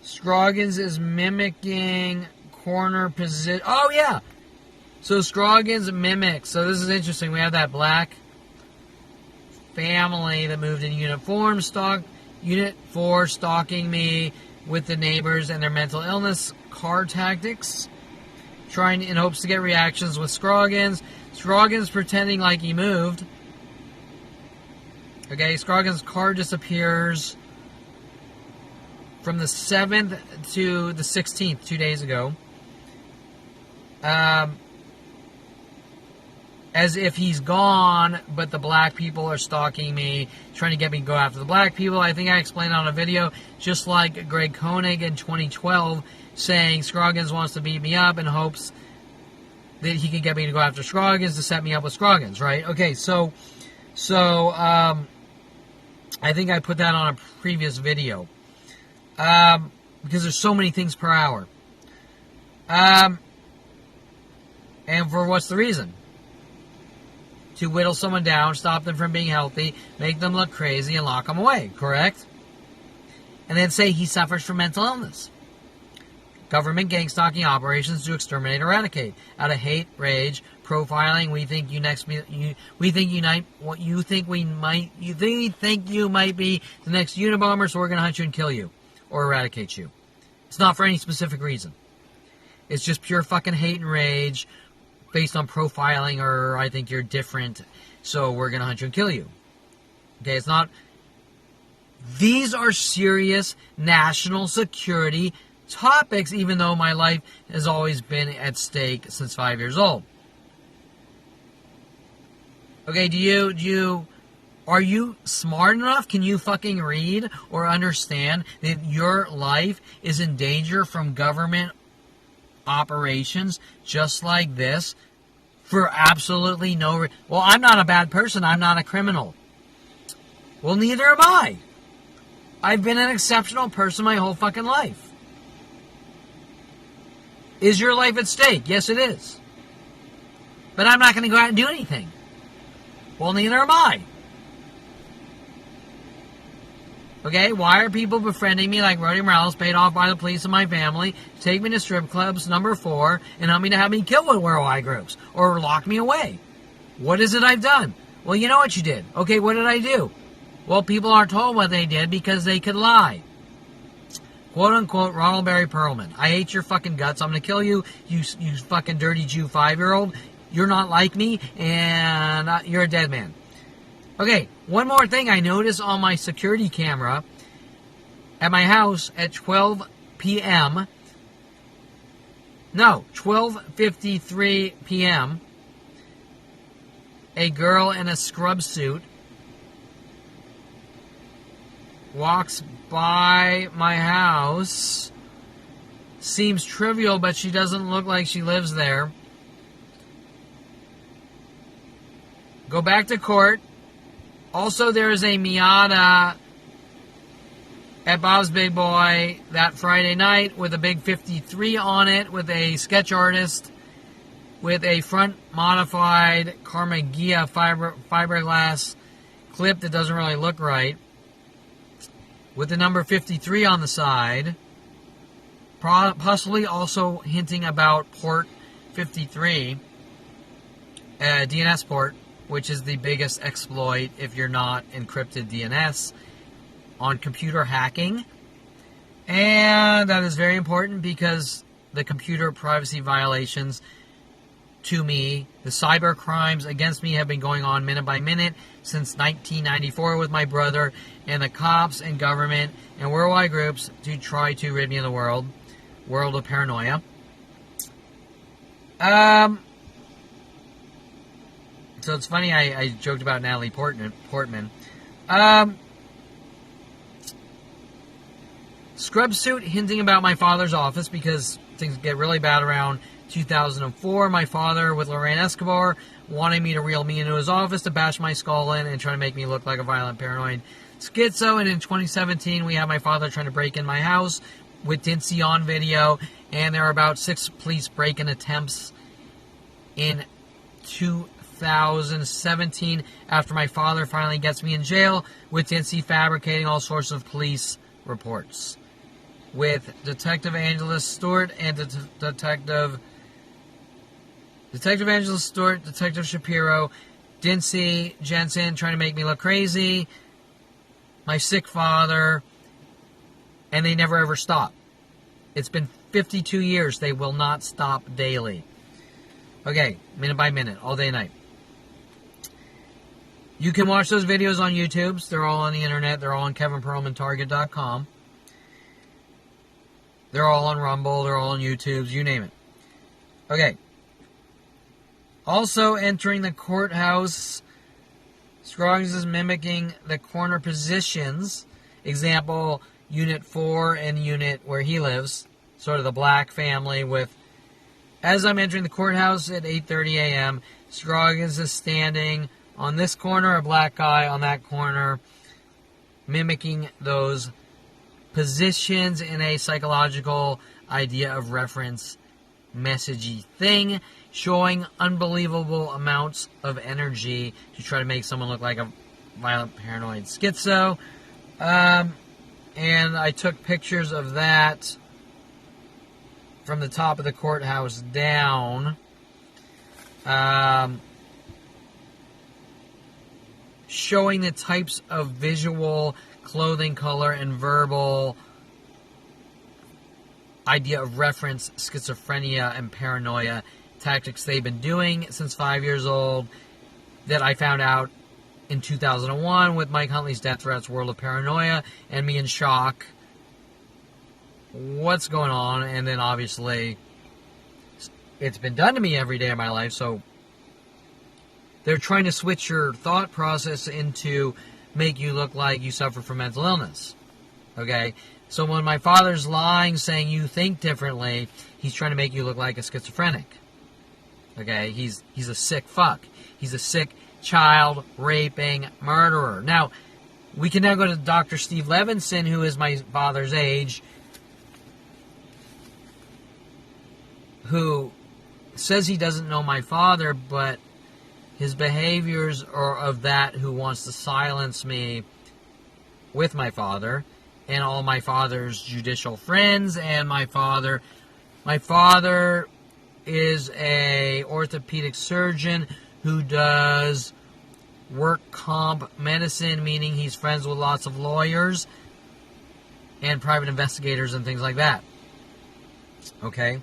Scroggins is mimicking corner position. Oh, yeah! So Scroggins mimics. So this is interesting. We have that black family that moved in Unit 4 stalking me with the neighbors and their mental illness car tactics, trying in hopes to get reactions with Scroggins. Scroggins pretending like he moved. Okay, Scroggins' car disappears from the 7th to the 16th, 2 days ago. as if he's gone, but the black people are stalking me, trying to get me to go after the black people. I think I explained on a video, just like Greg Koenig in 2012, saying Scoggins wants to beat me up in hopes that he can get me to go after Scoggins to set me up with Scoggins, right? Okay, so I think I put that on a previous video. Because there's so many things per hour. And for what's the reason? To whittle someone down, stop them from being healthy, make them look crazy, and lock them away, correct? And then say he suffers from mental illness. Government gang stalking operations to exterminate, eradicate. Out of hate, rage, profiling, we think you might be the next Unabomber, so we're gonna hunt you and kill you. Or eradicate you. It's not for any specific reason. It's just pure fucking hate and rage based on profiling, or I think you're different, so we're gonna hunt you and kill you. Okay, it's not... These are serious national security topics, even though my life has always been at stake since 5 years old. Okay, are you smart enough? Can you fucking read or understand that your life is in danger from government operations just like this for absolutely no reason? Well, I'm not a bad person. I'm not a criminal. Well, neither am I. I've been an exceptional person my whole fucking life. Is your life at stake? Yes, it is. But I'm not going to go out and do anything. Well, neither am I. Okay, why are people befriending me like Roddy Morales, paid off by the police and my family, take me to strip clubs, number 4, and help me to have me kill with werewolf groups, or lock me away? What is it I've done? Well, you know what you did. Okay, what did I do? Well, people aren't told what they did because they could lie. Quote unquote, Ronald Barry Perlman. I hate your fucking guts. I'm gonna kill you, you fucking dirty Jew 5-year-old. You're not like me, and you're a dead man. Okay, one more thing I noticed on my security camera at my house at 12 p.m. No, 12:53 p.m. A girl in a scrub suit walks by my house. Seems trivial, but she doesn't look like she lives there. Go back to court. Also, there is a Miata at Bob's Big Boy that Friday night with a big 53 on it with a sketch artist with a front modified Carmagia fiberglass clip that doesn't really look right, with the number 53 on the side, possibly also hinting about port 53, DNS port, which is the biggest exploit if you're not encrypted DNS on computer hacking. And that is very important because the computer privacy violations to me, the cyber crimes against me have been going on minute by minute since 1994 with my brother and the cops and government and worldwide groups to try to rid me of the world of paranoia. So it's funny, I joked about Natalie Portman. Scrub suit hinting about my father's office because things get really bad around 2004. My father, with Lorraine Escobar, wanted me to reel me into his office to bash my skull in and try to make me look like a violent, paranoid schizo. And in 2017, we had my father trying to break in my house with Dinse on video. And there are about 6 police break-in attempts in 2017 after my father finally gets me in jail, with Dinse fabricating all sorts of police reports. With Detective Angela Stewart and Detective Angela Stewart, Detective Shapiro, Dinse, Jensen trying to make me look crazy, my sick father, and they never ever stop. It's been 52 years. They will not stop daily. Okay, minute by minute, all day, night. You can watch those videos on YouTube. They're all on the internet. They're all on KevinPerlmanTarget.com. They're all on Rumble. They're all on YouTube. You name it. Okay. Also entering the courthouse, Scroggins is mimicking the corner positions. Example, Unit 4 and Unit where he lives. Sort of the black family with... As I'm entering the courthouse at 8:30 a.m., Scroggins is standing on this corner, a black guy on that corner, mimicking those positions in a psychological idea of reference messagey thing, showing unbelievable amounts of energy to try to make someone look like a violent paranoid schizo. And I took pictures of that from the top of the courthouse down. Showing the types of visual, clothing color, and verbal idea of reference, schizophrenia, and paranoia tactics they've been doing since 5 years old that I found out in 2001 with Mike Huntley's Death Threats, World of Paranoia, and me in shock. What's going on? And then obviously it's been done to me every day of my life, so they're trying to switch your thought process into make you look like you suffer from mental illness. Okay? So when my father's lying, saying you think differently, he's trying to make you look like a schizophrenic. Okay? He's a sick fuck. He's a sick child raping murderer. Now, we can now go to Dr. Steve Levinson, who is my father's age, who says he doesn't know my father, but his behaviors are of that who wants to silence me with my father and all my father's judicial friends and my father. My father is a orthopedic surgeon who does work comp medicine, meaning he's friends with lots of lawyers and private investigators and things like that. Okay?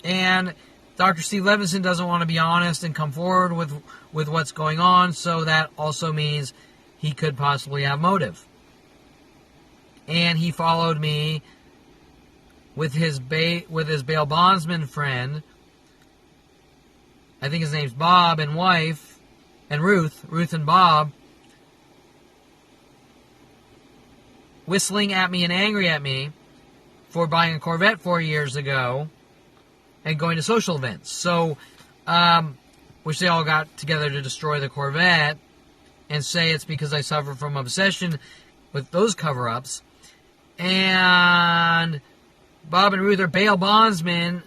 And Dr. Steve Levinson doesn't want to be honest and come forward with what's going on, so that also means he could possibly have motive. And he followed me with his bail bondsman friend. I think his name's Bob, and wife, and Ruth and Bob, whistling at me and angry at me for buying a Corvette 4 years ago and going to social events. So, which they all got together to destroy the Corvette and say it's because I suffer from obsession with those cover-ups. And Bob and Ruth are bail bondsmen,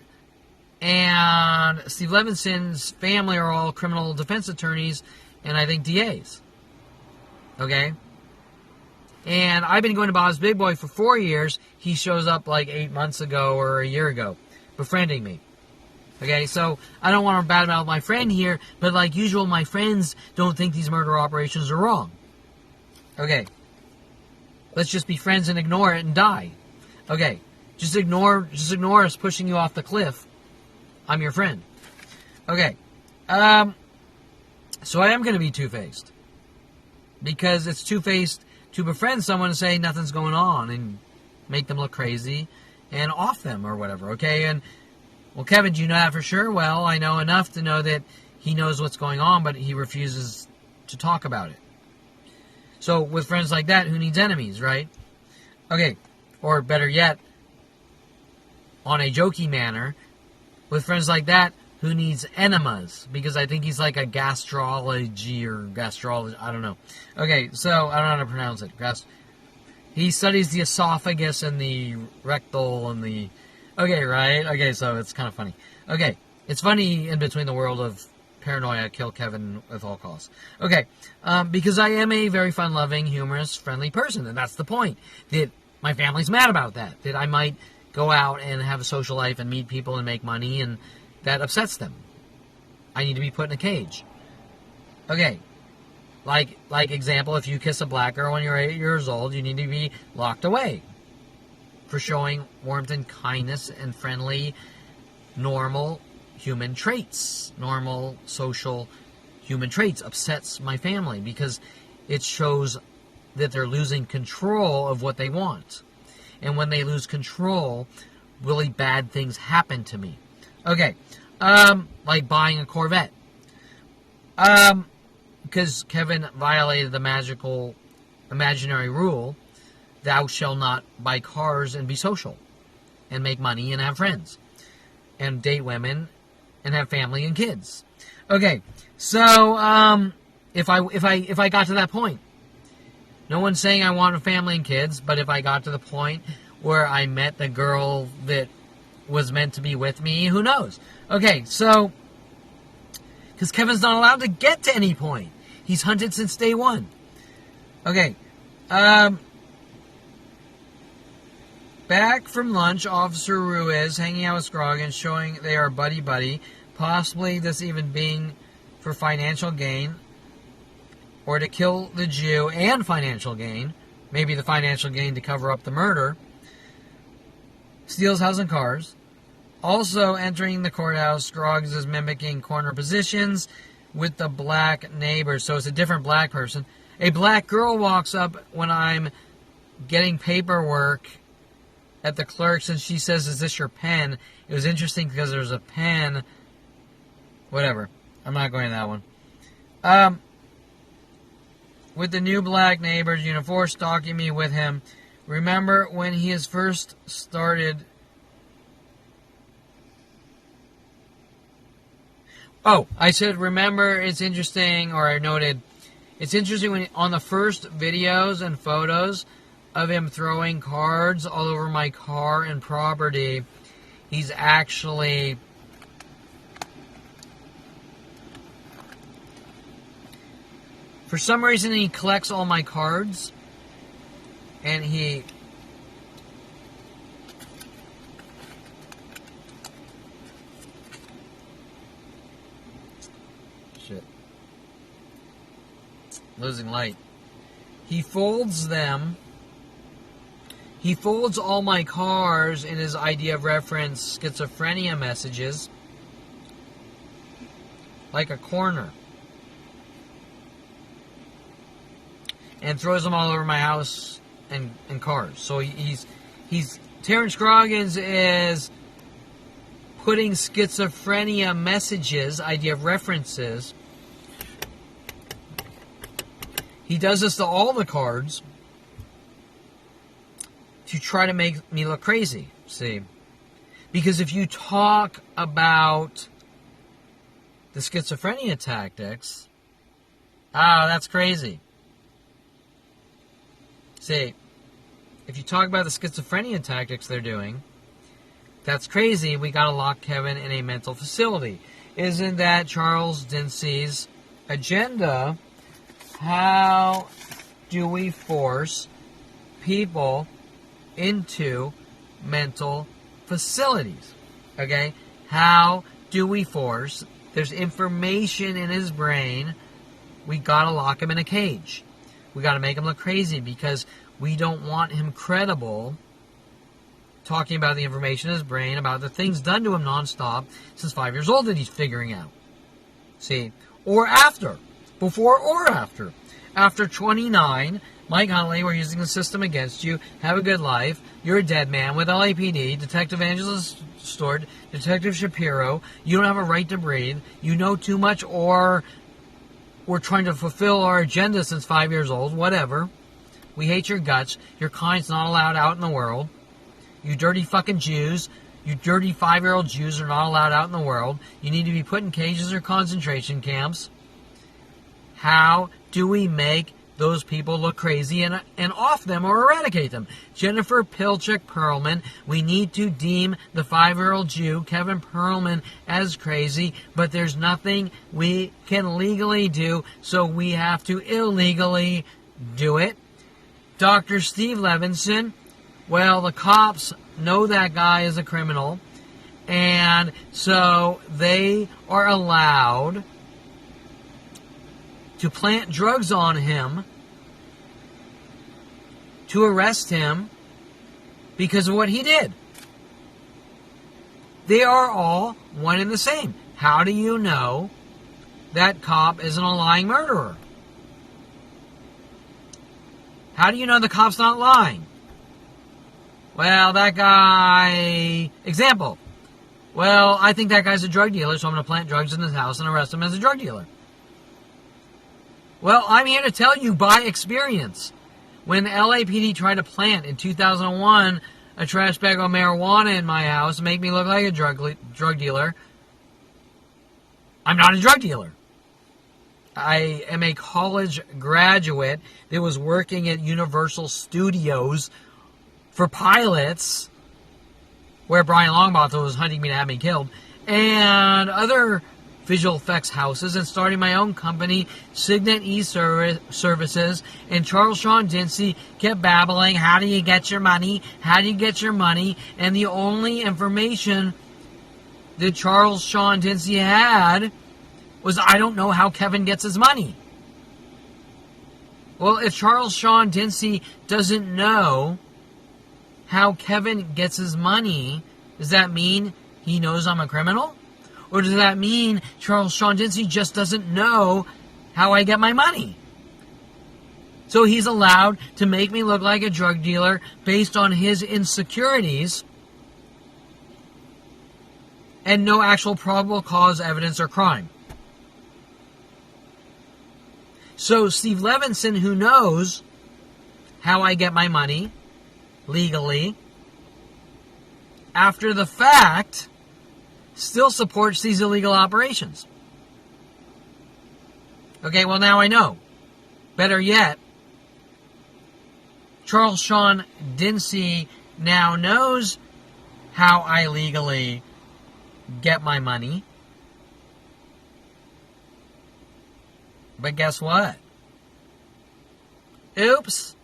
and Steve Levinson's family are all criminal defense attorneys and I think DAs. Okay? And I've been going to Bob's Big Boy for 4 years. He shows up like 8 months ago or a year ago, befriending me. Okay, so I don't want to badmouth my friend here, but like usual, my friends don't think these murder operations are wrong. Okay. Let's just be friends and ignore it and die. Okay. Just ignore us pushing you off the cliff. I'm your friend. Okay. So I am going to be two-faced. Because it's two-faced to befriend someone and say nothing's going on and make them look crazy and off them or whatever, okay? And, well, Kevin, do you know that for sure? Well, I know enough to know that he knows what's going on, but he refuses to talk about it. So, with friends like that, who needs enemies, right? Okay, or better yet, on a jokey manner, with friends like that, who needs enemas, because I think he's like a gastrology or gastrology, I don't know. Okay, so I don't know how to pronounce it. He studies the esophagus and the rectal and the... Okay, right? Okay, so it's kind of funny. Okay, it's funny in between the world of paranoia, kill Kevin with all costs. Okay, because I am a very fun-loving, humorous, friendly person, and that's the point. That my family's mad about that. That I might go out and have a social life and meet people and make money, and that upsets them. I need to be put in a cage. Okay. Like example, if you kiss a black girl when you're 8 years old, you need to be locked away for showing warmth and kindness and friendly, normal human traits. Normal, social human traits upsets my family because it shows that they're losing control of what they want. And when they lose control, really bad things happen to me. Okay. Like buying a Corvette. Because Kevin violated the imaginary rule, thou shalt not buy cars and be social, and make money and have friends, and date women, and have family and kids. Okay, so if I got to that point, no one's saying I want a family and kids, but if I got to the point where I met the girl that was meant to be with me, who knows? Okay, so because Kevin's not allowed to get to any point. He's hunted since day one. Okay. Back from lunch, Officer Ruiz hanging out with Scoggins, showing they are buddy-buddy, possibly this even being for financial gain, or to kill the Jew and financial gain, maybe the financial gain to cover up the murder, steals house and cars. Also entering the courthouse, Scroggins is mimicking corner positions with the black neighbor, so it's a different black person. A black girl walks up when I'm getting paperwork at the clerk's, and she says, "Is this your pen?" It was interesting because there's a pen. Whatever. I'm not going to that one. With the new black neighbors, Unifor stalking me with him. Remember when he has first started... Oh, I said, remember, it's interesting, or I noted, it's interesting when on the first videos and photos of him throwing cards all over my car and property, he's actually... For some reason, he collects all my cards, and he... Shit. Losing light. He folds them. He folds all my cars in his idea of reference schizophrenia messages like a corner. And throws them all over my house and cars. So he's Terrance Scroggins is putting schizophrenia messages, idea of references. He does this to all the cards to try to make me look crazy. See? Because if you talk about the schizophrenia tactics, that's crazy. See, if you talk about the schizophrenia tactics they're doing, that's crazy. We got to lock Kevin in a mental facility. Isn't that Charles Dinse's agenda? How do we force people into mental facilities? Okay? How do we force? There's information in his brain. We got to lock him in a cage. We got to make him look crazy because we don't want him credible talking about the information in his brain, about the things done to him nonstop since 5 years old that he's figuring out. See? Or after. Before or after. After 29, Mike Huntley, we're using the system against you. Have a good life. You're a dead man with LAPD, Detective Angela Stewart, Detective Shapiro. You don't have a right to breathe. You know too much, or we're trying to fulfill our agenda since 5 years old. Whatever. We hate your guts. Your kind's not allowed out in the world. You dirty fucking Jews. You dirty 5-year-old Jews are not allowed out in the world. You need to be put in cages or concentration camps. How do we make those people look crazy and off them or eradicate them? Jennifer Pilchuk-Perlman, we need to deem the 5-year-old Jew, Kevin Perlman, as crazy, but there's nothing we can legally do, so we have to illegally do it. Dr. Steve Levinson, well, the cops know that guy is a criminal, and so they are allowed to plant drugs on him, to arrest him because of what he did. They are all one and the same. How do you know that cop isn't a lying murderer? How do you know the cop's not lying? Well, that guy... Example. Well, I think that guy's a drug dealer, so I'm going to plant drugs in his house and arrest him as a drug dealer. Well, I'm here to tell you by experience. When the LAPD tried to plant in 2001 a trash bag of marijuana in my house to make me look like a drug dealer, I'm not a drug dealer. I am a college graduate that was working at Universal Studios for pilots, where Brian Longbottom was hunting me to have me killed, and other visual effects houses, and starting my own company, Signet E-Services, and Charles Sean Dinse kept babbling, how do you get your money? How do you get your money? And the only information that Charles Sean Dinse had was, I don't know how Kevin gets his money. Well, if Charles Sean Dinse doesn't know how Kevin gets his money, does that mean he knows I'm a criminal? Or does that mean Charles Sean Dinse just doesn't know how I get my money? So he's allowed to make me look like a drug dealer based on his insecurities and no actual probable cause, evidence, or crime. So Steve Levinson, who knows how I get my money legally, after the fact, still supports these illegal operations. Okay, well, now I know. Better yet, Charles Sean Dinse now knows how I legally get my money. But guess what? Oops.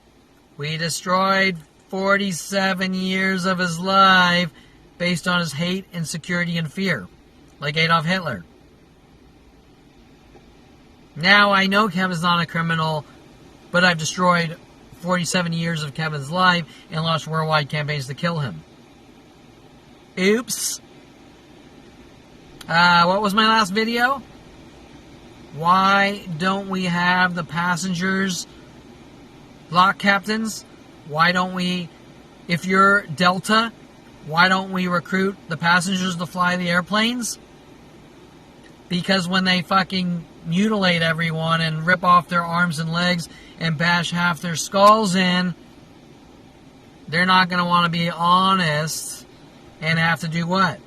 We destroyed 47 years of his life based on his hate, insecurity, and fear, like Adolf Hitler. Now I know Kevin's not a criminal, but I've destroyed 47 years of Kevin's life and launched worldwide campaigns to kill him. Oops. What was my last video? Why don't we have the passengers block captains? Why don't we, if you're Delta, why don't we recruit the passengers to fly the airplanes? Because when they fucking mutilate everyone and rip off their arms and legs and bash half their skulls in, they're not going to want to be honest and have to do what?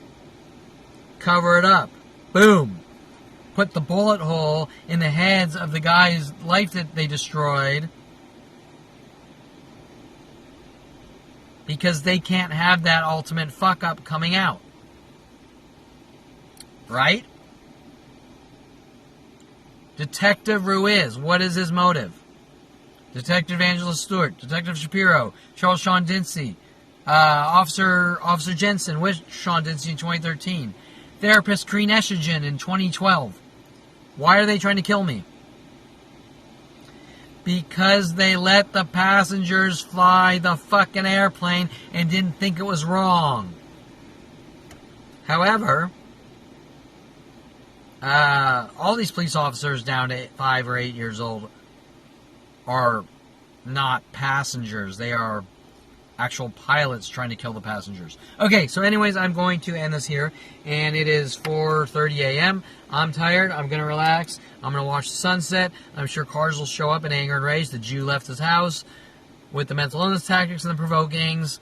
Cover it up. Boom. Put the bullet hole in the heads of the guy's life that they destroyed, because they can't have that ultimate fuck-up coming out. Right? Detective Ruiz, what is his motive? Detective Angela Stewart, Detective Shapiro, Charles Sean Dinse, Officer Jensen with Sean Dinse in 2013, Therapist Kareen Eshigen in 2012. Why are they trying to kill me? Because they let the passengers fly the fucking airplane and didn't think it was wrong. However, all these police officers down to 5 or 8 years old are not passengers. They are actual pilots trying to kill the passengers. Okay, so anyways, I'm going to end this here, and it is 4:30 a.m. I'm tired. I'm going to relax. I'm going to watch the sunset. I'm sure cars will show up in anger and rage. The Jew left his house with the mental illness tactics and the provokings.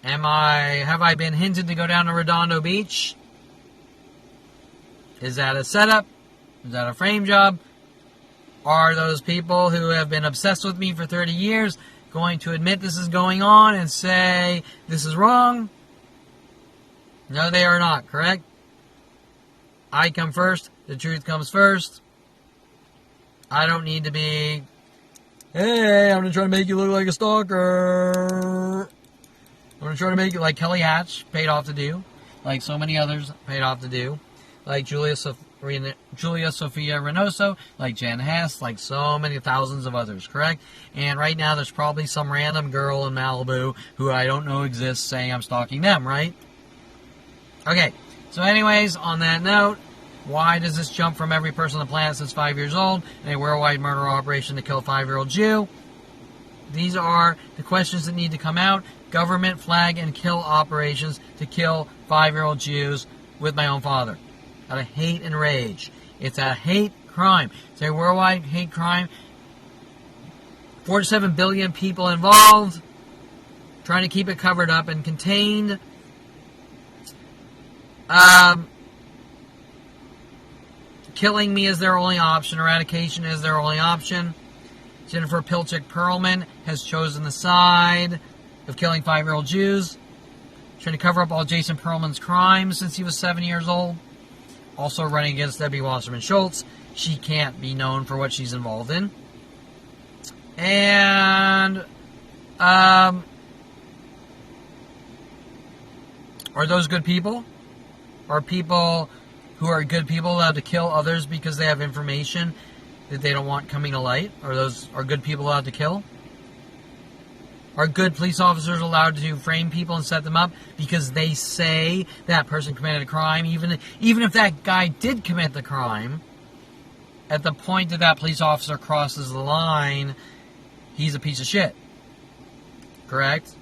Have I been hinted to go down to Redondo Beach? Is that a setup? Is that a frame job? Are those people who have been obsessed with me for 30 years going to admit this is going on and say this is wrong? No, they are not, correct? I come first. The truth comes first. I don't need to be, hey, I'm going to try to make you look like a stalker. I'm going to try to make you like Kelly Hatch paid off to do, like so many others paid off to do, like Julia Sophia Reynoso, like Jan Hess, like so many thousands of others, correct? And right now there's probably some random girl in Malibu who I don't know exists saying I'm stalking them, right? Okay, so anyways, on that note, why does this jump from every person on the planet since 5 years old in a worldwide murder operation to kill a 5-year-old Jew? These are the questions that need to come out. Government flag and kill operations to kill 5-year-old Jews with my own father. Out of hate and rage. It's a hate crime. It's a worldwide hate crime. 47 billion people involved. Trying to keep it covered up and contained. Killing me is their only option. Eradication is their only option. Jennifer Pilchick Perlman has chosen the side of killing 5-year-old Jews. Trying to cover up all Jason Perlman's crimes since he was 7 years old. Also running against Debbie Wasserman Schultz. She can't be known for what she's involved in. And, are those good people? Are people who are good people allowed to kill others because they have information that they don't want coming to light? Are good people allowed to kill? Are good police officers allowed to frame people and set them up because they say that person committed a crime, even if that guy did commit the crime? At the point that that police officer crosses the line, he's a piece of shit. Correct?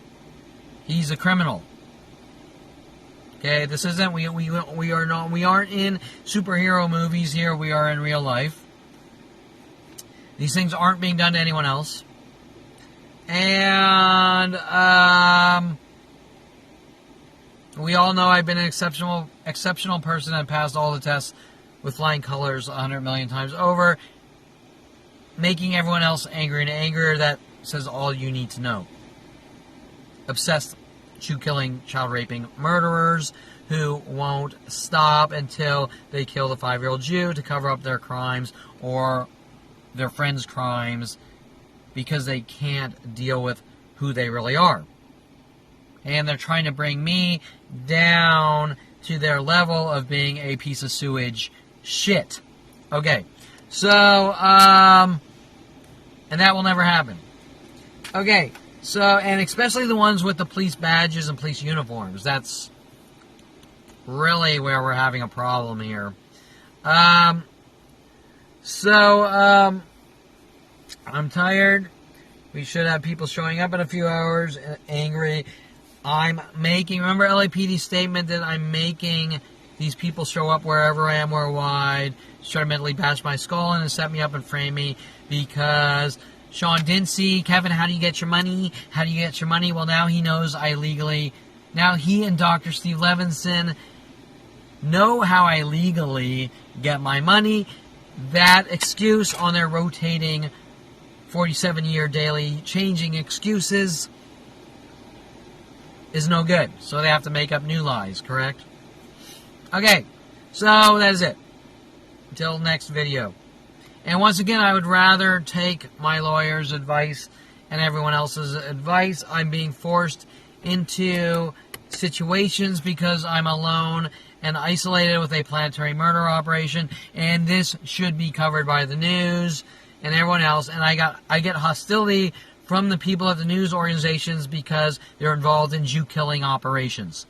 He's a criminal. Okay, this isn't, we aren't in superhero movies here, we are in real life. These things aren't being done to anyone else. And, we all know I've been an exceptional person and passed all the tests with flying colors 100 million times over. Making everyone else angry and angrier, that says all you need to know. Obsessed Jew-killing, child-raping murderers who won't stop until they kill the 5-year-old Jew to cover up their crimes or their friends' crimes because they can't deal with who they really are. And they're trying to bring me down to their level of being a piece of sewage shit. Okay, so, and that will never happen. Okay. So, and especially the ones with the police badges and police uniforms. That's really where we're having a problem here. I'm tired. We should have people showing up in a few hours, angry. Remember LAPD's statement that I'm making these people show up wherever I am worldwide, just try to mentally bash my skull in and set me up and frame me because Sean Dinse, Kevin, how do you get your money? How do you get your money? Well, now he knows now he and Dr. Steve Levinson know how I legally get my money. That excuse on their rotating 47-year daily changing excuses is no good. So they have to make up new lies, correct? Okay, so that is it. Until next video. And once again, I would rather take my lawyer's advice and everyone else's advice. I'm being forced into situations because I'm alone and isolated with a planetary murder operation, and this should be covered by the news and everyone else. And I get hostility from the people at the news organizations because they're involved in Jew-killing operations.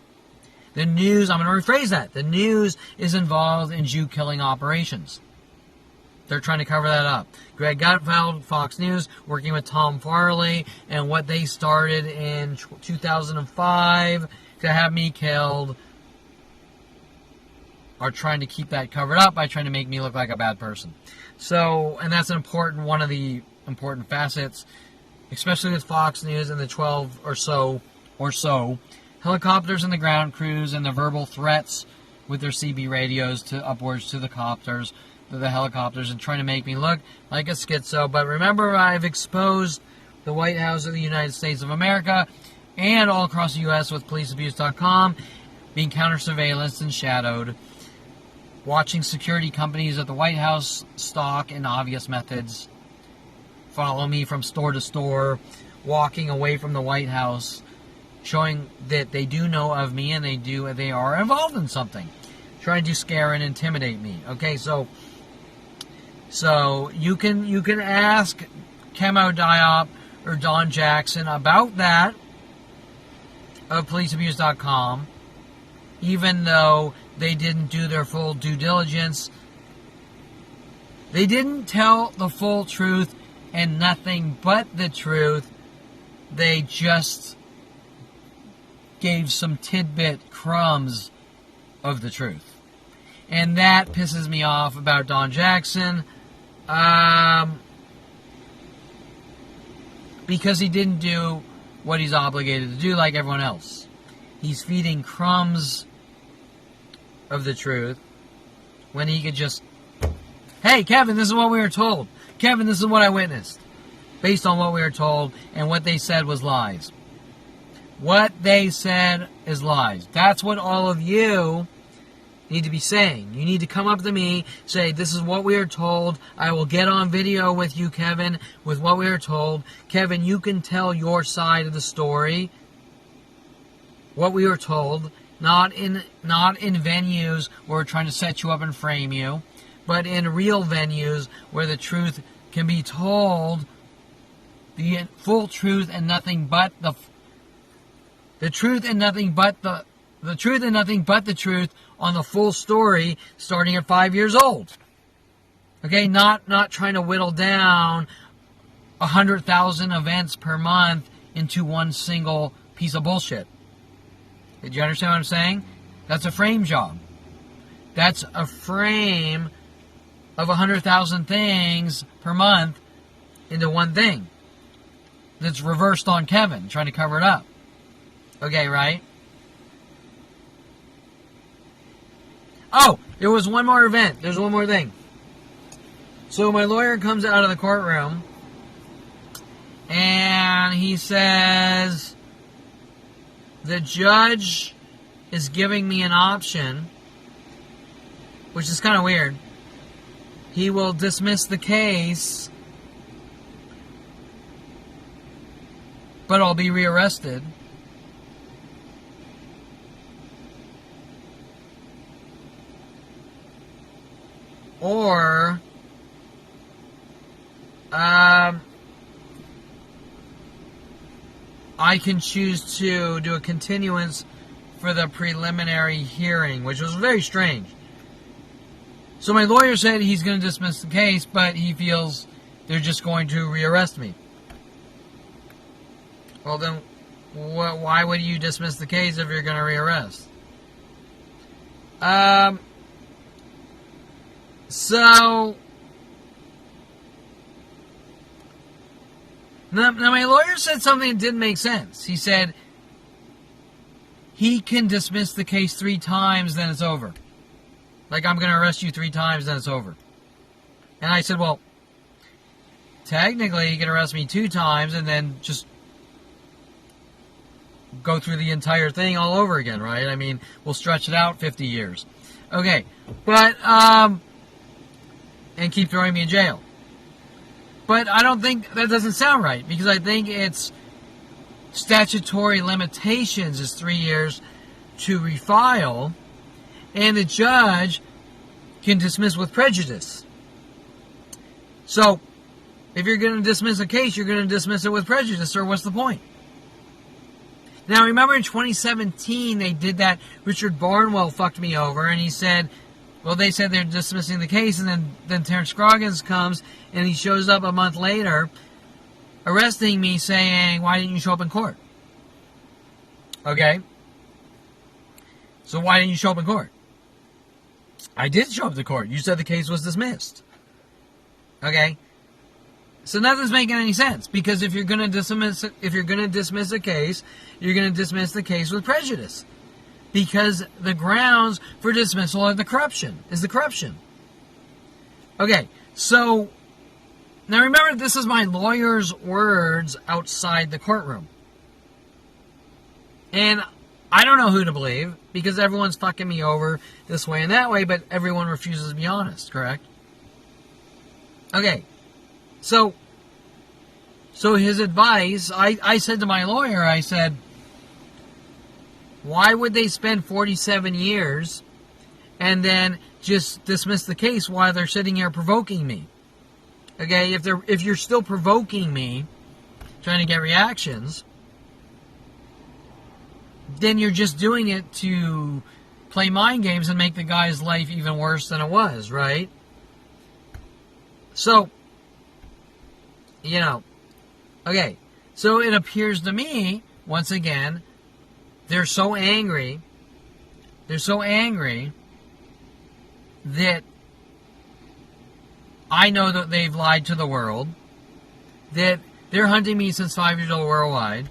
The news, I'm going to rephrase that. The news is involved in Jew-killing operations. They're trying to cover that up. Greg Gutfeld, Fox News, working with Tom Farley, and what they started in 2005 to have me killed, are trying to keep that covered up by trying to make me look like a bad person. So, and that's one of the important facets, especially with Fox News and the 12 or so helicopters and the ground crews and the verbal threats with their CB radios to upwards to the copters, the helicopters, and trying to make me look like a schizo. But remember, I've exposed the White House of the United States of America and all across the U.S. with policeabuse.com being counter-surveillance and shadowed, watching security companies at the White House stalk in obvious methods, follow me from store to store, walking away from the White House, showing that they do know of me and they are involved in something, trying to scare and intimidate me. Okay, so you can ask Chemo Diop or Don Jackson about that of policeabuse.com, even though they didn't do their full due diligence. They didn't tell the full truth and nothing but the truth they just gave some tidbit crumbs of the truth. And that pisses me off about Don Jackson. Because he didn't do what he's obligated to do like everyone else. He's feeding crumbs of the truth when he could just, hey, Kevin, this is what we were told. Kevin, this is what I witnessed. Based on what we were told, and what they said was lies. What they said is lies. That's what all of you need to be saying. You need to come up to me, say, this is what we are told. I will get on video with you, Kevin, with what we are told. Kevin, you can tell your side of the story. What we were told. Not in venues where we're trying to set you up and frame you, but in real venues where the truth can be told, the full truth and nothing but the truth and nothing but the truth and nothing but the truth on the full story starting at 5 years old. Okay, not trying to whittle down 100,000 events per month into one single piece of bullshit. Did you understand what I'm saying? That's a frame job. That's a frame of 100,000 things per month into one thing. That's reversed on Kevin, trying to cover it up. Okay, right? Oh, there was one more event. There's one more thing. So my lawyer comes out of the courtroom and he says, the judge is giving me an option, which is kind of weird. He will dismiss the case, but I'll be rearrested. Or I can choose to do a continuance for the preliminary hearing, which was very strange. So my lawyer said he's going to dismiss the case, but he feels they're just going to rearrest me. Well, then why would you dismiss the case if you're going to rearrest? So now my lawyer said something that didn't make sense. He said he can dismiss the case 3 times, then it's over. Like, I'm going to arrest you 3 times, then it's over. And I said, well, technically you can arrest me 2 times and then just go through the entire thing all over again, right? I mean, we'll stretch it out 50 years. Okay, but, and keep throwing me in jail. But I don't think, that doesn't sound right, because I think it's statutory limitations is 3 years to refile, and the judge can dismiss with prejudice. So, if you're going to dismiss a case, you're going to dismiss it with prejudice, or what's the point? Now, remember in 2017, they did that. Richard Barnwell fucked me over, and he said, well, they said they're dismissing the case, and then Terrance Scroggins comes, and he shows up a month later, arresting me, saying, why didn't you show up in court? Okay? So why didn't you show up in court? I did show up to court. You said the case was dismissed. Okay? So nothing's making any sense, because if you're going to dismiss a case, you're going to dismiss the case with prejudice, because the grounds for dismissal are the corruption. Okay, so now remember, this is my lawyer's words outside the courtroom, and I don't know who to believe, because everyone's fucking me over this way and that way, but everyone refuses to be honest. Correct? Okay. So his advice, I said to my lawyer, I said, why would they spend 47 years and then just dismiss the case while they're sitting here provoking me? Okay, if you're still provoking me, trying to get reactions, then you're just doing it to play mind games and make the guy's life even worse than it was, right? So, okay, So it appears to me, once again, they're so angry that I know that they've lied to the world, that they're hunting me since 5 years old worldwide,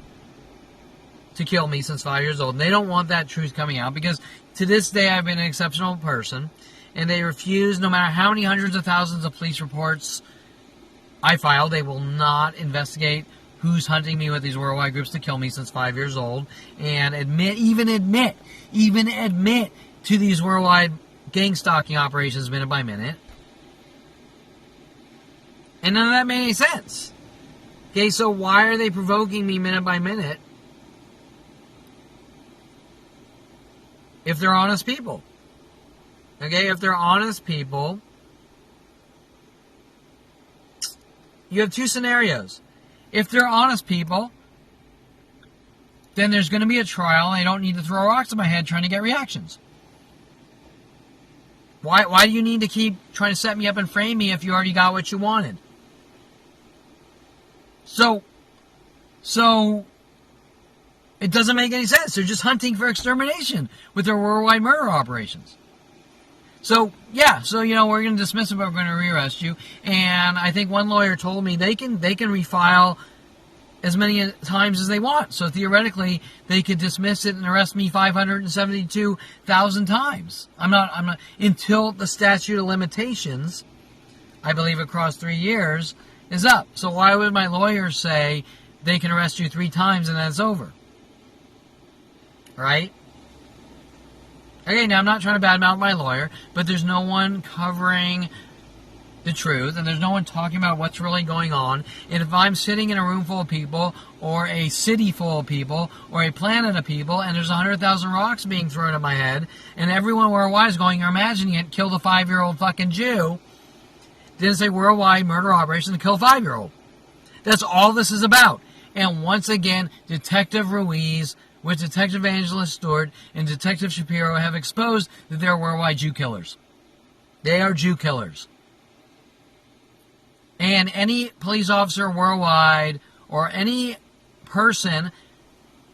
to kill me since 5 years old. And they don't want that truth coming out, because to this day I've been an exceptional person, and they refuse, no matter how many hundreds of thousands of police reports I file, they will not investigate who's hunting me with these worldwide groups to kill me since 5 years old, and even admit to these worldwide gang stalking operations minute by minute. And none of that made any sense. Okay, so why are they provoking me minute by minute if they're honest people? Okay, if they're honest people, you have two scenarios. If they're honest people, then there's going to be a trial, and they don't need to throw rocks at my head trying to get reactions. Why do you need to keep trying to set me up and frame me if you already got what you wanted? So it doesn't make any sense. They're just hunting for extermination with their worldwide murder operations. So, yeah, we're going to dismiss it, but we're going to rearrest you. And I think one lawyer told me they can refile as many times as they want. So theoretically, they could dismiss it and arrest me 572,000 times. I'm not, until the statute of limitations, I believe across 3 years, is up. So why would my lawyer say they can arrest you 3 times and then it's over? Right? Okay, now I'm not trying to badmouth my lawyer, but there's no one covering the truth, and there's no one talking about what's really going on. And if I'm sitting in a room full of people, or a city full of people, or a planet of people, and there's 100,000 rocks being thrown at my head, and everyone worldwide is going, you're imagining it, killed a 5-year-old fucking Jew, didn't say worldwide murder operation to kill a 5-year-old. That's all this is about. And once again, Detective Ruiz with Detective Angela Stewart and Detective Shapiro have exposed that they're worldwide Jew killers. They are Jew killers. And any police officer worldwide or any person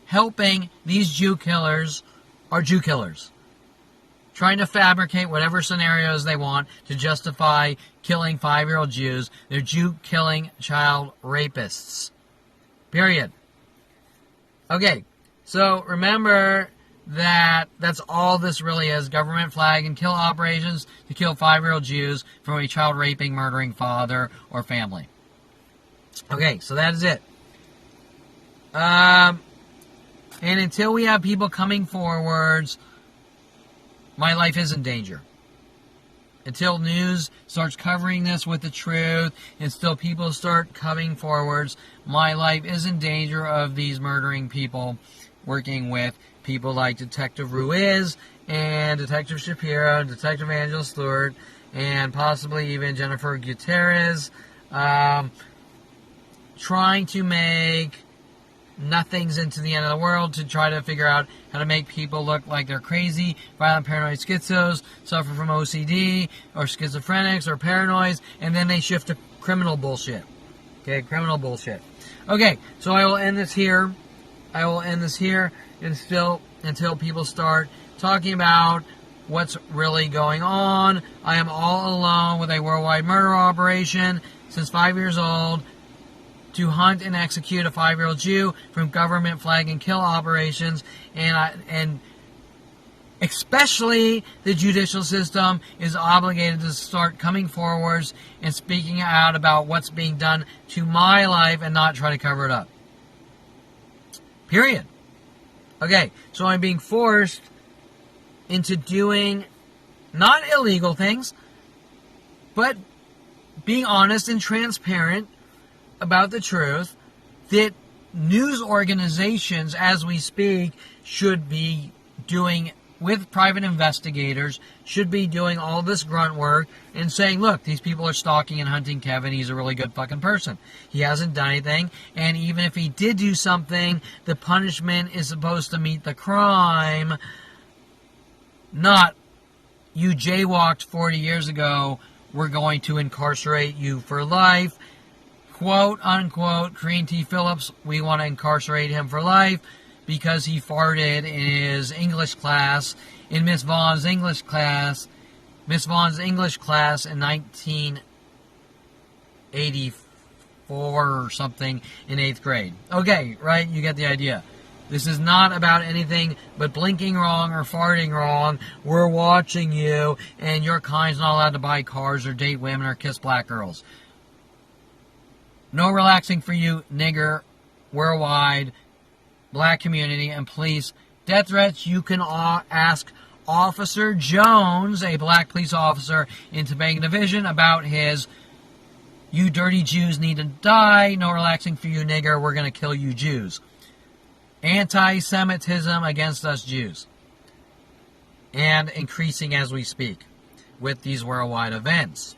helping these Jew killers are Jew killers. Trying to fabricate whatever scenarios they want to justify killing 5-year-old Jews. They're Jew-killing child rapists. Period. Okay, so remember that that's all this really is. Government flag and kill operations to kill 5-year-old Jews from a child raping, murdering father or family. Okay, so that is it. And until we have people coming forwards, my life is in danger. Until news starts covering this with the truth, and still people start coming forwards, my life is in danger of these murdering people working with people like Detective Ruiz and Detective Shapiro and Detective Angela Stewart and possibly even Jennifer Gutierrez, trying to make nothings into the end of the world to try to figure out how to make people look like they're crazy, violent, paranoid schizos, suffer from OCD, or schizophrenics, or paranoids, and then they shift to criminal bullshit. Okay, criminal bullshit. Okay, so I will end this here. Until people start talking about what's really going on. I am all alone with a worldwide murder operation since 5 years old to hunt and execute a 5-year-old Jew from government flag and kill operations, and especially the judicial system is obligated to start coming forwards and speaking out about what's being done to my life and not try to cover it up. Period. Okay, so I'm being forced into doing not illegal things, but being honest and transparent about the truth that news organizations, as we speak, should be doing with private investigators, should be doing all this grunt work and saying, look, these people are stalking and hunting Kevin. He's a really good fucking person. He hasn't done anything. And even if he did do something, the punishment is supposed to meet the crime, not you jaywalked 40 years ago, we're going to incarcerate you for life. quote unquote, Crean T. Phillips, we want to incarcerate him for life because he farted in his English class, in Miss Vaughn's English class in 1984 or something in 8th grade. Okay, right? You get the idea. This is not about anything but blinking wrong or farting wrong. We're watching you, and your kind's not allowed to buy cars or date women or kiss black girls. No relaxing for you, nigger, worldwide, black community, and police. Death threats, you can ask Officer Jones, a black police officer in Topanga Division, about his "you dirty Jews need to die, no relaxing for you, nigger, we're going to kill you Jews." Anti-Semitism against us Jews. And increasing as we speak with these worldwide events.